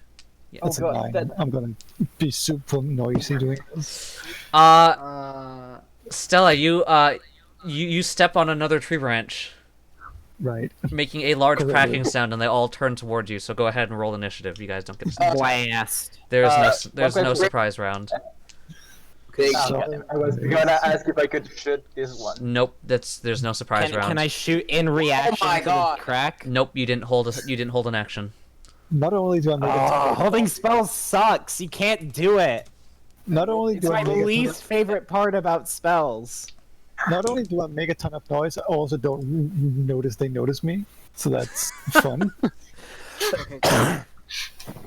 it's a God, 9. that- I'm gonna be super noisy doing this. Stella, you step on another tree branch, Right. making a large Correct. cracking sound, and they all turn towards you. So go ahead and roll initiative. You guys don't get to. Blast. There's one no question. surprise round. Big. So- I was gonna ask if I could shoot this one. Nope, there's no surprise round. Can I shoot in reaction my to God. the crack? Nope, you didn't hold an action. Not only do I make Oh, a holding spells sucks. You can't do it. not only It's do I my make a ton least favorite part about spells. not only do I make a ton of noise, I also don't notice they notice me. So that's fun. Okay.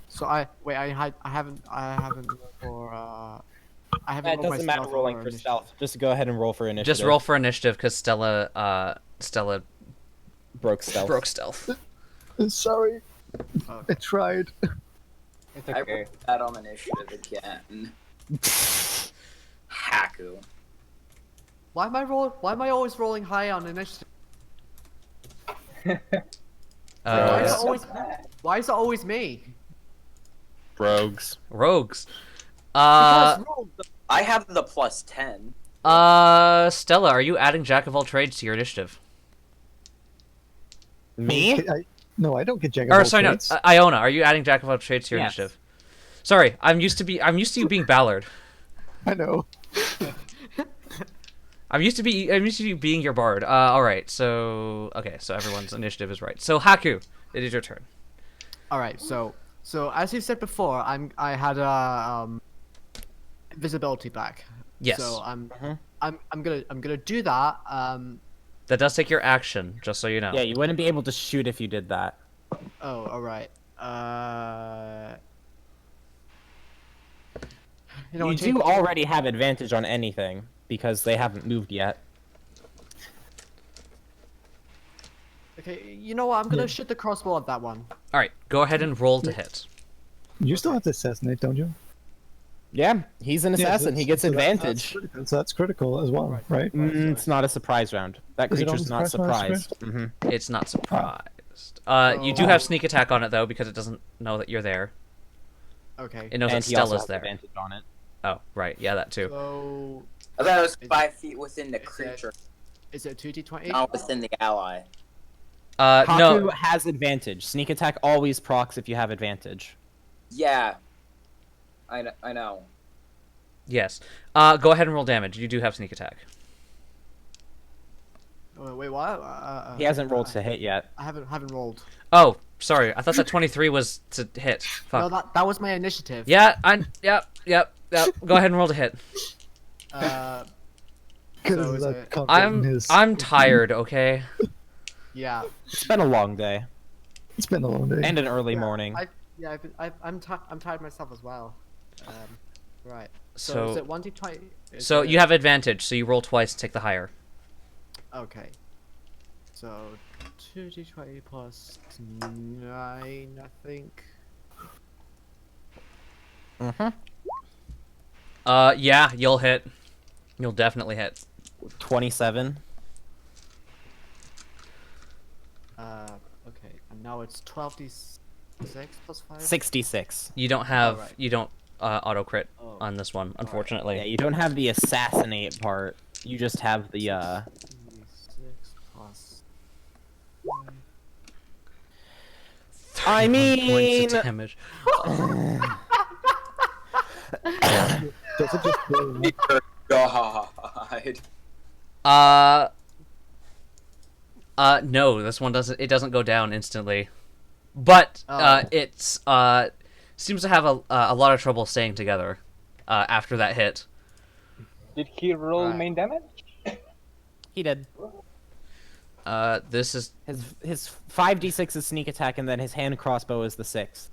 So I haven't for I haven't. It rolled my doesn't matter stealth rolling or for initiative. stealth. Just go ahead and roll for initiative. Just roll for initiative because Stella Broke stealth. broke stealth. Sorry, Okay. I tried. It's I okay. rolled that on initiative again. Haku. Why am I always rolling high on initiative? Why is it always me? Rogues. Rogues. Because roll- I have the +10. Stella, are you adding Jack of all trades to your initiative? Me? No, I don't get Jack of Or all sorry, no, trades. Iona, are you adding Jack of all trades to your Yes. initiative? Sorry, I'm used to you being Ballard. I know. I'm used to you being your bard. All right, so everyone's initiative is right. So Haku, it is your turn. All right, so as you said before, I had invisibility back. Yes. So I'm gonna do that. That does take your action, just so you know. Yeah, you wouldn't be able to shoot if you did that. Oh, all right. You know, You take- do already have advantage on anything because they haven't moved yet. Okay, you know what? I'm gonna shoot the crossbow at that one. All right, go ahead and roll to hit. You still have to assassinate, don't you? Yeah, he's an assassin. He gets advantage. So that's critical as well, right? It's not a surprise round. That Is it creature's on not surprise surprised. Hmm It's not surprised. You do Oh. have sneak attack on it though because it doesn't know that you're there. Okay. It knows And that he also Stella's has there. advantage on it. Oh, right, yeah, that too. So I thought it was 5 feet within the Is it- creature, is it 2d20? not within the ally. Haku No, has advantage. Sneak attack always procs if you have advantage. Yeah. I know. yes. Go ahead and roll damage. You do have sneak attack. Oh, wait, what? He hasn't rolled to hit yet. I haven't rolled. Oh, sorry. I thought that 23 was to hit. No, Fuck. that was my initiative. Yeah, yep. Go ahead and roll to hit. Uh, Because So is that it- confident is- I'm tired, okay? yeah. It's been a long day It's been a long day. and an early Yeah, morning. I'm tired myself as well. Right. So So is it 1d20? so you have advantage, so you roll twice, take the higher. Okay. So 2d20 plus 9, I think. Mm-hmm. Yeah, you'll hit. You'll definitely hit. 27. Okay, and now it's 12d6 plus 5? 66. You don't have Alright. you don't auto crit Oh. on this one, unfortunately. Yeah, you don't have the assassinate part. You just have the 6 plus 5. I 31 points mean, of damage. Does it just go? Dear God. No, this one doesn't. It doesn't go down instantly, but Oh. it's seems to have a lot of trouble staying together after that hit. Did he roll Right. main damage? he did. This is His 5d6 is sneak attack, and then his hand crossbow is the 6th.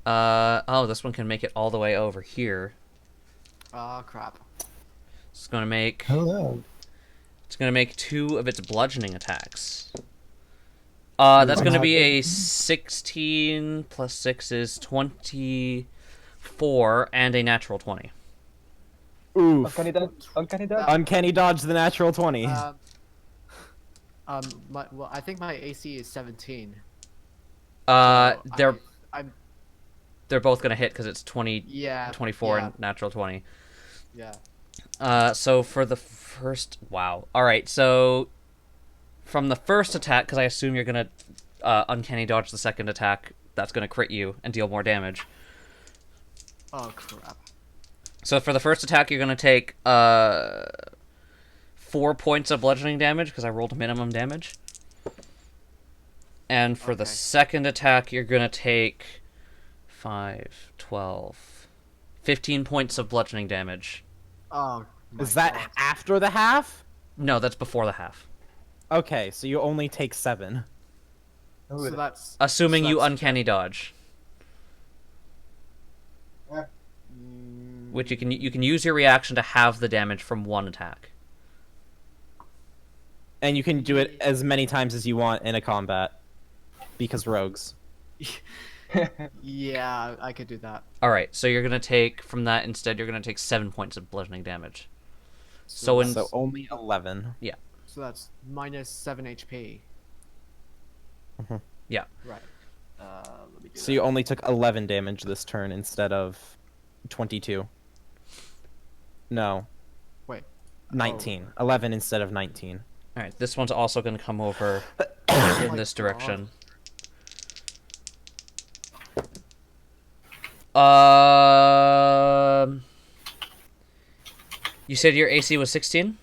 oh, this one can make it all the way over here. Oh, crap. It's gonna make Hello. it's gonna make 2 of its bludgeoning attacks. That's gonna be a 16 plus 6 is 24 and a natural 20. Oof. Uncanny dodge. Uncanny dodge. Uncanny dodge the natural 20. Well, I think my AC is 17. They're I'm they're both gonna hit because it's 20, yeah. 24 yeah, and natural 20. yeah. So for the first, wow. All right, so from the first attack, because I assume you're gonna uncanny dodge the second attack, that's gonna crit you and deal more damage. Oh crap. So for the first attack, you're gonna take 4 points of bludgeoning damage because I rolled minimum damage. And for the Okay. second attack, you're gonna take 5, 12, 15 points of bludgeoning damage. Oh. my Is that God. after the half? No, that's before the half. Okay, so you only take 7. So that's Assuming so you that's- uncanny dodge, Mm, which you can use your reaction to halve the damage from one attack. And you can do it as many times as you want in a combat. Because rogues. Yeah, I could do that. All right, so you're gonna take from that instead. You're gonna take 7 points of bludgeoning damage. So in So only 11. So that's minus 7 HP. Mhm. Yeah. Right. Let me do So you only took 11 damage this turn instead of 22. No. Wait. 19. 11 instead of 19. All right, this one's also gonna come over in my this God. direction. You said your AC was 16?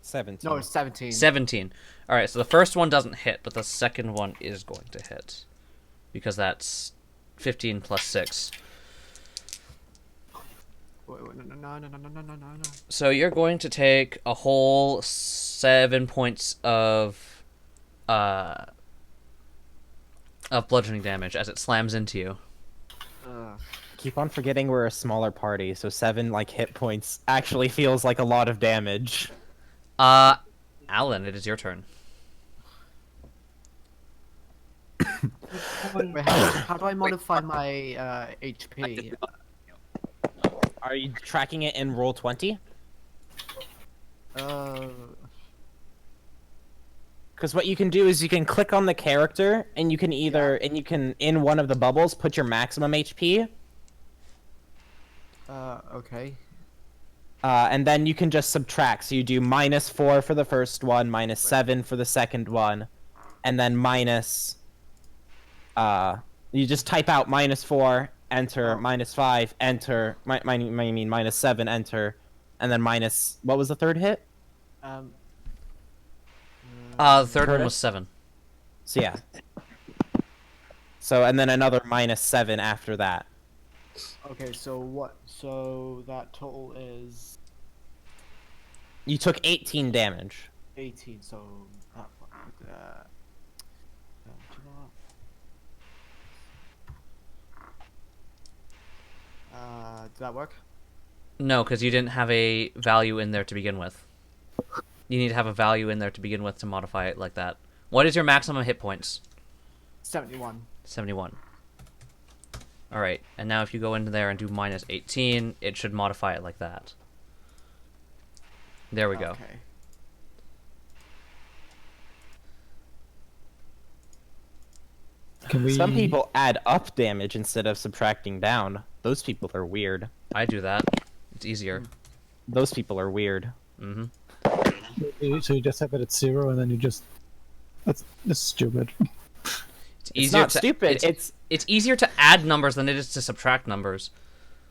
17. No, it's 17. 17. All right, so the first one doesn't hit, but the second one is going to hit because that's 15 plus 6. Wait, no. So you're going to take a whole 7 points of bludgeoning damage as it slams into you. Keep on forgetting we're a smaller party, so 7 like hit points actually feels like a lot of damage. Alan, it is your turn. Wait, how do I modify my HP? Are you tracking it in roll 20? Because what you can do is you can click on the character and you can and you can in one of the bubbles put your maximum HP. Okay. And then you can just subtract. So you do -4 for the first one, -7 for the second one, and then minus. You just type out -4, enter, Oh. -5, enter. I mean -7, enter, and then minus. What was the third hit? Um. The third one Curtis? was 7. So yeah. So and then another -7 after that. Okay, so what? So that total is You took 18 damage. 18. So did that work? No, because you didn't have a value in there to begin with. You need to have a value in there to begin with to modify it like that. What is your maximum hit points? 71. 71. Alright, and now if you go into there and do minus 18, it should modify it like that. There we go. Okay. Can we? Some people add up damage instead of subtracting down. Those people are weird. I do that. It's easier. Those people are weird. Mm-hmm. So you just have it at 0, and then you just. That's stupid. It's It's not stupid. It's easier to add numbers than it is to subtract numbers.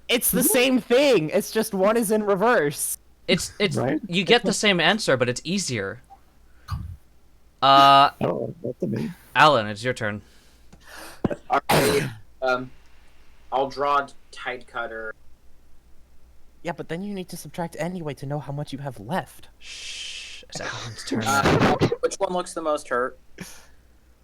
It's the same thing. It's just one is in reverse. It's Right? You get the same answer, but it's easier. Oh, that's amazing. Alan, it's your turn. Alright, I'll draw Tide Cutter. Yeah, but then you need to subtract anyway to know how much you have left. Shh. It's Alan's turn. Which one looks the most hurt?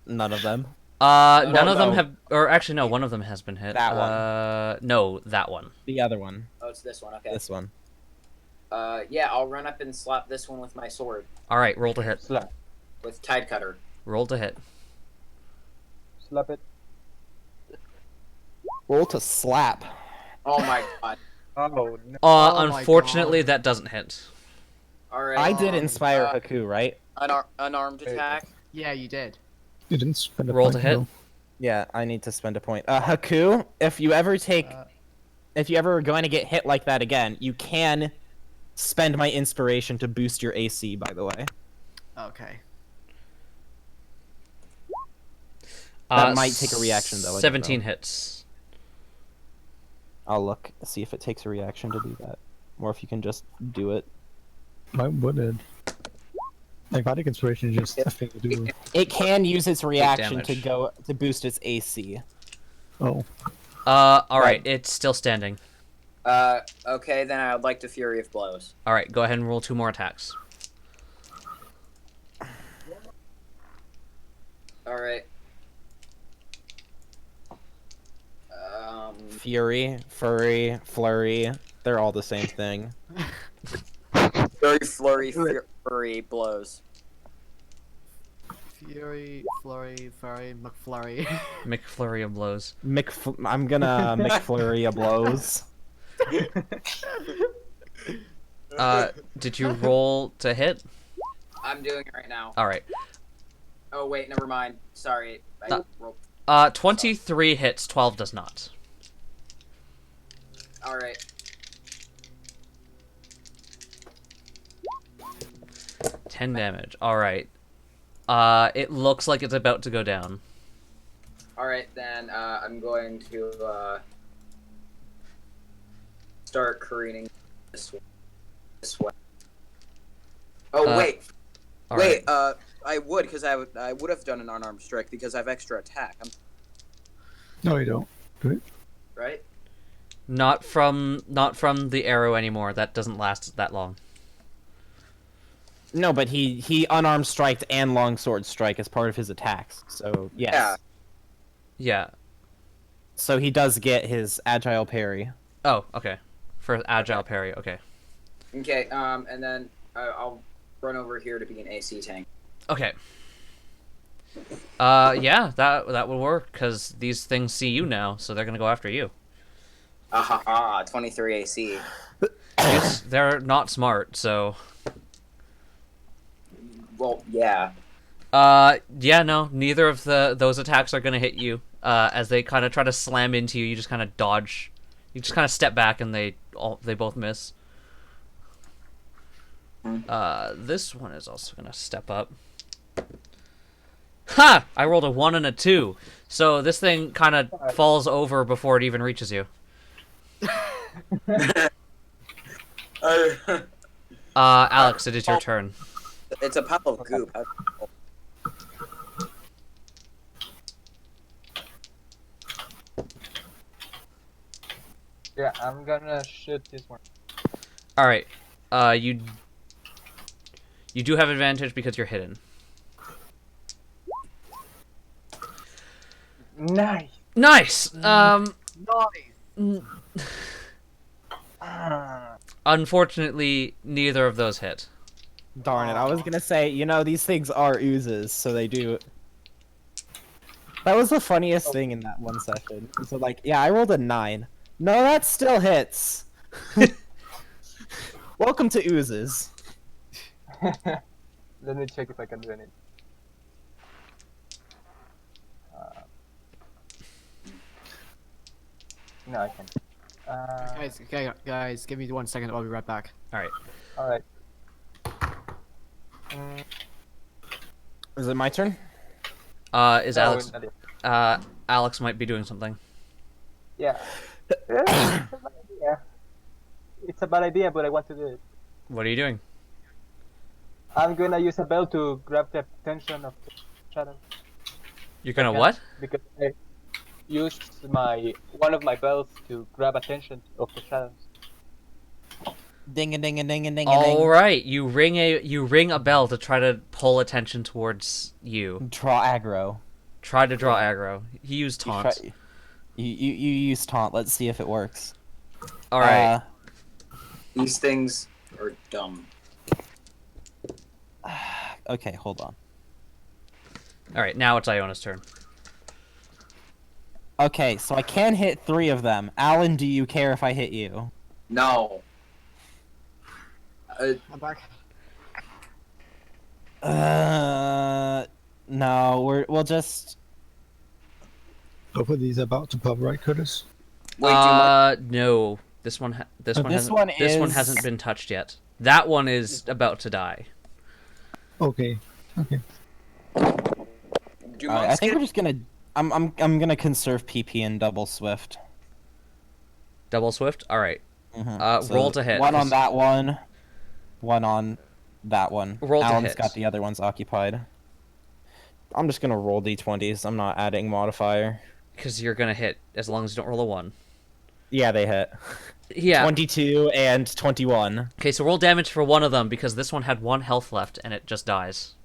None of them. None of them no. have, or actually no, one of them has been hit. That one. No, that one. The other one. Oh, it's this one. Okay. This one. Yeah, I'll run up and slap this one with my sword All right, roll to hit. Slap. with Tide Cutter. Roll to hit. Slap it. Roll to slap. Oh my god. Oh no. Oh my Unfortunately, God. that doesn't hit. All right. I did inspire Haku, right? Unarmed attack. Yeah, you did. You didn't spend a Roll point, to hit. no. Yeah, I need to spend a point. Haku, if you ever are going to get hit like that again, you can spend my inspiration to boost your AC, by the way. Okay. That might take a reaction, though, I don't 17 know. hits. I'll look, see if it takes a reaction to do that. Or if you can just do it. Why would it? Bardic Inspiration is just a thing to do. It can use its reaction to damage. to boost its AC. Oh. All right, it's still standing. Okay, then I'd like to Fury of Blows. All right, go ahead and roll 2 more attacks. All right. Fury, Furry, Flurry, they're all the same thing. Fury Blows. Fury, Flurry, Furry, McFlurry. McFlurry of blows. I'm gonna McFlurry a blows. Did you roll to hit? I'm doing it right now. All right. Oh wait, never mind. Sorry. I rolled. 23 hits, 12 does not. All right. 10 damage. All right. It looks like it's about to go down. All right, then I'm going to start careening this way. Oh wait, All wait. right. I would because I would have done an unarmed strike because I have extra attack. No, you don't. Do it. Right? Not from the arrow anymore. That doesn't last that long. No, but he unarmed striked and longsword strike as part of his attacks. So yes. Yeah. Yeah. So he does get his agile parry. Oh, okay. For agile parry, okay. Okay. And then I'll run over here to be an AC tank. Okay. Yeah, that would work because these things see you now, so they're gonna go after you. Ahaha, 23 AC. They're not smart, so. Well, yeah. Yeah, no, neither of those attacks are gonna hit you. As they kind of try to slam into you, you just kind of dodge. You just kind of step back, and they both miss. This one is also gonna step up. Ha! I rolled a 1 and a 2, so this thing kind of falls over before it even reaches you. Alex, it is your turn. It's a pile of goop. Yeah, I'm gonna shoot this one. All right. You do have advantage because you're hidden. Nice. Nice. Nice. Unfortunately, neither of those hit. Darn it! I was gonna say, these things are oozes, so they do. That was the funniest thing in that one session. So like, yeah, I rolled a 9. No, that still hits. Welcome to oozes. Let me check if I can do anything. No, I can't. Guys, give me 1 second. I'll be right back. All right. All right. Is it my turn? Is No, Alex? not yet. Alex might be doing something. Yeah. It's a bad idea. It's a bad idea, but I want to do it. What are you doing? I'm gonna use a bell to grab the attention of the shadow. You're gonna Okay. what? Because I used one of my bells to grab attention of the shadows. Ding a ding a ding a ding a All ding. right, you ring a bell to try to pull attention towards you. Draw aggro. Try to draw aggro. He used taunt. You use taunt. Let's see if it works. All right. These things are dumb. Okay, hold on. All right. Now it's Iona's turn. Okay, so I can hit 3 of them. Alan, do you care if I hit you? No. I'm back. No, we'll just. Both of these are about to pop, right, Curtis? Wait, do you mind? No. This one hasn't been touched yet. That one is about to die. Okay. Okay. Do I monks think get- we're just gonna. I'm gonna conserve PP and double swift. Double swift. All right. So Roll to hit. One on that one. One on that one. Roll to Alan's hit. got the other ones occupied. I'm just gonna roll d20s. I'm not adding modifier. Because you're gonna hit as long as you don't roll a 1. Yeah, they hit. Yeah. 22 and 21. Okay, so roll damage for one of them because this one had 1 health left and it just dies.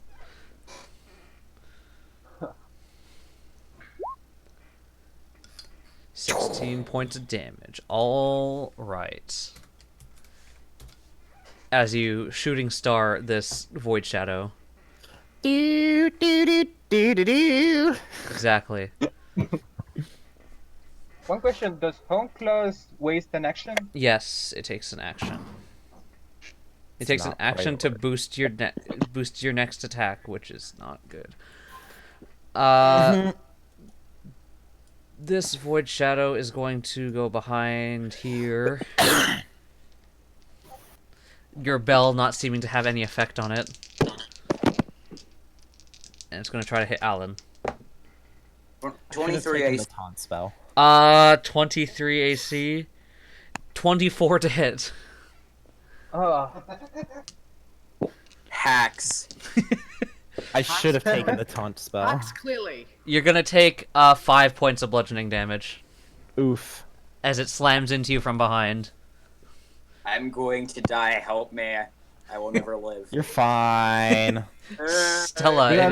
$16 points of damage. All right. As you shooting star this void shadow. Do do do do do do. Exactly. One question: does Home Clause waste an action? Yes, it takes an action. It It's takes an not action to priority. boost your next attack, which is not good. This void shadow is going to go behind here. Your bell not seeming to have any effect on it. And it's going to try to hit Alan. 23 The ace. taunt spell. 23 AC. 24 to hit. Oh, Hacks. I should have taken the taunt spell. Max, clearly. You're going to take 5 points of bludgeoning damage Oof. as it slams into you from behind. I'm going to die. Help me. I will never live. You're fine. Stella, The it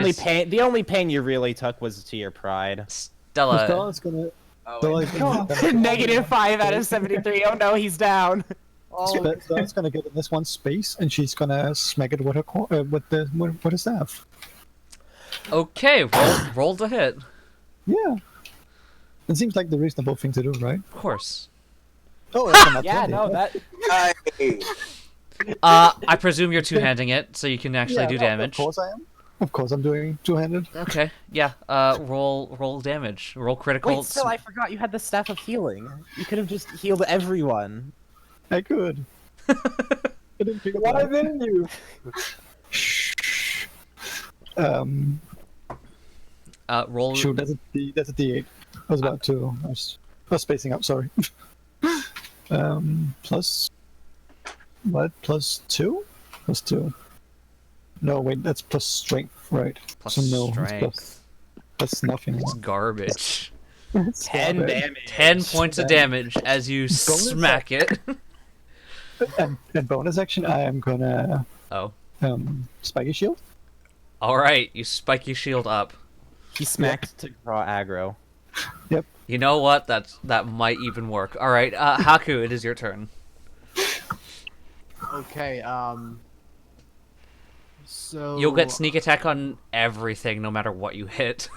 only is- pain you really took was to your pride. Stella, Stella's gonna. Oh, Stella's gonna Negative 5 out of 73. Oh no, he's down. Stella's gonna get in this one space, and she's gonna smack it with her with her staff. okay, roll to hit. Yeah. It seems like the reasonable thing to do, right? Of course. Oh, that's not Yeah, 20. no, that. Hey. I presume you're two-handing it, so you can actually Yeah, do no, damage. Of course I am. Of course I'm doing two-handed. Okay, yeah. Roll damage. Roll critical. Wait, still, I forgot you had the staff of healing. You could have just healed everyone. I could. I didn't figure why that out. didn't you? Roll. Shoot, that's a D8. I was about to. I was spacing out. Sorry. Plus. What? Plus 2? Plus 2. No, wait. That's plus strength, right? Plus so no, it's strength. that's nothing. It's garbage. It's 10 garbage. damage. 10 points of damage as you Bonus smack it. And bonus action, I am gonna Oh. spiky shield. All right, you spike your shield up. He smacked to draw aggro. Yep. You know what? That might even work. All right, Haku, it is your turn. Okay, so... You'll get sneak attack on everything, no matter what you hit.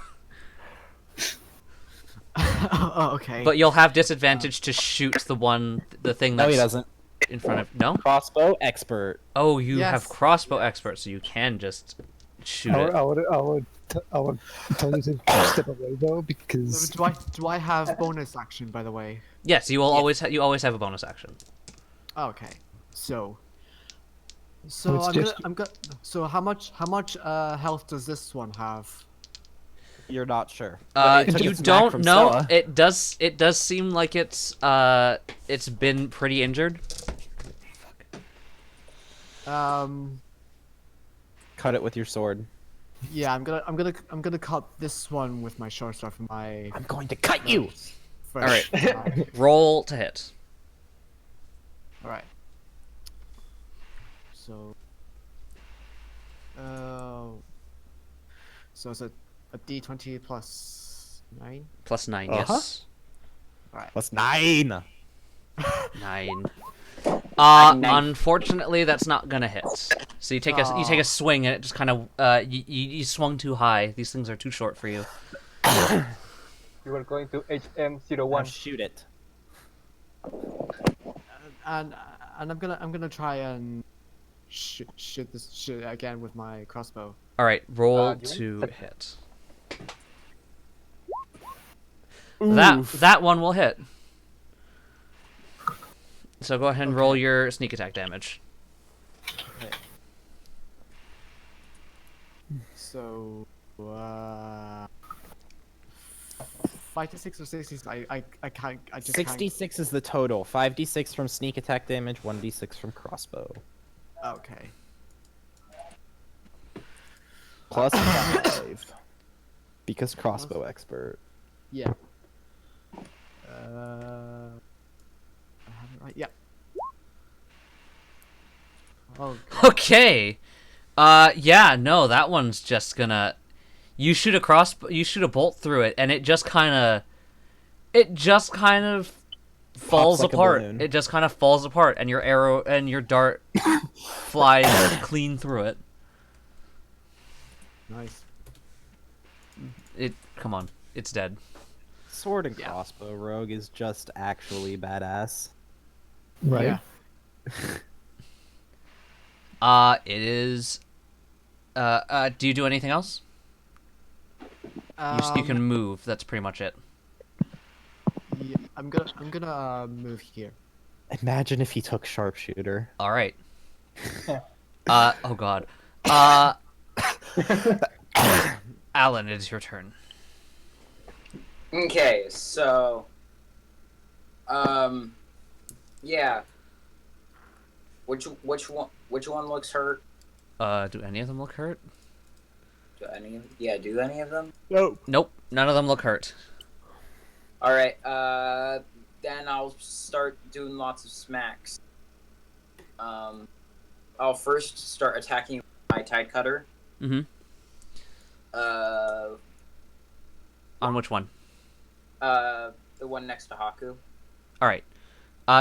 Oh, okay. But you'll have disadvantage to shoot the thing No, that's he doesn't. in front of. No. Crossbow expert. Oh, you have Yes. crossbow expert, so you can just shoot I would, it. I would tell you to step away though, because Do I have bonus action, by the way? Yes, you will always you always have a bonus action. Okay. So it's just- I'm gonna. So how much health does this one have? You're not sure. But it took You a smack don't from know. Stella. It does seem like it's been pretty injured. Cut it with your sword. Yeah, I'm gonna cut this one with my short sword from my. I'm going to cut you. All right. Roll to hit. All right. So. So it's a D20 plus 9. Plus 9, Uh-huh. yes. Plus 9. 9. Unfortunately, that's not gonna hit. So you take a swing and it just kind of you swung too high. These things are too short for you. You are going to Now HM01. shoot it. And I'm gonna try and shoot this again with my crossbow. All right, roll do to you- hit. That one will hit. So go ahead and roll your sneak attack damage. So 5d6 or 66. I can't. I just 66 is the total. 5d6 from sneak attack damage, 1d6 from crossbow. Can't... Okay. Plus 5. Because crossbow expert. Yeah. I have it right. Yeah. Oh. Okay. Yeah, no, that one's just gonna. You shoot a bolt through it, and it just kind of falls like a apart. balloon. It just kind of falls apart, and your arrow and your dart flies clean through it. Nice. Come on, it's dead. Sword and Yeah. crossbow rogue is just actually badass. right. Yeah. It is. Do you do anything else? You can move. That's pretty much it. Yeah, I'm gonna move here. Imagine if he took sharpshooter. All right. Oh God. Alan, it is your turn. Okay, so, yeah. Which one looks hurt? Do any of them look hurt? Do any of them? Nope, none of them look hurt. All right. Then I'll start doing lots of smacks. I'll first start attacking my tide cutter. Mm-hmm. On which one? The one next to Haku. All right.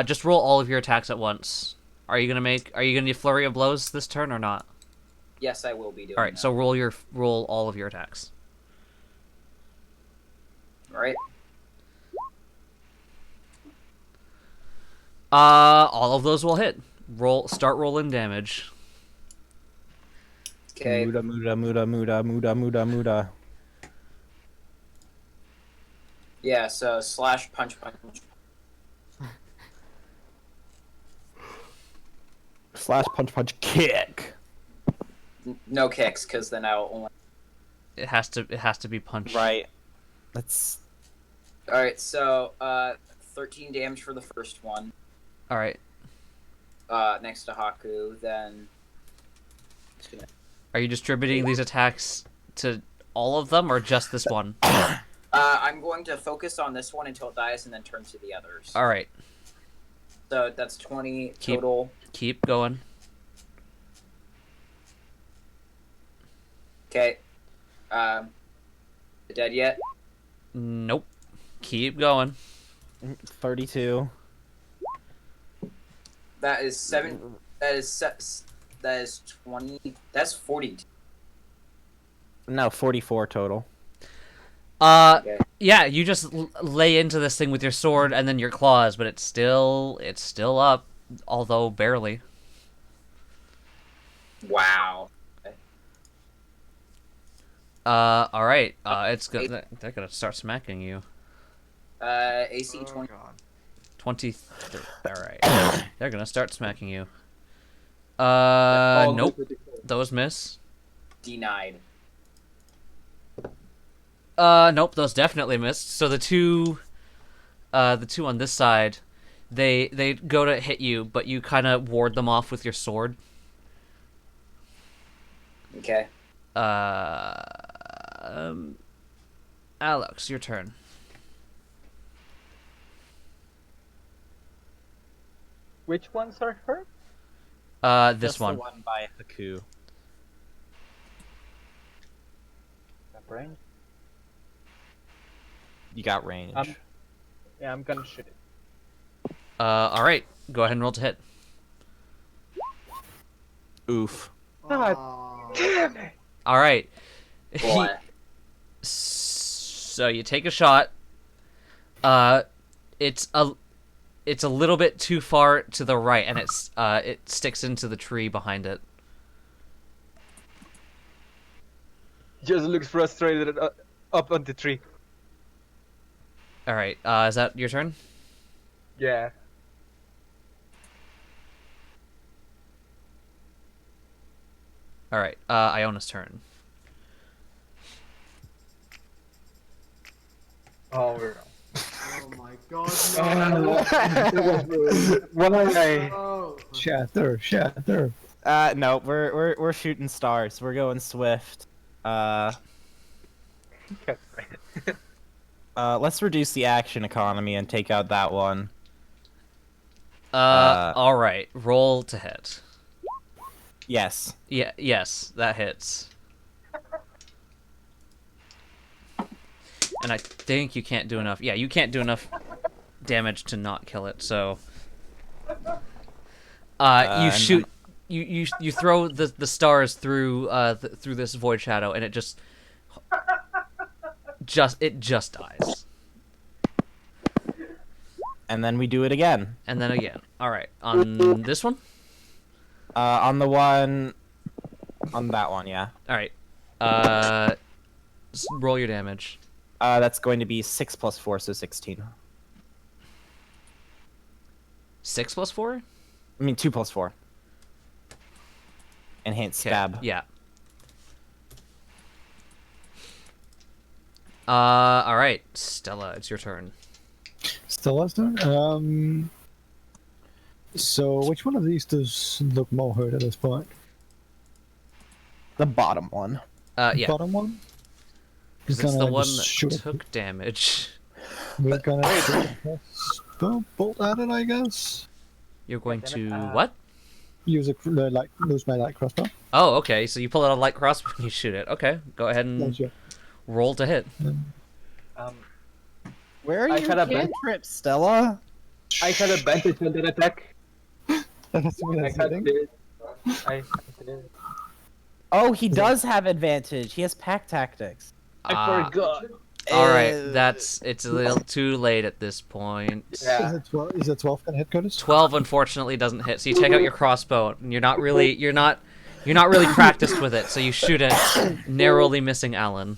Just roll all of your attacks at once. Are you gonna do flurry of blows this turn or not? Yes, I will be doing. All right. that. So roll all of your attacks. All right. All of those will hit. Start rolling damage. Okay. Muda. Yeah. So slash punch. Slash punch kick. No kicks, because then I'll only. It has to be punched. Right. That's All right. So 13 damage for the first one. All right. Next to Haku, then. Just gonna... Are you distributing these attacks to all of them or just this one? I'm going to focus on this one until it dies, and then turn to the others. All right. So that's 20 total. Keep going. Okay. Dead yet? Nope. Keep going. 32. That is 7. That is 20. That's 40. No, 44 total. Okay. Yeah, you just lay into this thing with your sword and then your claws, but it's still up, although barely. Wow. All right. They're gonna start smacking you. AC Oh 20. god. 23. All right. They're gonna start smacking you. Oh, Nope. good. Those miss. Denied. Nope. Those definitely missed. So the two on this side, they go to hit you, but you kind of ward them off with your sword. Okay. Alex, your turn. Which ones are hurt? This Just one. the one by Haku. The brain. You got range. Yeah, I'm gonna shoot it. All right. Go ahead and roll to hit. Oof. God Oh. damn it! All right. Boy. So you take a shot. It's a little bit too far to the right, and it sticks into the tree behind it. Just looks frustrated up on the tree. All right. Is that your turn? Yeah. All right. Iona's turn. Oh, we're wrong. Oh my god, no. Why? Oh. Shatter. No, we're shooting stars. We're going swift. Let's reduce the action economy and take out that one. All right. Roll to hit. Yes. Yeah. Yes, that hits. And I think you can't do enough. Yeah, you can't do enough damage to not kill it. So, you shoot. You throw the stars through through this void shadow, and it just dies. And then we do it again. And then again. All right. On this one. On the one. On that one, yeah. All right. Roll your damage. That's going to be 6 plus 4, so 16. 6 plus 4. I mean 2 plus 4. Enhanced stab. Yeah. All right, Stella, it's your turn. Stella's turn. So which one of these does look more hurt at this point? The bottom one. Yeah. Bottom one. Because it's the one that shoot it. took damage. We're gonna shoot a bolt at it, I guess. You're going to what? Use lose my light crossbow. Oh, okay. So you pull out a light crossbow and you shoot it. Okay, go ahead and That's it. roll to hit. Where are I your had a ben- cantrips, Stella? I had advantage on that attack. That's me, I that's had hitting. it. I did. Oh, he does have advantage. He has pack tactics. I forgot. All right, it's a little too late at this point. Yeah. Is it 12 gonna hit, Curtis? 12 unfortunately doesn't hit. So you take out your crossbow and you're not really practiced with it. So you shoot it, narrowly missing Alan.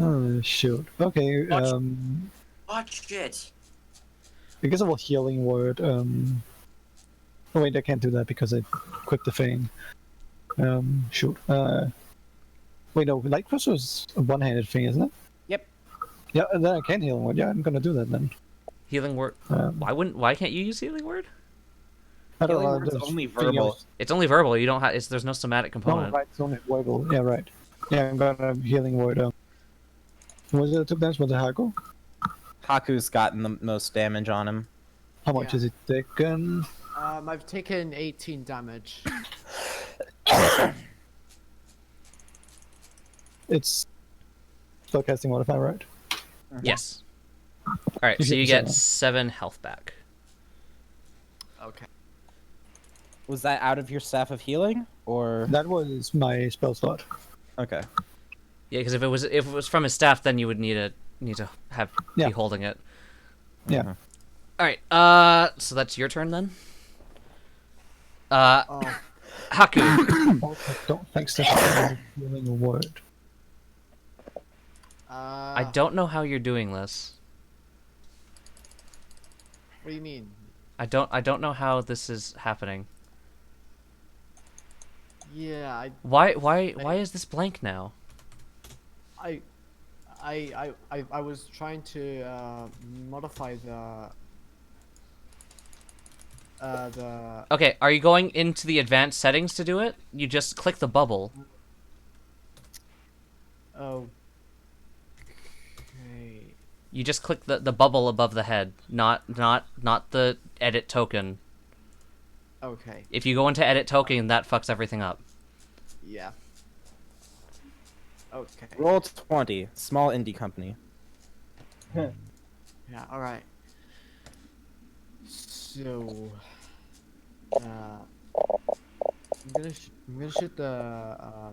Oh shoot. Okay. Watch it. Because of a healing word. Oh wait, I can't do that because I equipped the thing. Shoot. Wait, no, light crossbow is a one-handed thing, isn't it? Yep. Yeah, then I can healing word. Yeah, I'm gonna do that then. Healing word. Why can't you use healing word? I don't Healing know. word's there's only thing verbal. else. It's only verbal. You don't have. There's no somatic Oh, component. right, it's only verbal. Yeah, right. Yeah, I'm gonna healing word. Was it took damage? Was it Haku? Haku's gotten the most damage on him. How much Yeah. is it taken? I've taken 18 damage. It's spellcasting modifier, right? Yes. All right. So You you get get 7 health back. Okay. Was that out of your staff of healing, or That was my spell slot. okay? Yeah, because if it was from his staff, then you would need to be Yeah. holding it. Yeah. All right. So that's your turn then. Oh, Haku. I don't think Stefan is healing a word. I don't know how you're doing this. What do you mean? I don't know how this is happening. Yeah, Why is this blank now? I was trying to modify the Okay, are you going into the advanced settings to do it? You just click the bubble. okay. You just click the bubble above the head, not the edit token. Okay. If you go into edit token, that fucks everything up. Yeah. Okay. Roll 20. Small indie company. Yeah. All right. So, I'm gonna shoot the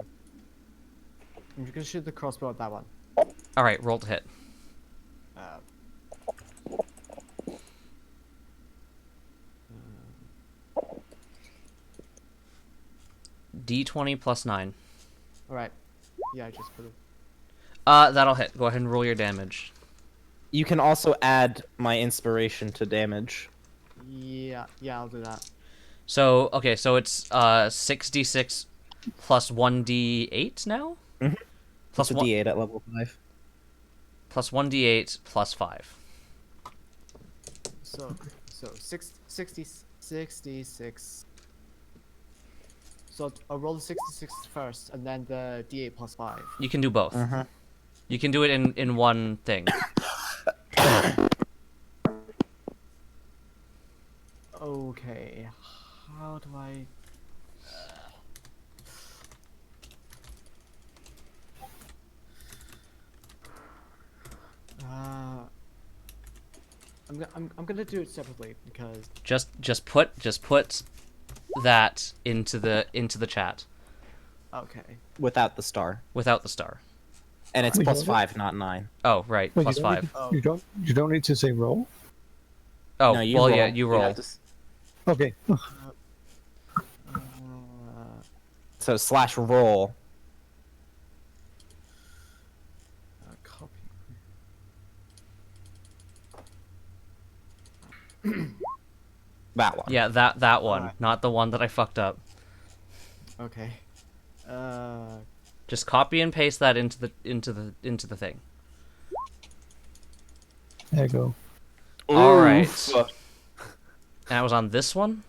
crossbow at that one. All right, roll to hit. Uh, D20 plus 9. all right. Yeah, I just put it. That'll hit. Go ahead and roll your damage. You can also add my inspiration to damage. Yeah, I'll do that. So okay, so it's 6d6 plus 1d8 now. Mhm. Plus Plus a one, D8 at level 5. plus 1d8 plus 5. So 66. So I'll roll the 66 first, and then the d8 plus 5. You can do both. Uh-huh. You can do it in one thing. Okay. How do I? I'm gonna do it separately because Just put that into the chat okay. Without the star. without the star. And it's Wait, plus what? 5, not 9. Oh, right, Wait, plus you don't 5. need Oh. to- you don't need to say roll. Oh, No, you well, roll. yeah, you roll. have to Okay. Uh, So slash roll. copy. That one. Yeah, that one, Alright. not the one that I fucked up. Okay. Just copy and paste that into the thing. There you go. All right. Oof. And that was on this one?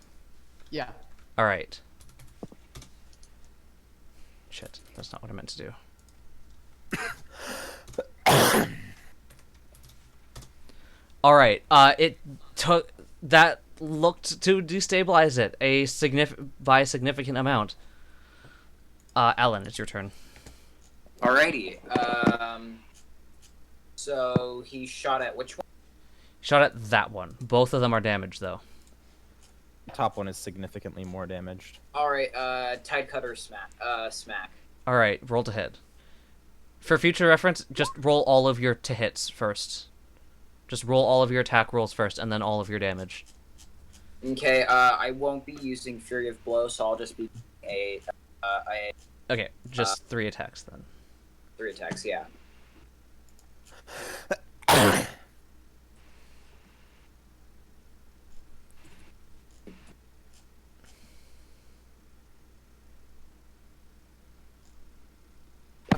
Yeah. All right. Shit, that's not what I meant to do. All right. It took that looked to destabilize it by a significant amount. Alan, it's your turn. Alrighty. So he shot at which one? Shot at that one. Both of them are damaged though. Top one is significantly more damaged. Alright, Tide Cutter smack. All right, roll to hit. For future reference, just roll all of your to hits first. Just roll all of your attack rolls first, and then all of your damage. Okay, I won't be using Fury of Blow, so I'll just be a Okay, just 3 attacks then. 3 attacks, yeah.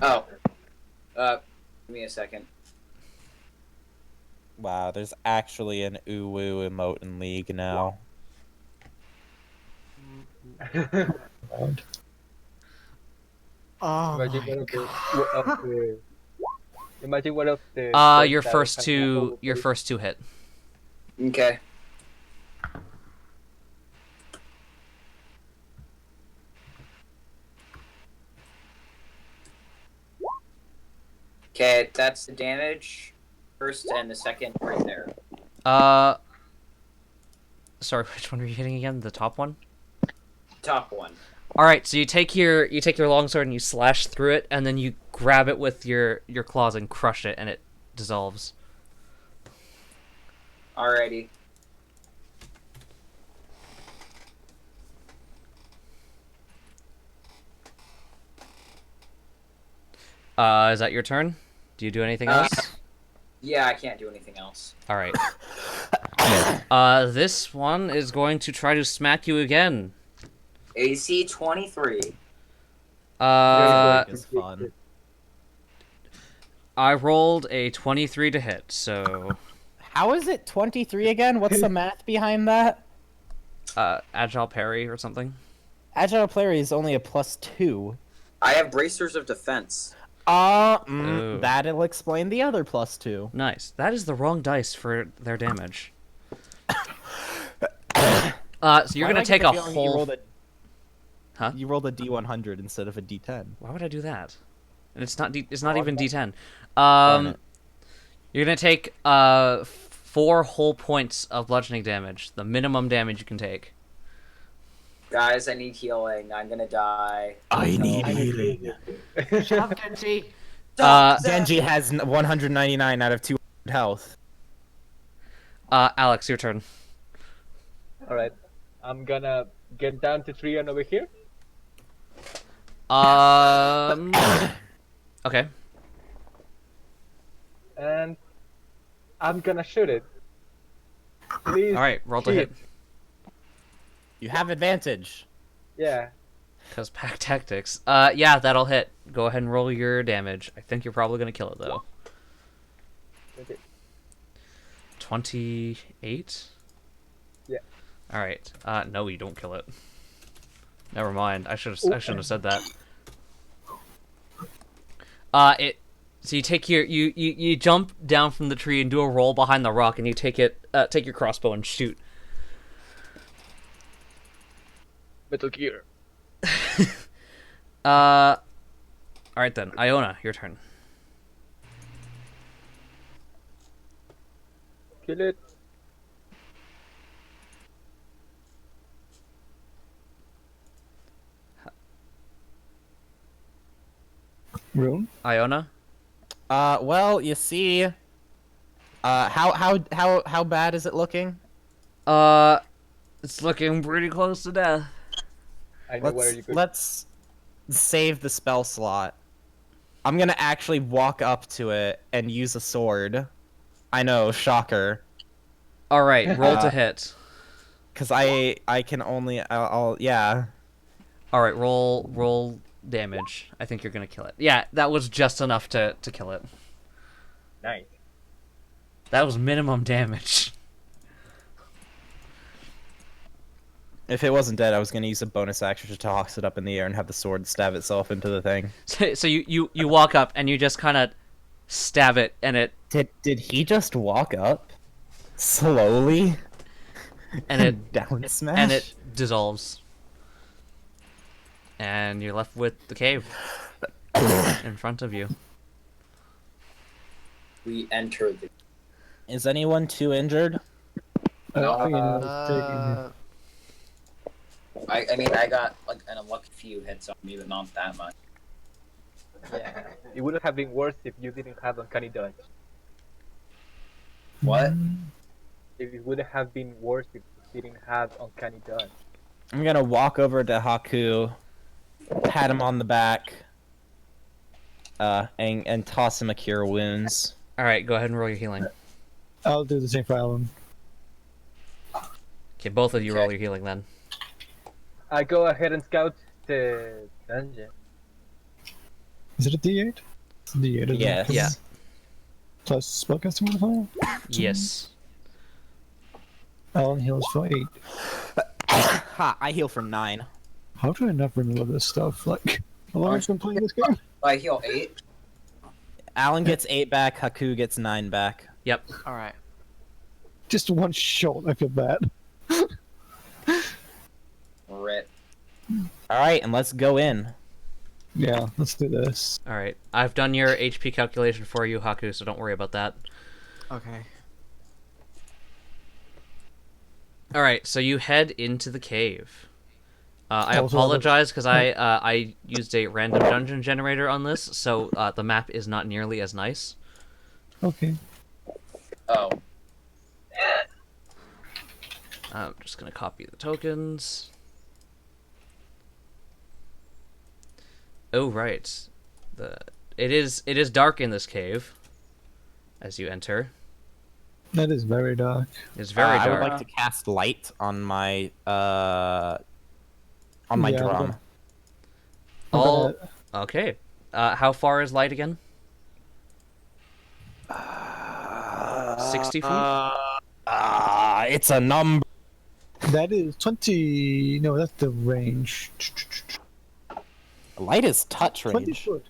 Oh. Give me a second. Wow, there's actually an ooh-woo emote in League now. Round. Oh Imagine my one of the, god. one of the imagine one of the Your that first has two multiple- hit. Okay. Okay, that's the damage. First and the second right there. Sorry, which one were you hitting again? The top one? Top one. All right, so you take your longsword and you slash through it, and then you grab it with your claws and crush it, and it dissolves. Alrighty. Is that your turn? Do you do anything else? Yeah, I can't do anything else. All right. This one is going to try to smack you again. AC 23. It's fun. I rolled a 23 to hit, so How is it 23 again? What's the math behind that? agile parry or something. Agile parry is only a +2. I have bracers of defense. Ooh. That'll explain the other +2. Nice. That is the wrong dice for their damage. So you're gonna take a whole. Huh? You rolled a D100 instead of a D10. Why would I do that? And it's not It's not even D10. Darn it. You're gonna take 4 whole points of bludgeoning damage, the minimum damage you can take. Guys, I need healing. I'm gonna die. I need healing. Shut up, Genji. Genji has 199 out of 200 health. Alex, your turn. Alright. I'm gonna get down to tree and over here. Okay. And I'm gonna shoot it. Please. All right, roll to hit. You have advantage. Yeah. Because pack tactics. Yeah, that'll hit. Go ahead and roll your damage. I think you're probably gonna kill it though. Okay. 28. Yeah. All right. No, you don't kill it. Never mind. I shouldn't have said that. So you take you jump down from the tree and do a roll behind the rock, and you take your crossbow and shoot. Metal Gear. All right then, Iona, your turn. Kill it. Rune? Iona. Well, you see, how bad is it looking? It's looking pretty close to death. I know where you could. Let's save the spell slot. I'm gonna actually walk up to it and use a sword. I know, shocker. All right, roll to hit. Cause I can only yeah. All right, roll damage. I think you're gonna kill it. Yeah, that was just enough to kill it. Nice. That was minimum damage. If it wasn't dead, I was gonna use a bonus action to toss it up in the air and have the sword stab itself into the thing. So you walk up and you just kind of stab it, and it Did he just walk up slowly and it down smash? and it dissolves, and you're left with the cave in front of you. We enter the. Is anyone too injured? I mean, I got like an unlucky few hits on me, but not that much. Yeah. It would have been worse if you didn't have uncanny dodge. What? It would have been worse if you didn't have uncanny dodge. I'm gonna walk over to Haku, pat him on the back, and toss him a cure wounds. All right, go ahead and roll your healing. I'll do the same for Alan. Okay, both of you roll your healing then. I go ahead and scout the dungeon. Is it a D8? It's a D8, isn't it? Yes. Yeah. Plus spellcasting modifier? Yes. Alan heals for 8. Ha! I heal for 9. How do I not remember this stuff? Like, how long have I been playing this game? I heal 8. Alan gets 8 back. Haku gets 9 back. Yep. All right. Just one shot, I feel bad. Rip. All right, and let's go in. Yeah, let's do this. All right. I've done your HP calculation for you, Haku, so don't worry about that. Okay. All right, so you head into the cave. I Also, apologize because I used a random dungeon generator on this, so the map is not nearly as nice. Okay. Oh. I'm just gonna copy the tokens. Oh right, it is dark in this cave as you enter. That is very dark. It's very I dark. would like to cast light on my Yeah, drum. I'm All gonna- okay. How far is light again? 60 feet. It's a number. That is 20. No, that's the range. Light is touch 20 range. foot.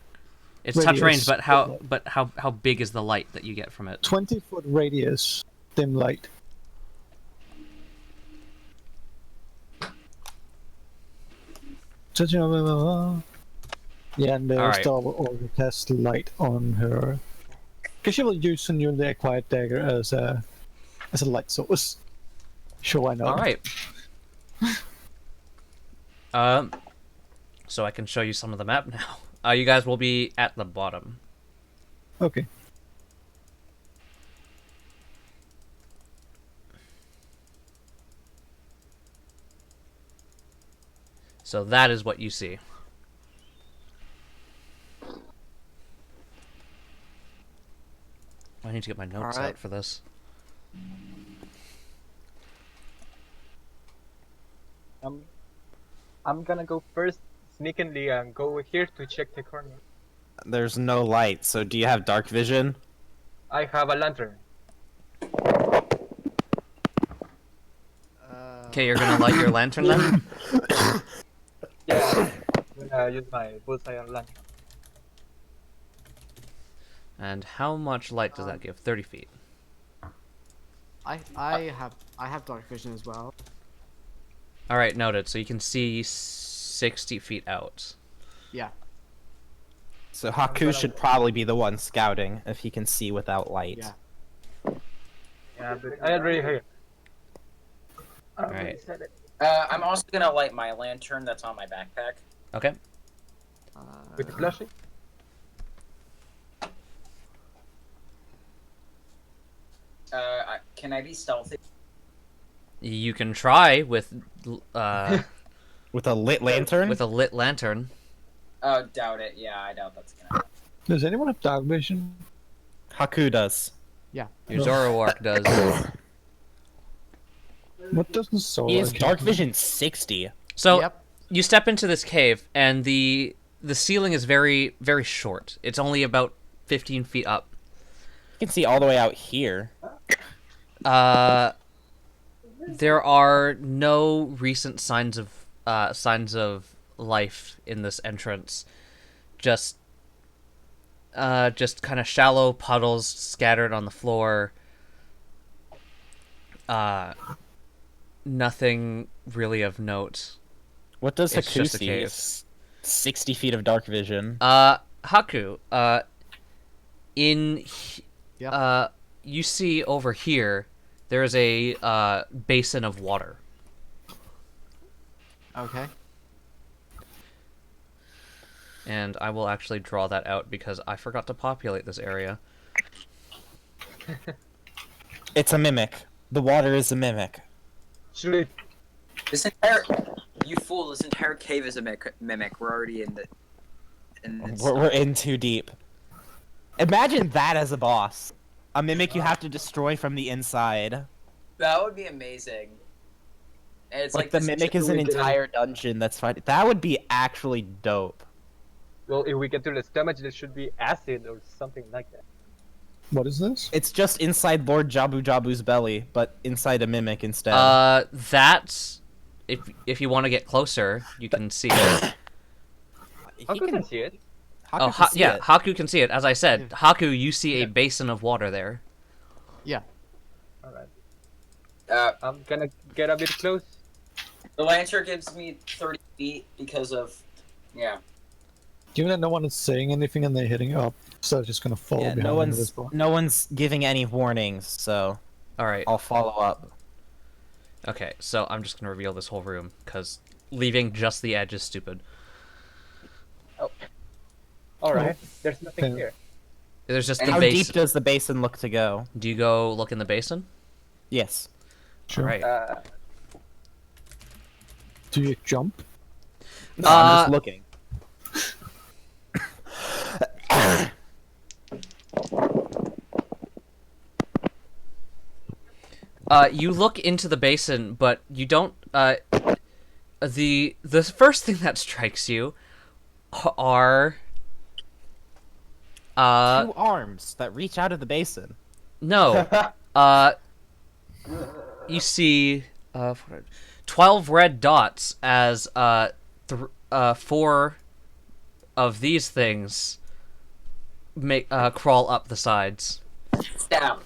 It's touch range, Radius. but how big is the light that you get from it? 20-foot radius. Dim light. Yeah, and Alright. still will test light on her. Because she will use a newly acquired dagger as a light source. Sure, why not? All right. So I can show you some of the map now. You guys will be at the bottom. Okay. So that is what you see. I need to get my notes Alright. out for this. I'm gonna go first, sneakily, and go here to check the corner. There's no light, so do you have dark vision? I have a lantern. Okay, you're gonna light your lantern then? Yeah, I'm gonna use my bullseye on lantern. And how much light does that give? 30 feet. I have dark vision as well. All right, noted. So you can see 60 feet out. Yeah. So Haku should probably be the one scouting if he can see without light. Yeah. Yeah, but I already hear. Alright. I'm also gonna light my lantern that's on my backpack. Okay. With the flashing? Can I be stealthy? You can try with With a lit lantern? with a lit lantern. Oh, doubt it. Yeah, I doubt that's gonna happen. Does anyone have dark vision? Haku does. Yeah. Your Zoroark does. What does the sword? He has dark vision 60. So Yep. you step into this cave, and the ceiling is very, very short. It's only about 15 feet up. You can see all the way out here. There are no recent signs of life in this entrance. Just kind of shallow puddles scattered on the floor. Nothing really of note. What does It's Haku just a see? cave. 60 feet of dark vision. Haku, Yep. you see over here, there is a basin of water. Okay. And I will actually draw that out because I forgot to populate this area. It's a mimic. The water is a mimic. Should This entire, you fool! This entire cave is a mimic. We're already in the. We're in too deep. Imagine that as a boss. A mimic you have to destroy from the inside. That would be amazing. And it's like the this mimic is an entire dungeon that's fine. That would be actually dope. Well, if we get to the stomach, there should be acid or something like that. What is this? It's just inside Lord Jabu Jabu's belly, but inside a mimic instead. That's if you want to get closer, you can see it. How can I see it? Haku can see it. Haku can see it. As I said, Haku, you see a basin of water there. Yeah. Alright. I'm gonna get a bit close. The lantern gives me 30 feet because of, yeah. Given that no one is saying anything and they're hitting up, so it's just gonna fall Yeah, behind this ball. no one's giving any warnings, so All right. I'll follow up. Okay, so I'm just gonna reveal this whole room because leaving just the edge is stupid. All right. There's nothing Okay. here. There's just And the How basin. deep does the basin look to go? Do you go look in the basin? Yes. Sure. All right. Do you jump? No, I'm just looking. You look into the basin, but you don't. The first thing that strikes you are Two arms that reach out of the basin. no. You see 12 red dots as 4 of these things make crawl up the sides. Down.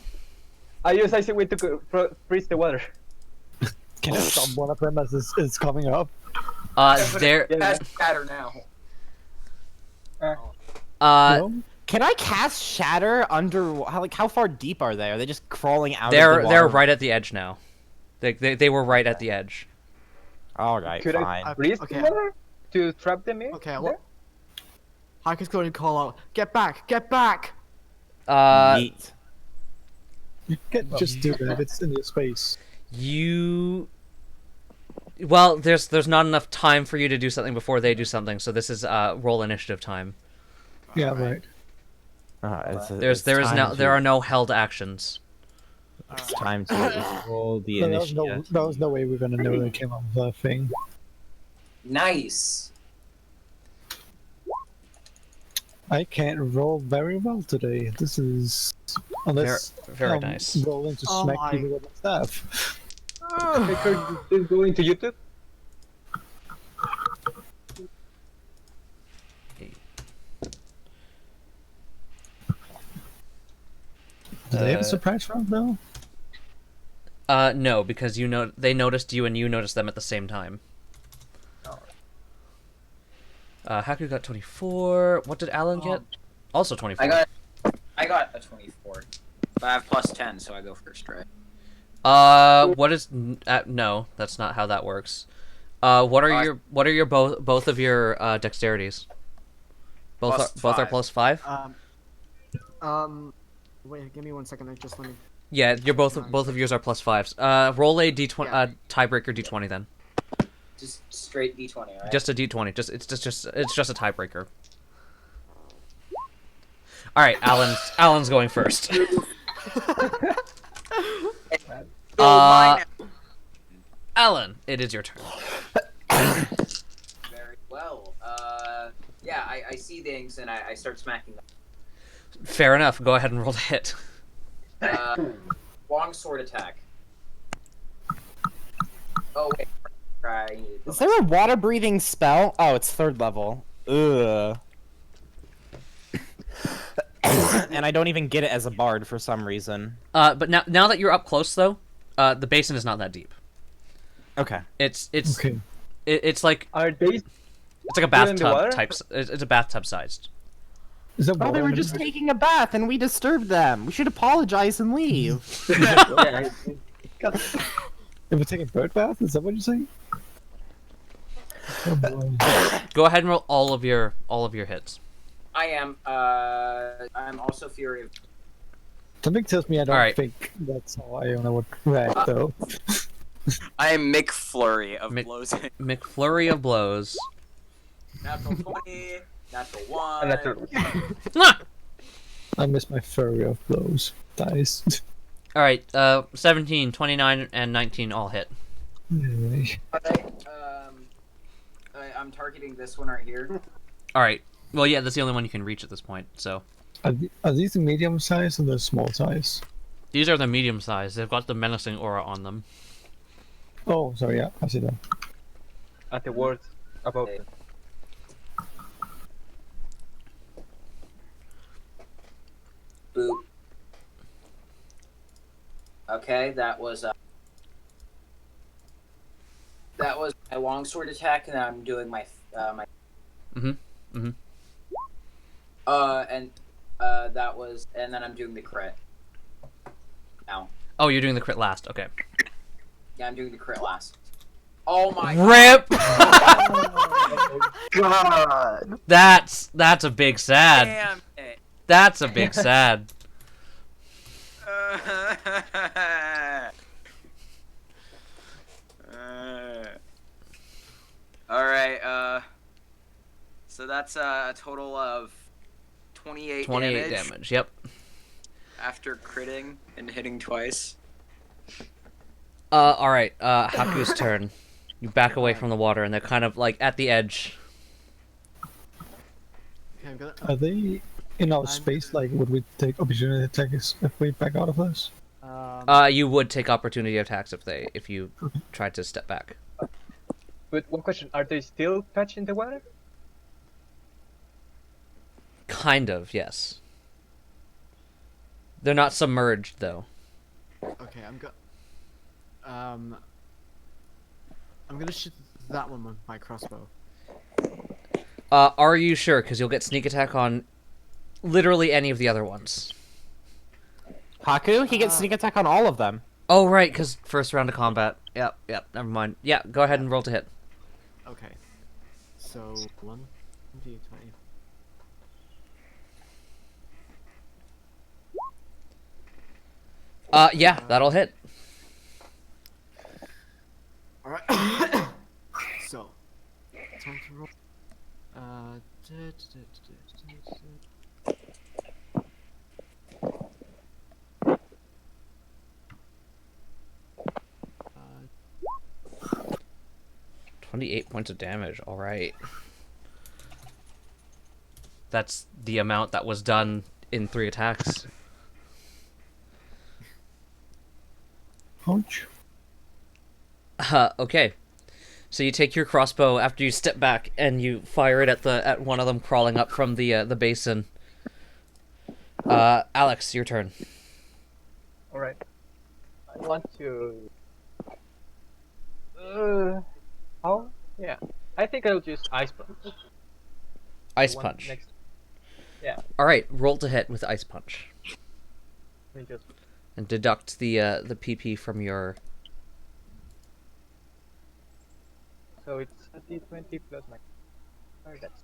I use icy wind to freeze the water. Can I stop one of them as it's coming up? There. Cast shatter now. No? Can I cast Shatter under? How far deep are they? Are they just crawling out? They're of the water? right at the edge now. They were right at the edge. All right, Could fine. I freeze Okay. the water to trap them in? Okay, there? well, Haku's going to call out, "Get back! Get back!" Neat. You can't just do that. It's in your space. Well, there's not enough time for you to do something before they do something, so this is roll initiative time. Yeah, Alright. right. There are no held actions. It's time to roll the No, there was initiative. there was no way we were gonna know they came up with that thing. Nice. I can't roll very well today. This is unless Very I'm nice. rolling to Oh smack my- people with my staff. Okay, Kurt, just go into YouTube. Do they have a surprise round though? No, because they noticed you and you noticed them at the same time. Haku got 24. What did Alan get? Also 24. I got a 24. But I have plus 10, so I go first, right? What is? No, that's not how that works. What are your both of your dexterities? Both Plus are plus 5. Wait, give me 1 second. Just let me. Yeah, both of yours are plus 5s. Roll a d20 Yeah. tiebreaker d20 then. Just straight d20, right? Just a d20. It's just a tiebreaker. All right, Alan's going first. Mine. Alan, it is your turn. Very well. Yeah, I see things and I start smacking them. Fair enough. Go ahead and roll the hit. Long sword attack. Oh wait. Is there a water breathing spell? Oh, it's 3rd level. Ugh. And I don't even get it as a bard for some reason. But now that you're up close though, the basin is not that deep. Okay. It's Okay. it's like Are they? it's like a Still in the bathtub water? type. It's a bathtub sized. Is that Oh, they water were in just it? taking a bath and we disturbed them. We should apologize and leave. Yeah. If we're taking bird bath, is that what you're saying? Oh boy. Go ahead and roll all of your hits. I am. I'm also Fury of. Something tells me I don't Alright. think that's how Iona would react though. I am McFlurry of Mc- blows. McFlurry of blows. Natural 20, natural 1. Natural. Ah! I miss my furry of blows. Dice. All right, 17, 29, and 19 all hit. Anyway. I'm targeting this one right here. All right. Well, yeah, that's the only one you can reach at this point. So Are these the medium size or the small size? these are the medium size. They've got the menacing aura on them. Oh, sorry, yeah, I see that. At the words about them. Boop. Okay, that was my longsword attack, and I'm doing my my. Mhm, mhm. And that was, and then I'm doing the crit. Now, Oh, you're doing the crit last. Okay. yeah, I'm doing the crit last. Oh my Rip! God. That's a big sad. Damn it. That's a big sad. Alright, so that's a total of 28 28 damage. Yep. after critting and hitting twice. All right. Haku's turn. You back away from the water, and they're kind of like at the edge. Okay, I'm gonna. Are they in our space? Like, would we take opportunity attacks if we back out of this? You would take opportunity attacks if you tried to step back. But one question: are they still touching the water? Kind of, yes. They're not submerged though. Okay, I'm gonna shoot that one with my crossbow. Are you sure? Because you'll get sneak attack on literally any of the other ones. Haku, he gets sneak attack on all of them. Oh, right, because first round of combat. Yep, never mind. Yeah, go ahead and roll to hit. Okay. So 1d20. Yeah, that'll hit. All right. So, time to roll. Uh, 28 points of damage. All right. That's the amount that was done in 3 attacks. Ouch. Okay. So you take your crossbow after you step back and you fire it at one of them crawling up from the basin. Alex, your turn. Alright. I want to... how? Yeah. I think I'll just Ice Punch. Ice One punch. Next... Yeah. All right, roll to hit with ice punch Let me just... and deduct the PP from your. So it's a D20 plus my... Oh, that's...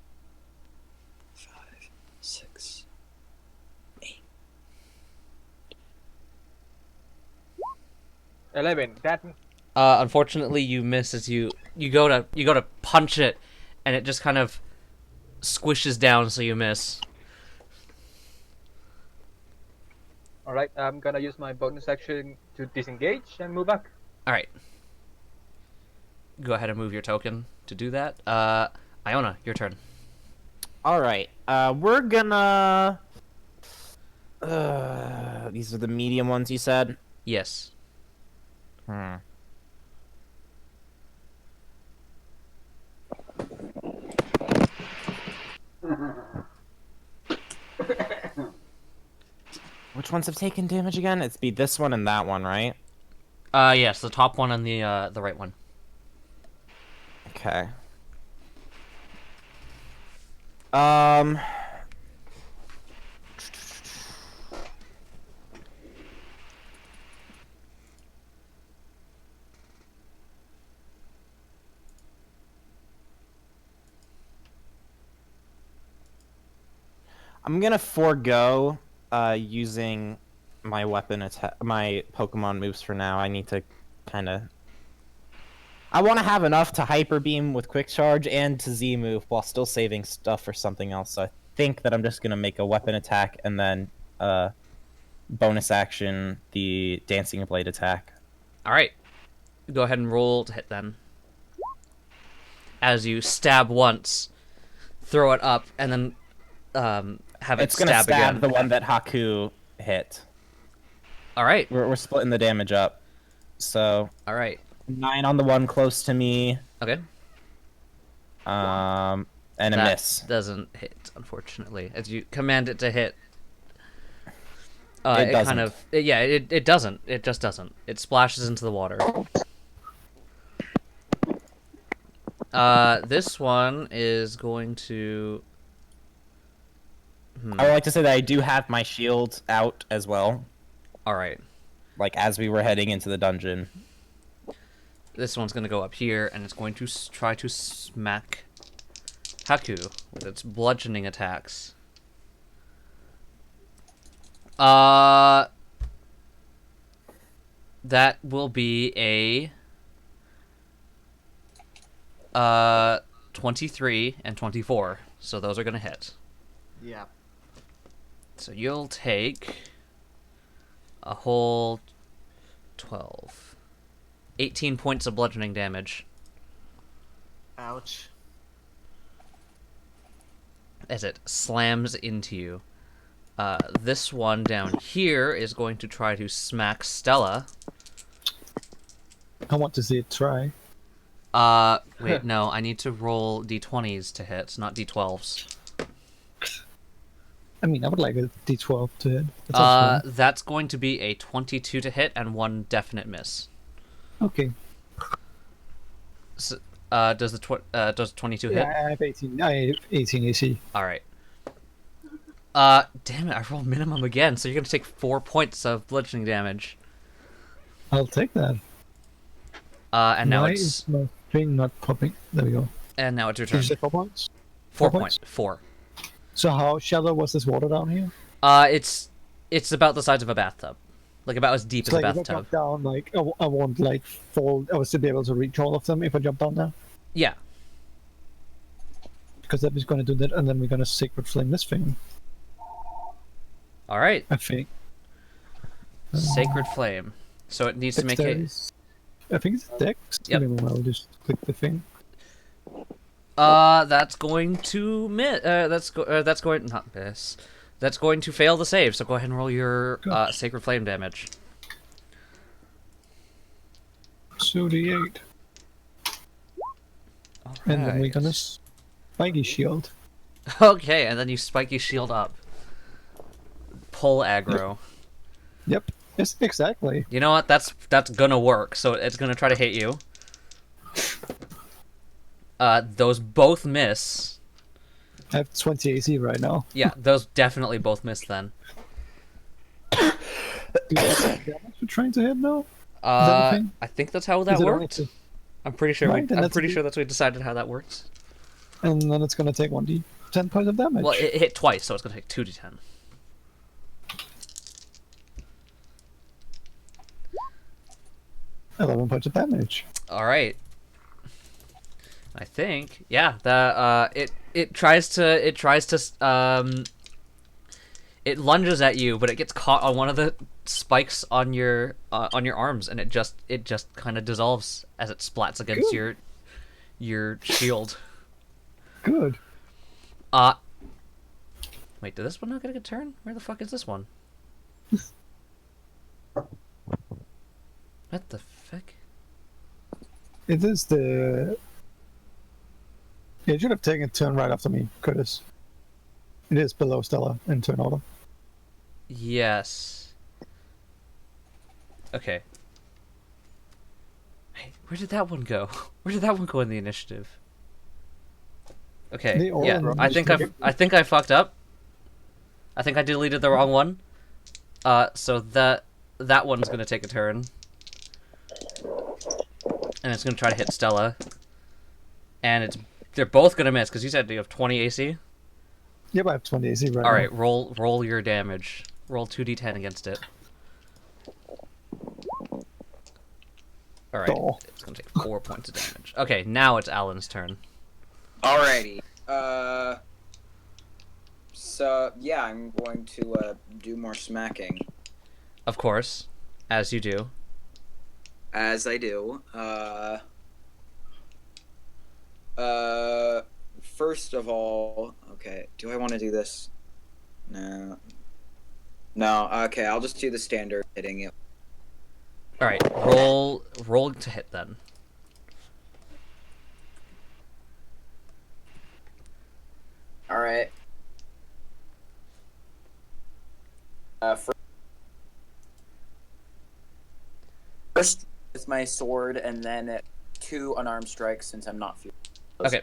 5, 6. 11. That... Unfortunately, you miss as you go to punch it, and it just kind of squishes down, so you miss. Alright, I'm gonna use my bonus action to disengage and move back. All right. Go ahead and move your token to do that. Iona, your turn. All right. We're gonna. These are the medium ones you said. Yes. Which ones have taken damage again? It's be this one and that one, right? Yes, the top one and the right one. Okay. I'm gonna forego using my weapon attack, my Pokemon moves for now. I need to kind of. I want to have enough to Hyper Beam with Quick Charge and to Z move while still saving stuff for something else. So I think that I'm just gonna make a weapon attack and then bonus action the Dancing Blade attack. All right. Go ahead and roll to hit then. As you stab once, throw it up, and then have it It's gonna stab again. the one that Haku hit. All right. We're splitting the damage up. So All right. 9 on the one close to me. Okay. And a That miss. doesn't hit, unfortunately. As you command it to hit, It doesn't. kind of it doesn't. It just doesn't. It splashes into the water. This one is going to. I would like to say that I do have my shield out as well. All right. Like as we were heading into the dungeon. This one's going to go up here, and it's going to try to smack Haku with its bludgeoning attacks. That will be a 23 and 24. So those are going to hit. Yeah. So you'll take a whole 12. 18 points of bludgeoning damage. Ouch. As it slams into you. This one down here is going to try to smack Stella. I want to see it try. Wait, no, I need to roll d20s to hit, not d12s. I mean, I would like a d12 to hit. That sounds fun. That's going to be a 22 to hit and 1 definite miss. Okay. So, does 22 hit? Yeah, I have 18. I have 18 AC. All right. Damn it! I rolled minimum again, so you're gonna take 4 points of bludgeoning damage. I'll take that. And now Why it's is my thing not popping? There we go. and now it's your Did turn. you say 4 points? 4 4 points. 4. So how shallow was this water down here? It's about the size of a bathtub, like about as deep So as a like if I bathtub. jump down, like I won't like fall. I will still be able to reach all of them if I jump down there. Yeah. Because that is going to do that, and then we're going to sacred flame this thing. All right. I think. Sacred flame. So it needs to make it. I think it's Dex. Yep. Give me a moment, I'll just click the thing. That's going to miss. That's going not miss. That's going to fail the save. So go ahead and roll your sacred flame damage. So d8. And then we're gonna spiky shield. Okay, and then you spiky shield up. Pull aggro. Yep. Yes, exactly. You know what? That's gonna work. So it's gonna try to hit you. Those both miss. I have 20 AC right now. Yeah, those definitely both miss then. Do you have damage for trying to hit now? that a thing? I think that's how that Is it only worked. two? I'm pretty sure Right, and I'm that's pretty the- sure that's we decided how that works. And then it's gonna take 1d10 points of damage. Well, it hit twice, so it's gonna take 2d10. $11 points of damage. All right. I think, yeah, the it tries to it lunges at you, but it gets caught on one of the spikes on your arms, and it just kind of dissolves as it splats against Good. your shield. Good. Wait, did this one not get a good turn? Where the fuck is this one? What the fuck? It is the... It should have taken a turn right after me, Curtis. It is below Stella in turn order. Yes. Okay. Hey, where did that one go? Where did that one go in the initiative? Okay. They all Yeah, run I think I fucked up. I think I deleted the wrong one. So that one's gonna take a turn, and it's gonna try to hit Stella, and they're both gonna miss because you said you have 20 AC. Yep, I have 20 AC right All now. right, roll your damage. Roll 2d10 against it. All right, Oh. it's gonna take 4 points of damage. Okay, now it's Alan's turn. Alrighty. So yeah, I'm going to do more smacking. Of course, as you do. As I do. First of all, okay, do I want to do this? No. No, okay, I'll just do the standard hitting it. All right, roll to hit then. Alright. First is my sword, and then 2 unarmed strikes since I'm not feeling. Okay,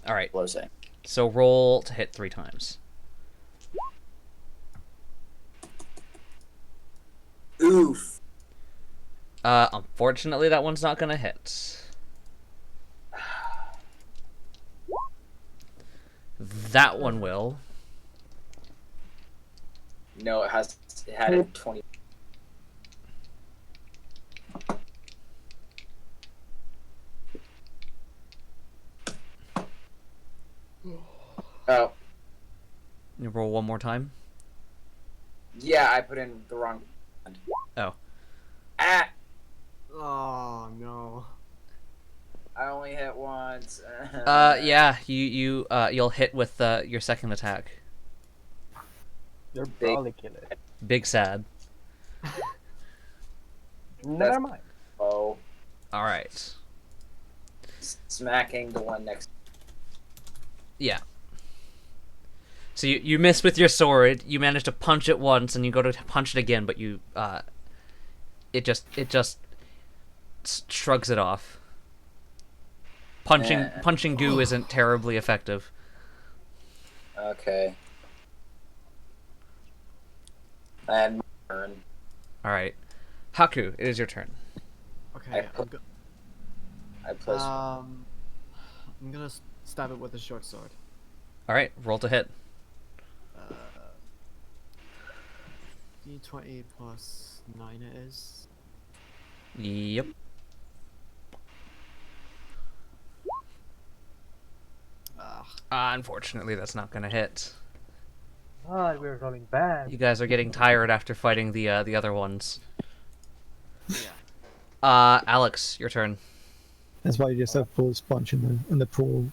all right. Closing. So roll to hit 3 times. Oof. Unfortunately, that one's not gonna hit. That one will. No, it had a 20. Oh. You roll one more time. Yeah, I put in the wrong. Oh. Ah! Oh no. I only hit once. Yeah, you'll hit with your second attack. You're probably kill it. Big sad. Never mind. Oh. All right. Smacking the one next. Yeah. So you miss with your sword. You manage to punch it once, and you go to punch it again, but you it just shrugs it off. Punching goo isn't terribly effective. Okay. And turn. All right, Haku, it is your turn. Okay. I plus. I'm gonna stab it with a short sword. All right, roll to hit. D20 plus 9 it is. Yep. Unfortunately, that's not gonna hit. Ah, we're rolling bad. You guys are getting tired after fighting the other ones. Yeah. Alex, your turn. That's why you just have full sponge in the pool.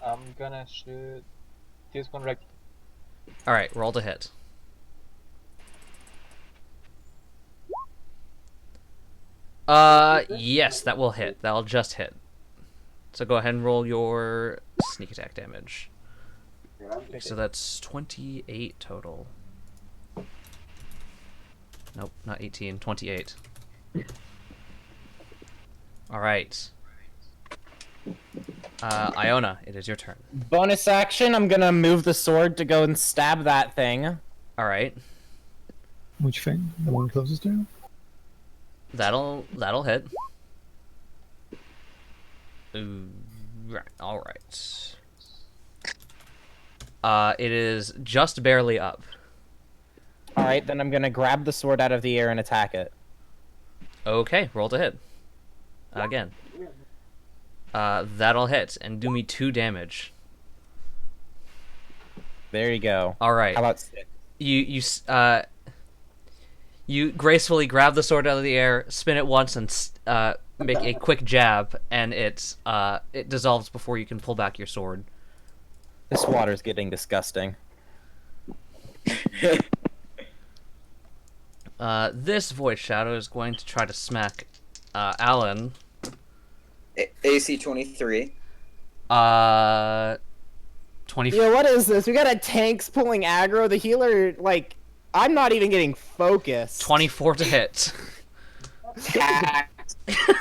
I'm gonna shoot this one right. All right, roll to hit. Yes, that will hit. That'll just hit. So go ahead and roll your sneak attack damage. So that's 28 total. Nope, not 18, 28. Alright. Iona, it is your turn. Bonus action, I'm gonna move the sword to go and stab that thing. Alright. Which thing? The one closest to you? That'll hit. Ooh, right, alright. It is just barely up. Alright, then I'm gonna grab the sword out of the air and attack it. Okay, roll to hit. Again. That'll hit, and do me 2 damage. There you go. Alright. How about 6? You gracefully grab the sword out of the air, spin it once, and make a quick jab, and it dissolves before you can pull back your sword. This water's getting disgusting. This void shadow is going to try to smack Alan. AC 23. 20. Yeah, what is this? We got a tanks pulling aggro. The healer, like, I'm not even getting focused. 24 to hit.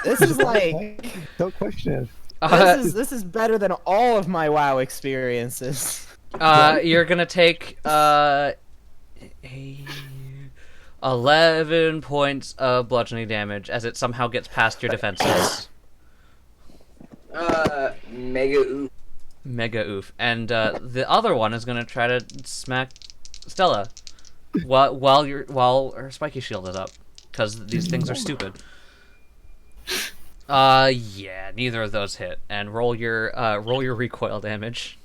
This is like, Don't question it. this is better than all of my WoW experiences. You're gonna take 11 points of bludgeoning damage as it somehow gets past your defenses. Mega oof. Mega oof. And the other one is gonna try to smack Stella while her spiky shield is up, because these things are stupid. Yeah, neither of those hit. And roll your recoil damage.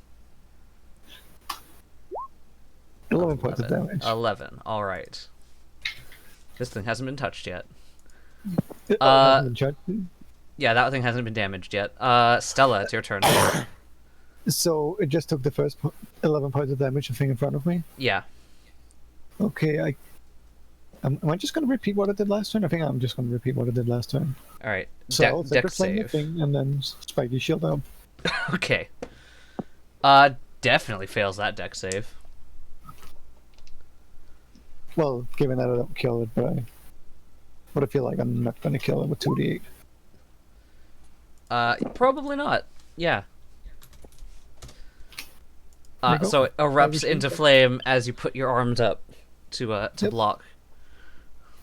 11 points of damage. 11. All right. This thing hasn't been touched yet. Yeah, that thing hasn't been damaged yet. Stella, it's your turn. So it just took the first 11 points of damage, the thing in front of me? Yeah. Okay, am I just going to repeat what I did last turn? I think I'm just going to repeat what I did last turn. All right. So I'll Dex flame the save. thing and then spiky shield up. Okay. Definitely fails that dex save. Well, given that I don't kill it, but I feel like I'm not going to kill it with 2d8. Probably not. Yeah. There you go. So it erupts into flame as you put your arms up to Yep. block.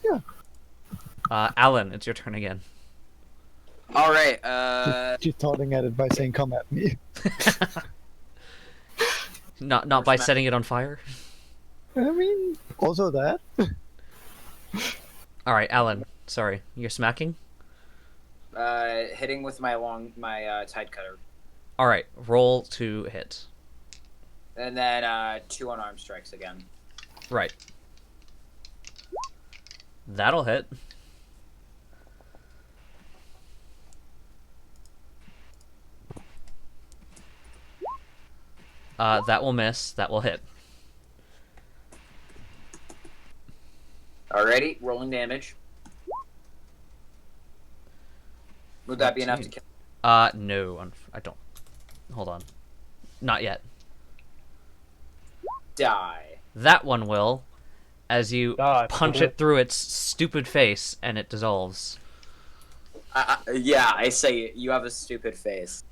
Yeah. Alan, it's your turn again. All right. She's taunting at it by saying, "Come at me." Not by setting it on fire. I mean, also that. All right, Alan. Sorry, you're smacking. Hitting with my tide cutter, All right, roll to hit. and then 2 unarmed strikes again. Right. That'll hit. That will miss. That will hit. Alrighty, rolling damage. Would that be enough to kill? No, I don't. Hold on. Not yet. Die. That one will, as you punch it through its stupid face, and it dissolves. Yeah, I say you have a stupid face.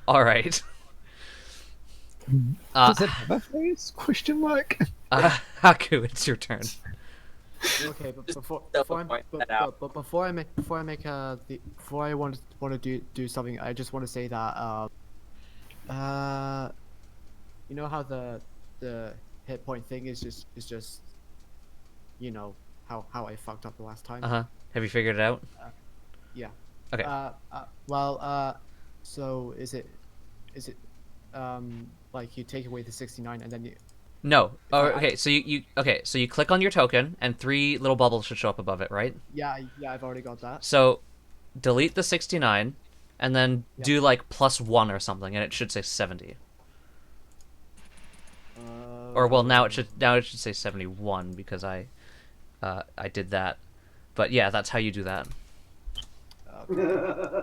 All right. Does it have a face? Question mark. Haku, it's your turn. Okay, but before I want to do something, I just want to say that you know how the hit point thing is just you know how I fucked up the last time. Have you figured it out? Yeah. Okay. So is it like you take away the 69 and then you... No. Oh, okay. So you click on your token, and 3 little bubbles should show up above it, right? Yeah, I've already got that. So delete the 69, and then do like +1 or something, and it should say 70. Or well, now it should say 71 because I did that. But yeah, that's how you do that. Okay.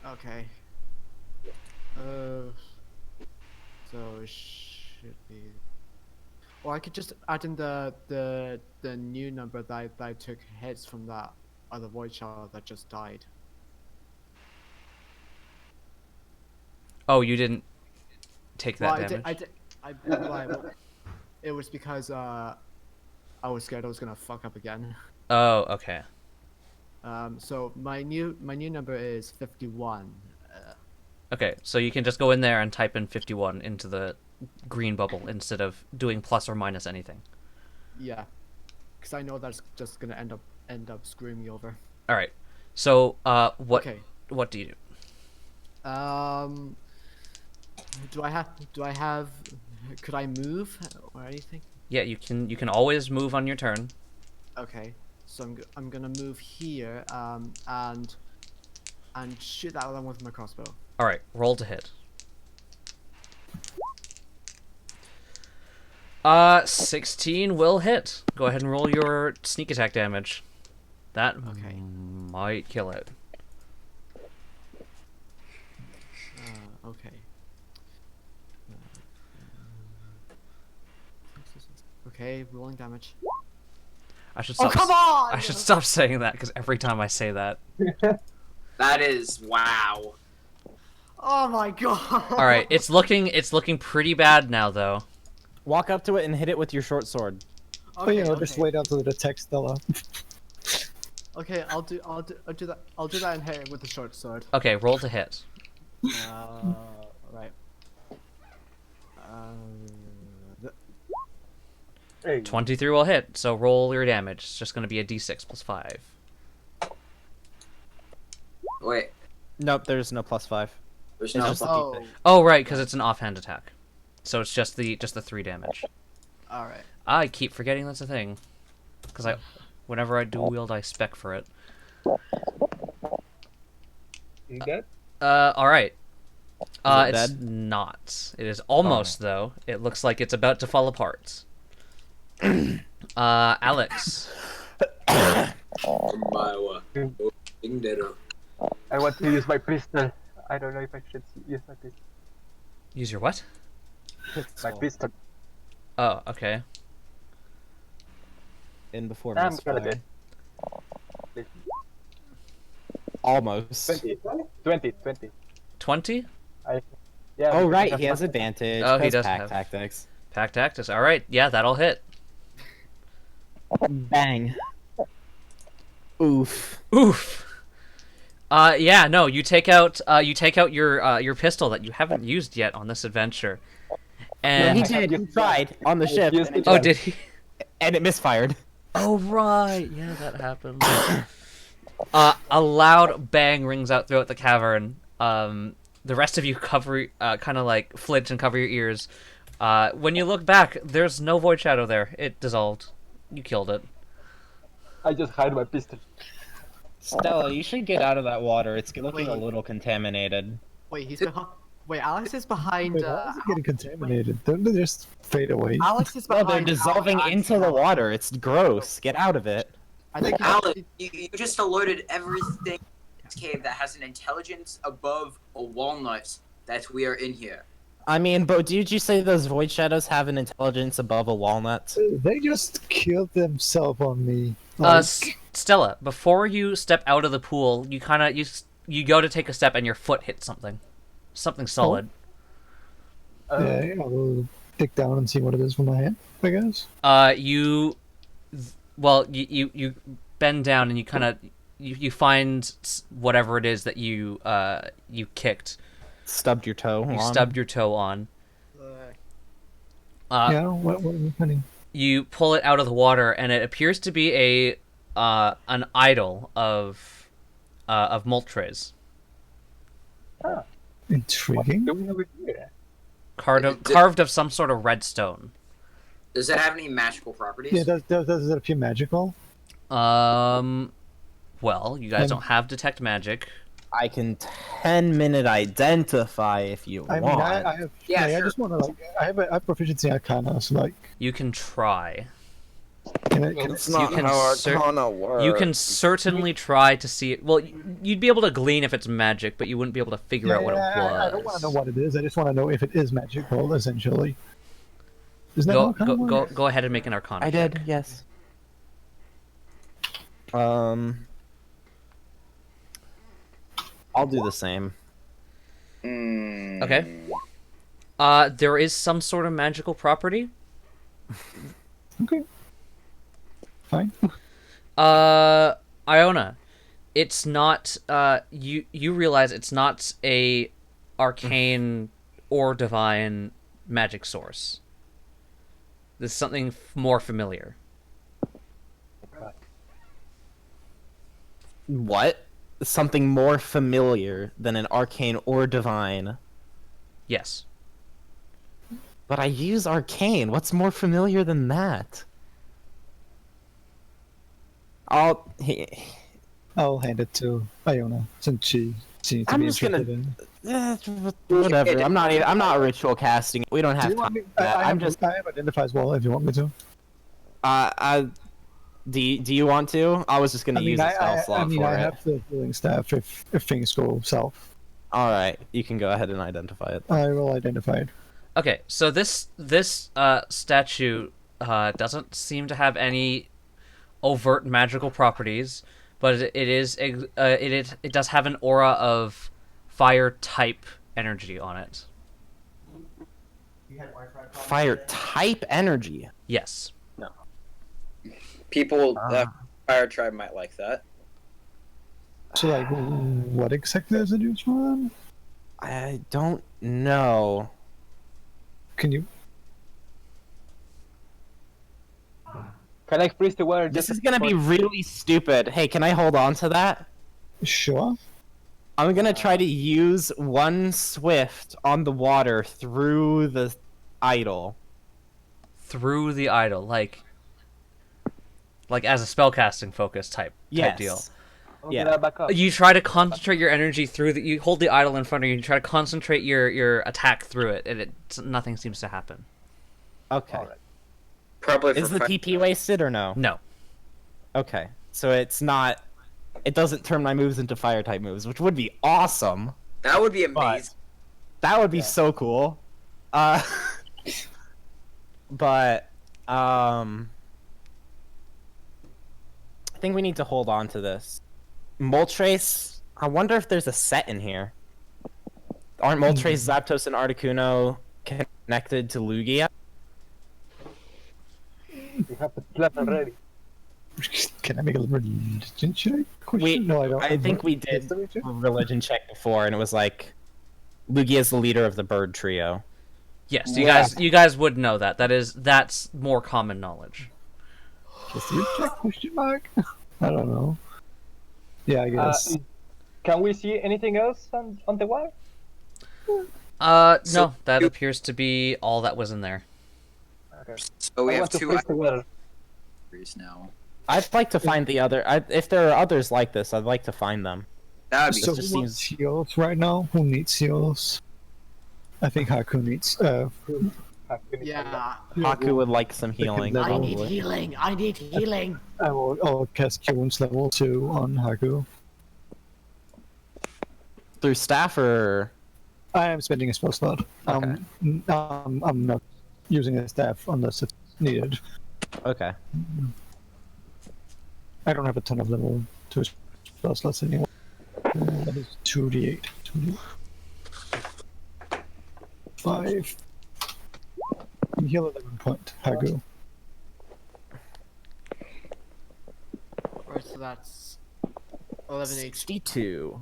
Okay. So it should be. Or I could just add in the new number that I took hits from that other void shard that just died. Oh, you didn't take that damage? It was because I was scared I was gonna fuck up again. Oh, okay. So my new number is 51. Okay, so you can just go in there and type in 51 into the green bubble instead of doing plus or minus anything. Yeah, because I know that's just gonna end up screwing me over. All right. So what Okay. what do you do? Do I have? Could I move or anything? Yeah, you can always move on your turn. Okay, so I'm gonna move here and shoot that one with my crossbow. All right, roll to hit. 16 will hit. Go ahead and roll your sneak attack damage. That might kill it. Okay. Okay, rolling damage. I should stop. Oh, come on! I should stop saying that because every time I say that. That is wow. Oh my god! All right, it's looking pretty bad now though. Walk up to it and hit it with your short sword. Okay, Just wait until it attacks Stella. Okay, I'll do that and hit it with the short sword. Okay, roll to hit. Right. Hey, 23 will hit. So roll your damage. It's just gonna be a d6 plus 5. Wait, Nope, there's no +5. there's It's no. just a Oh, D6. Oh right, because it's an offhand attack. So it's just the 3 damage. all right. I keep forgetting that's a thing. Because whenever I dual wield, I spec for it. you dead? All right. it It's dead? not. It is almost though. It looks like it's about to fall apart. Alex. I want to use my pistol. I don't know if I should use my pistol. Use your what? My pistol. Oh, okay. In before I'm misfire. gonna dead. Almost. 20. 20? Yeah. Oh because right, of he has my- advantage. Oh, he because does pack have- tactics. Pack tactics. All right. Yeah, that'll hit. Bang. Oof. Oof. Yeah, no, you take out your pistol that you haven't used yet on this adventure. No, And he did. He tried on the ship. used And it. oh, did he? it misfired. Oh right, yeah, that happened. A loud bang rings out throughout the cavern. The rest of you cover, kind of like flinch and cover your ears. When you look back, there's no void shadow there. It dissolved. You killed it. I just hide my pistol. Stella, you should get out of that water. It's looking a Wait. little contaminated. Wait, he's behind. Wait, Alex is behind. Wait, how is it getting contaminated? Don't they just fade away? Alex is No, behind. they're dissolving into the water. It's gross. Get out of it. I think. Alex, you just alerted everything in this cave that has an intelligence above a walnut that we are in here. I mean, but did you say those void shadows have an intelligence above a walnut? They just killed themselves on me. Stella, before you step out of the pool, you kind of you go to take a step and your foot hits something solid. Yeah, I'll dig down and see what it is with my hand, I guess. You bend down and you kind of you find whatever it is that you kicked. Stubbed your toe. You on. stubbed your toe on. Yeah, what are we finding? You pull it out of the water, and it appears to be an idol of Moltres, Intriguing. Doing over here. carved of some sort of red stone. Does it have any magical properties? Yeah, does it appear magical? Well, you guys And- don't have detect magic. I can 10-minute identify if you I want. mean, I have. Yeah, like, I sure. just want to I have proficiency in Arcana, so like, You can try. can it, It's You not can how cer- Arcana works. You can certainly try to see it. Well, you'd be able to glean if it's magic, but you wouldn't be able to figure out what it was. I don't want to know what it is. I just want to know if it is magical, essentially. Isn't that Go, how Arcana go, go, works? go ahead and make an Arcana. I check. did, yes. I'll do the same. Okay. There is some sort of magical property. Okay. Fine. Iona, it's not. You realize it's not a arcane or divine magic source. There's something more familiar. What? Something more familiar than an arcane or divine. Yes. But I use arcane. What's more familiar than that? I'll I'll hand it to Iona since she seems to I'm be just gonna- interested in. whatever. I'm not ritual casting. We don't Do have you want time me? for that. I I'm have, just I have identify as well if you want me to. do you want to? I was just gonna use a spell slot for I it. have the healing staff if things go south. All right, you can go ahead and identify it. I will identify it. Okay, so this statue doesn't seem to have any overt magical properties, but it does have an aura of fire type energy on it. Fire type energy. Yes. People, Fire Tribe might like that. So, like, what exactly does it use for them? I don't know. Can you? Can I freeze the water? This just is gonna be really stupid. Hey, can I hold on to that? Sure. I'm gonna try to use one swift on the water through the idol. Through the idol, like as a spellcasting focus type Yes. deal. I'll Yeah. get that back up. You try to concentrate your energy through the. You hold the idol in front of you. You try to concentrate your attack through it, and nothing seems to happen. Okay. Alright. Probably Is for the TP wasted or no? No. Okay. So it's not. It doesn't turn my moves into fire type moves, which would be awesome. That would be But- amazing. That would be so cool. But I think we need to hold on to this. Moltres. I wonder if there's a set in here. Aren't Moltres, Zapdos, and Articuno connected to Lugia? You have the plan already. Can I make a religion check? We, No, I don't. I think we did History check? a religion check before, and it was like, Lugia is the leader of the bird trio. Yes, Yeah. you guys would know that. That's more common knowledge. History check? Question mark? I don't know. Yeah, I guess. Can we see anything else on the wall? No, that appears to be all that was in there. Okay. So we I have want to 2 face the well. items now. I'd like to find the other. If there are others like this, I'd like to find them. That would be So just who wants seems- heals right now? Who needs heals? I think Haku needs. Yeah. Haku would like some healing. level. I need probably. healing. I need healing. I'll cast Cure Wounds level 2 on Haku. Through staff or I am spending a spell slot. Okay. I'm not using a staff unless it's needed. okay. I don't have a ton of level 2 spell slots anymore. That is 2d8. 5. Heal 11 point, Haku. Alright, so that's 11 HP. 62.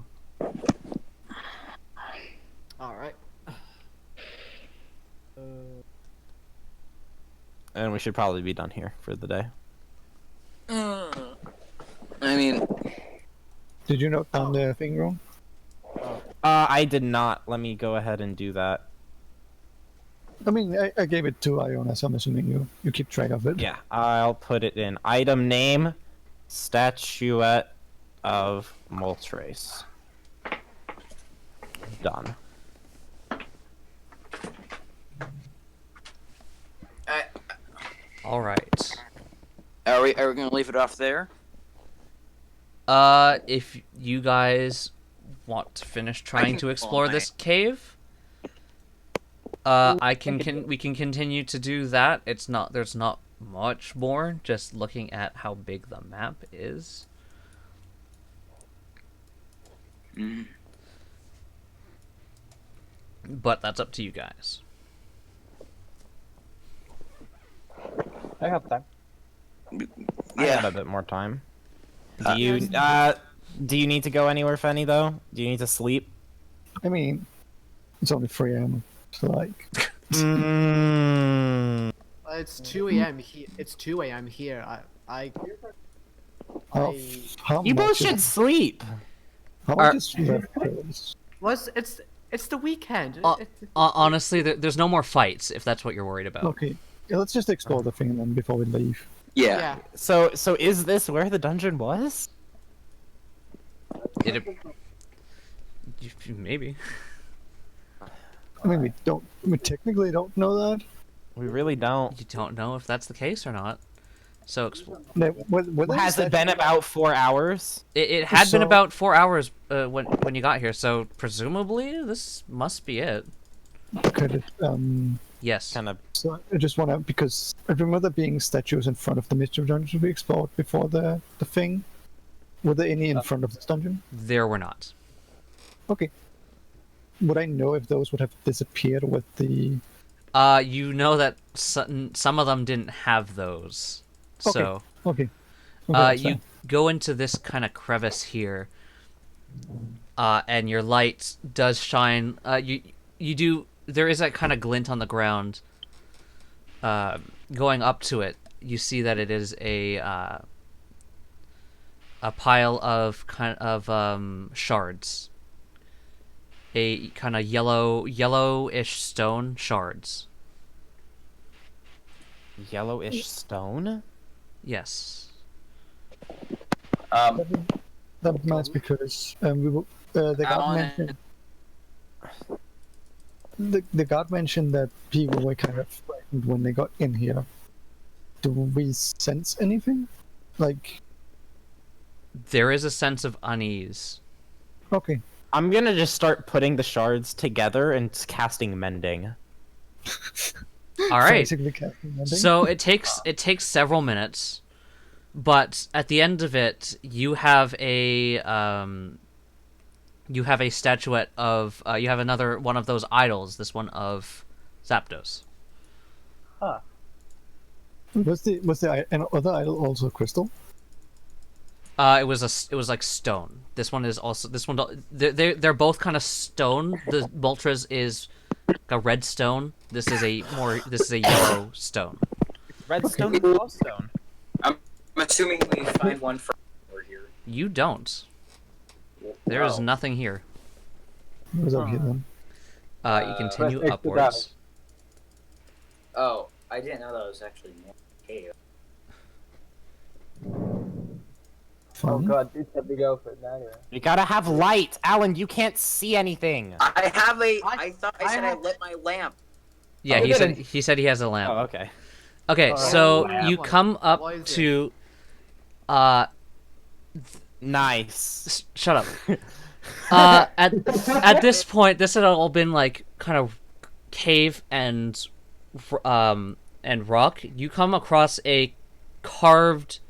Alright. And we should probably be done here for the day. I mean, Did you note down the thing wrong? I did not. Let me go ahead and do that. I mean, I gave it to Iona, so I'm assuming you keep track of it. Yeah, I'll put it in. Item name, statuette of Moltres. Done. All right. are we gonna leave it off there? If you guys want to finish trying to explore this cave, we can continue to do that. There's not much more, just looking at how big the map is. But that's up to you guys. I have time. I Yeah. have a bit more time. Do you need to go anywhere, Fenny, though? Do you need to sleep? I mean, it's only 3 AM, so like. It's 2 a.m. here. It's 2 a.m. here. How You much both should is- sleep. How Are- much is left? Chris? well, it's the weekend. Honestly, there's no more fights if that's what you're worried about. Okay, yeah, let's just explore the thing then before we leave. Yeah. Yeah. So is this where the dungeon was? Maybe. I mean, we technically don't know that. We really don't. You don't know if that's the case or not. So Has it been about 4 hours? it had been So- about 4 hours when you got here. So presumably this must be it. Could it, Yes. Kind of. so I just want to, because I remember there being statues in front of the Mystery Dungeon we explored before the thing. Were there any in front of this dungeon? There were not. Okay. Would I know if those would have disappeared with the... You know that some of them didn't have those. Okay. So, Okay. that's you fine. go into this kind of crevice here, and your light does shine. You do. There is that kind of glint on the ground. Going up to it, you see that it is a pile of shards. A kind of yellowish stone shards. Yellowish stone? Yes. That must because we were, the guard mentioned... The guard mentioned that people were kind of frightened when they got in here. Do we sense anything? Like... There is a sense of unease. Okay. I'm gonna just start putting the shards together and casting mending. All right. Basically casting mending. So it takes several minutes, but at the end of it, you have a statuette of you have another one of those idols. This one of Zapdos. Was the other idol also crystal? It was like stone. This one is also they're both kind of stone. The Moltres is a red stone. This is a yellow stone. Redstone and glowstone. I'm assuming we find one for over here. You don't. There is Oh. nothing here. What was up here then? You continue press X to upwards. Oh, I didn't know that was actually more cave. Oh Fun. god, it's a big outfit. Now, yeah. You gotta have light, Alan. You can't see anything. I have a. I thought I said I have- lit my lamp. Yeah, Oh, he you said didn't. he has a lamp. Oh, okay. Okay, Alright. so Oh, you what? come up What is it? to Nice. shut up. At this point, this had all been like kind of cave and rock. You come across a carved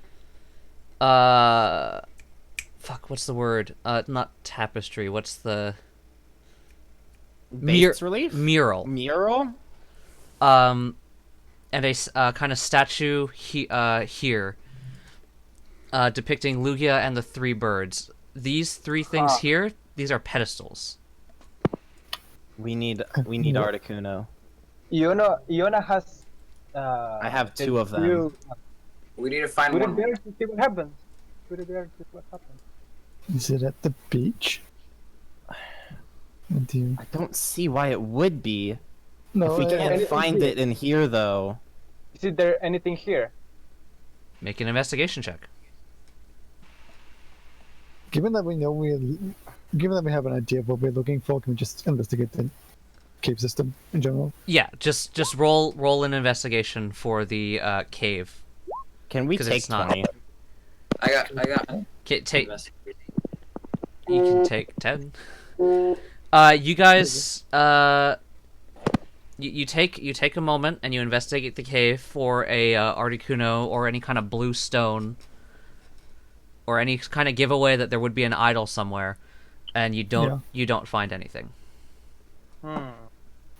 what's the word? Not tapestry. What's the Bas relief? mural? Mural? And a kind of statue here, depicting Lugia and the three birds. These three things here, these are pedestals. We need Articuno. Iona has. I have two of them. few- We need to find Put it one. there to see what happens. Put it there to see what happens. Is it at the beach? Oh dear. I don't see why it would be. No, If we can't anything find here. it in here, though. Is there anything here? Make an investigation check. given that we have an idea of what we're looking for, can we just investigate the cave system in general? Yeah, just roll an investigation for the cave. Can we 'Cause take it's not- 20? I got. Take Investigate. you can take 10. You guys you take a moment and you investigate the cave for a Articuno or any kind of blue stone or any kind of giveaway that there would be an idol somewhere, and you don't find anything. Is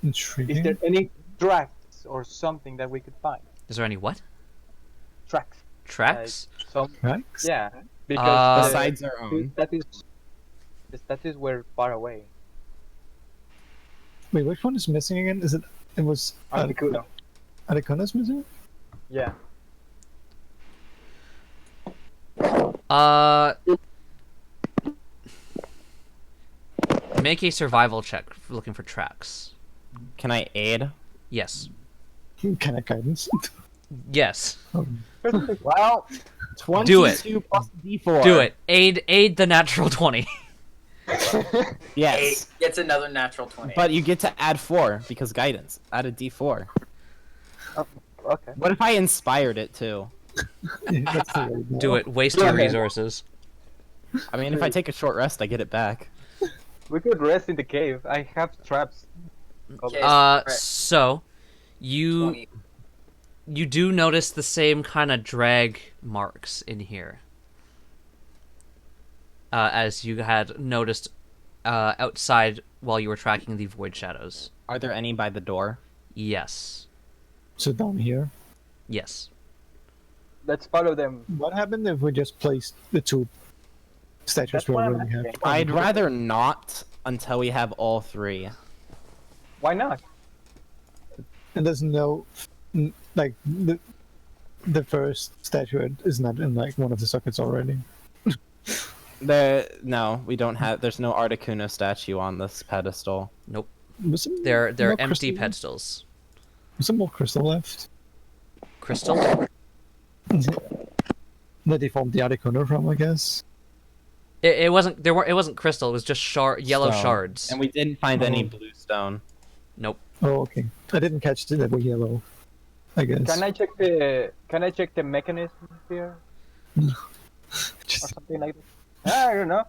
Intriguing. there any tracks or something that we could find? Is there any what? Tracks. Tracks? Some. Tracks? Yeah. Because Besides our own. the statues were far away. Wait, which one is missing again? Is it? It was Articuno. Articuno's missing? Yeah. Make a survival check looking for tracks. Can I aid? Yes. Kind of guidance. Yes. Well, 22 plus D4. Do it. Aid the natural 20. Yes. 8 gets another natural 20. But you get to add 4 because guidance. Add a D4. okay. What if I inspired it too? Yeah, that's the way now. Do it. Waste your resources. I mean, if I take a short rest, I get it back. We could rest in the cave. I have traps. Okay, So you 20. you do notice the same kind of drag marks in here, as you had noticed outside while you were tracking the void shadows. Are there any by the door? Yes. So down here. Yes. Let's follow them. What happened if we just placed the two statues That's we what I'm already have? asking. I'd rather not until we have all 3. Why not? And there's no, like, the first statue is not in, like, one of the sockets already. No, we don't have. There's no Articuno statue on this pedestal. Nope. Was some They're more empty crystal- pedestals. Was some more crystal left? Crystal? That they formed the Articuno from, I guess. It wasn't. It wasn't crystal. It was just yellow Stone. shards. And we didn't find any Oh. blue stone. Nope. Oh, okay. I didn't catch that they were yellow, I guess. Can I check the mechanism here or Just, something like that? I don't know.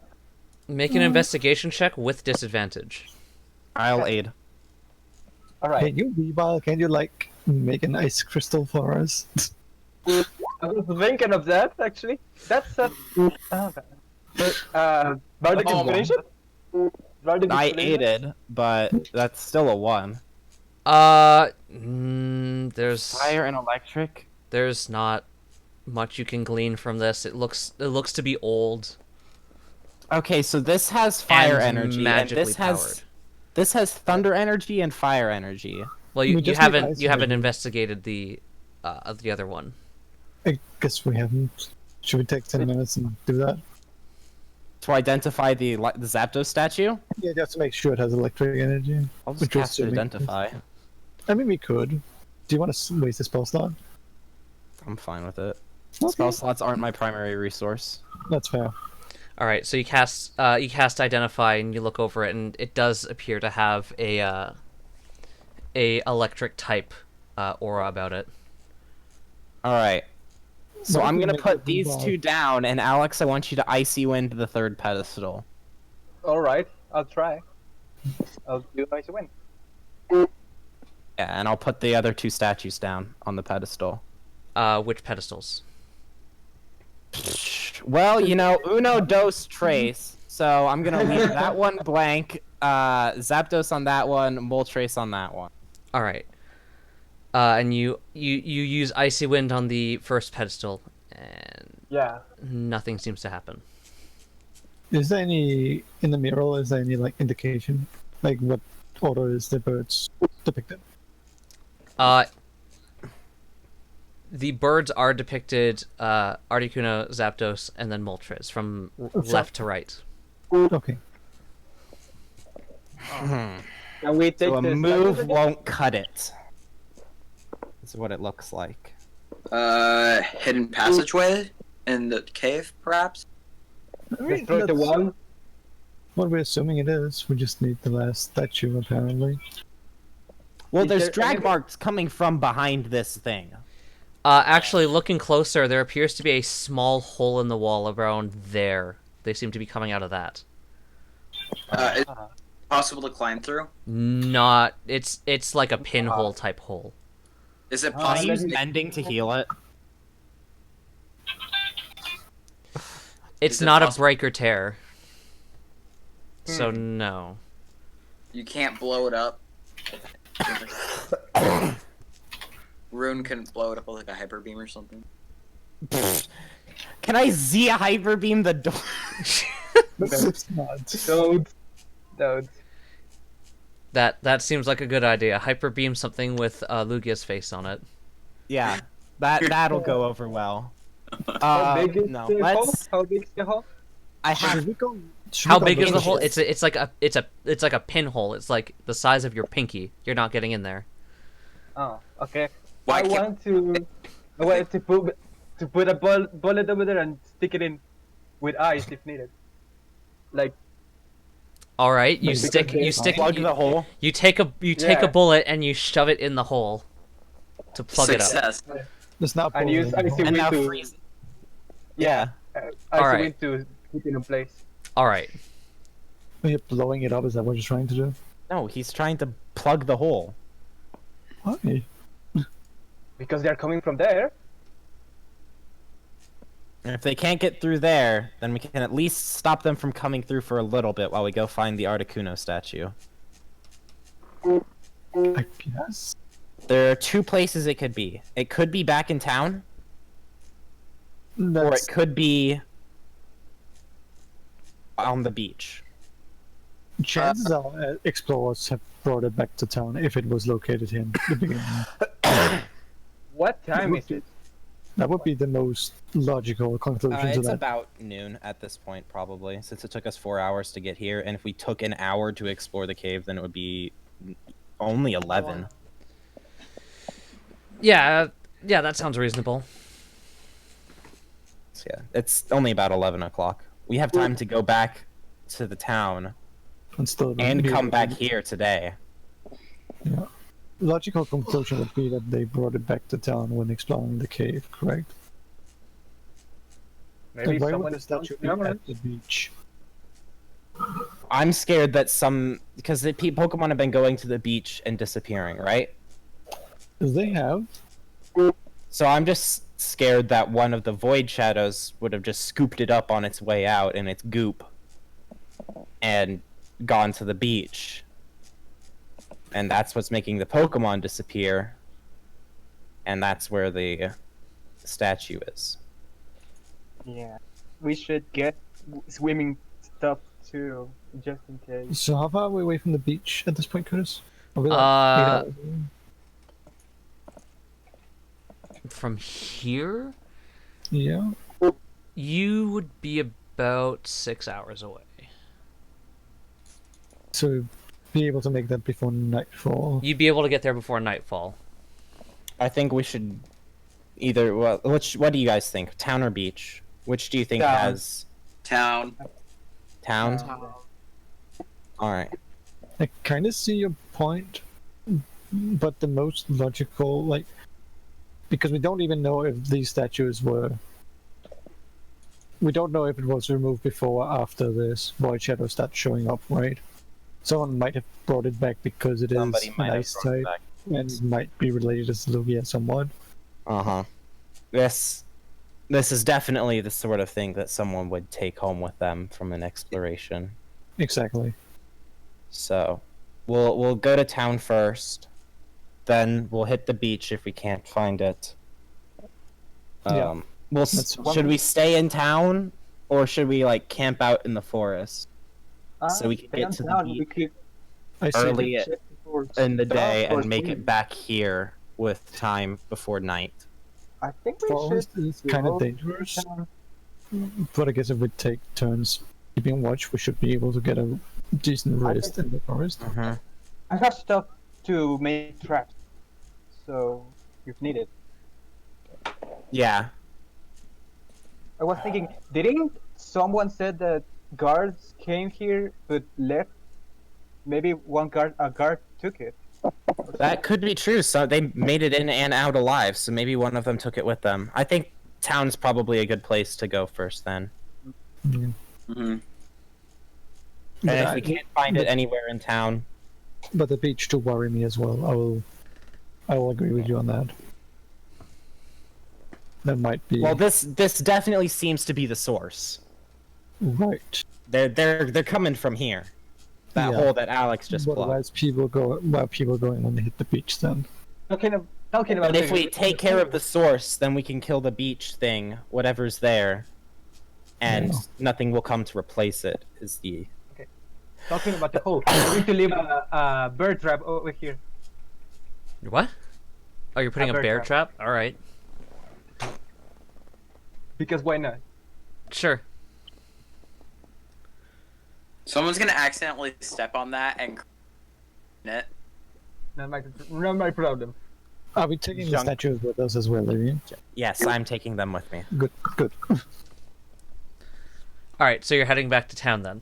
Make an investigation check with disadvantage. I'll aid. All right. can you, Weebile, can you, like, make an ice crystal for us? I was thinking of that actually. That's a. Bardic Oh, inspiration. Bardic I inspiration? aided, but that's still a 1. There's Fire and electric. there's not. much you can glean from this. It looks to be old. Okay, so this has fire And energy, and magically this powered. has thunder energy and fire energy. Well, We you just need haven't ice you haven't energy. investigated the other one. I guess we haven't. Should we take 10 minutes and do that? To identify the Zapdos statue? Yeah, just to make sure it has electric energy. I'll just Which was cast to assuming- identify. I mean, we could. Do you want to waste a spell slot? I'm fine with it. Okay. Spell slots aren't my primary resource. That's fair. All right, so you cast identify and you look over it, and it does appear to have a electric type aura about it. Alright. So What if I'm we gonna make put it these involve- two down, and Alex, I want you to icy wind the third pedestal. Alright, I'll try. I'll do nice win. Yeah, and I'll put the other two statues down on the pedestal. Which pedestals? Well, you know, uno, dos, tres. So I'm gonna leave that one blank. Zapdos on that one, Moltres on that one. All right. And you use icy wind on the first pedestal, and Yeah. nothing seems to happen. Is there any in the mural? Is there any like indication, like what order is the birds depicted? The birds are depicted Articuno, Zapdos, and then Moltres from left to right. Okay. Can we take So a this move won't cut it. This is what it looks like. Hidden passageway in the cave, perhaps. I mean, Destroy the that's wall? what we're assuming it is. We just need the last statue, apparently. Well, Is there's there drag anything- marks coming from behind this thing. Actually, looking closer, there appears to be a small hole in the wall around there. They seem to be coming out of that. Is it possible to climb through? Not. It's like a pinhole type hole. Is it Can I possible? use mending to heal it? It's Is it not a possible- break or tear. So no. You can't blow it up. Rune can blow it up with like a hyper beam or something. Can I Z hyper beam the door? It's not. Don't. That seems like a good idea. Hyper beam something with Lugia's face on it. Yeah, that'll go over well. How big is no, the hole? let's. How big is the hole? I Should have. we go? should How we go big is the inches? hole? It's like a pinhole. It's like the size of your pinky. You're not getting in there. Oh, okay. Why I can't- want to put a bullet over there and stick it in with ice if needed. Like All right, you Because stick they you stick Plug you, the hole. you take a Yeah. bullet and you shove it in the hole to plug it up. Success. Let's not and pull use it in. icy And wind now to freeze. yeah, icy Alright. wind to keep it in place. All right. Are you blowing it up? Is that what you're trying to do? No, he's trying to plug the hole. Why? Because they're coming from there. And if they can't get through there, then we can at least stop them from coming through for a little bit while we go find the Articuno statue. I guess. There are two places it could be. It could be back in town, or That's it could be on the beach. chances are explorers have brought it back to town if it was located here in the beginning. What time is it? That would be the most logical conclusion to It's that. about noon at this point, probably, since it took us 4 hours to get here. And if we took an hour to explore the cave, then it would be only 11. Yeah, that sounds reasonable. So, yeah, it's only about 11 o'clock. We have time to go back to the town And still and be- come back here today. Yeah. Logical conclusion would be that they brought it back to town when exploring the cave, correct? Maybe And why would someone the is on statue be camera. at the beach? I'm scared that because the Pokemon have been going to the beach and disappearing, right? They have. So I'm just scared that one of the Void Shadows would have just scooped it up on its way out in its goop and gone to the beach. And that's what's making the Pokemon disappear. And that's where the statue is. Yeah. We should get swimming stuff too, just in case. So how far are we away from the beach at this point, Curtis? Are we like 8 Uh, hours? From here, Yeah. you would be about 6 hours away. So be able to make that before nightfall. You'd be able to get there before nightfall. I think we should either. Well, what do you guys think? Town or beach? Which do you think Town. has Town. town? All right. I kind of see your point, but the most logical, like, because we don't even know if these statues were. We don't know if it was removed before or after this void shadow starts showing up, right? Someone might have brought it back because it Somebody is might an have ice brought it type back. and might be related to Siluvia somewhat. Uh-huh. This is definitely the sort of thing that someone would take home with them from an exploration. Exactly. So, we'll go to town first, then we'll hit the beach if we can't find it. Yeah. Should we stay in town or should we like camp out in the forest so we can get to the beach We could I see. early check for in the day stuff or and make swimming. it back here with time before night? I think we Forest should. is kind of go dangerous, down. but I guess if we take turns keeping watch, we should be able to get a decent rest in the forest. Mm-hmm. I have stuff to make traps, so if needed. Yeah. I was thinking, didn't someone said that guards came here but left? Maybe a guard took it. That could be true. So they made it in and out alive, so maybe one of them took it with them. I think town's probably a good place to go first then. Yeah. Mm-hmm. And But if we can't find it anywhere in town, But the beach do worry me as well. I will agree with you on that. That might be well, this definitely seems to be the source. right. They're coming from here. That Yeah. hole that Alex just But plugged. otherwise, people go going and hit the beach then. Talking about. But if we take care of the source, then we can kill the beach thing, whatever's there, and Yeah. nothing will come to replace it. Is the Talking about the hole, we need to leave a bird trap over here. What? Oh, you're putting A a bear bear trap. trap? All right. Because why not? Sure. Someone's gonna accidentally step on that and it. Not my problem. Are we taking the Junk. statues with us as well, Lily? yes, I'm taking them with me. Good, good. All right, so you're heading back to town then.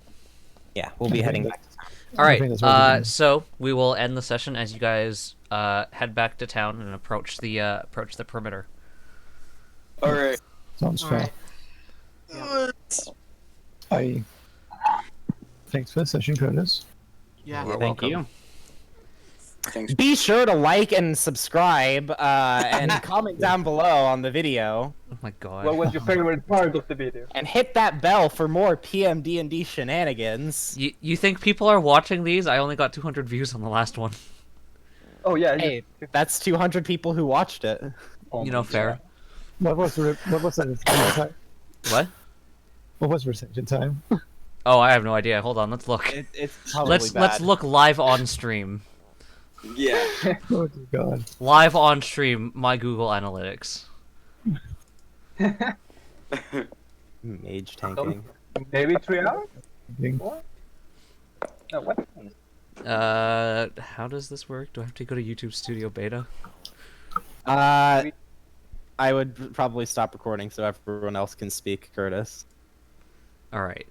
Yeah, we'll be I heading think back to town. All I think that's what we're right. doing. So we will end the session as you guys head back to town and approach the perimeter. Alright. Sounds fair. I. Thanks for the session, Curtis. Yeah. You're Thank welcome. you. Thanks. Be sure to like and subscribe and comment down below on the video. Oh my god. What was your favorite part of the video? And hit that bell for more PMDnD shenanigans. You think people are watching these? I only got 200 views on the last one. Oh yeah. Hey, that's 200 people who watched it. You know, fair. What was the reception time? What? What was reception time? Oh, I have no idea. Hold on, let's look. It's probably Let's look live on stream. Yeah. Oh dear God. Live on stream, my Google Analytics. Mage tanking. Maybe 3 hours? Ding. No, what? How does this work? Do I have to go to YouTube Studio Beta? I would probably stop recording so everyone else can speak, Curtis. All right.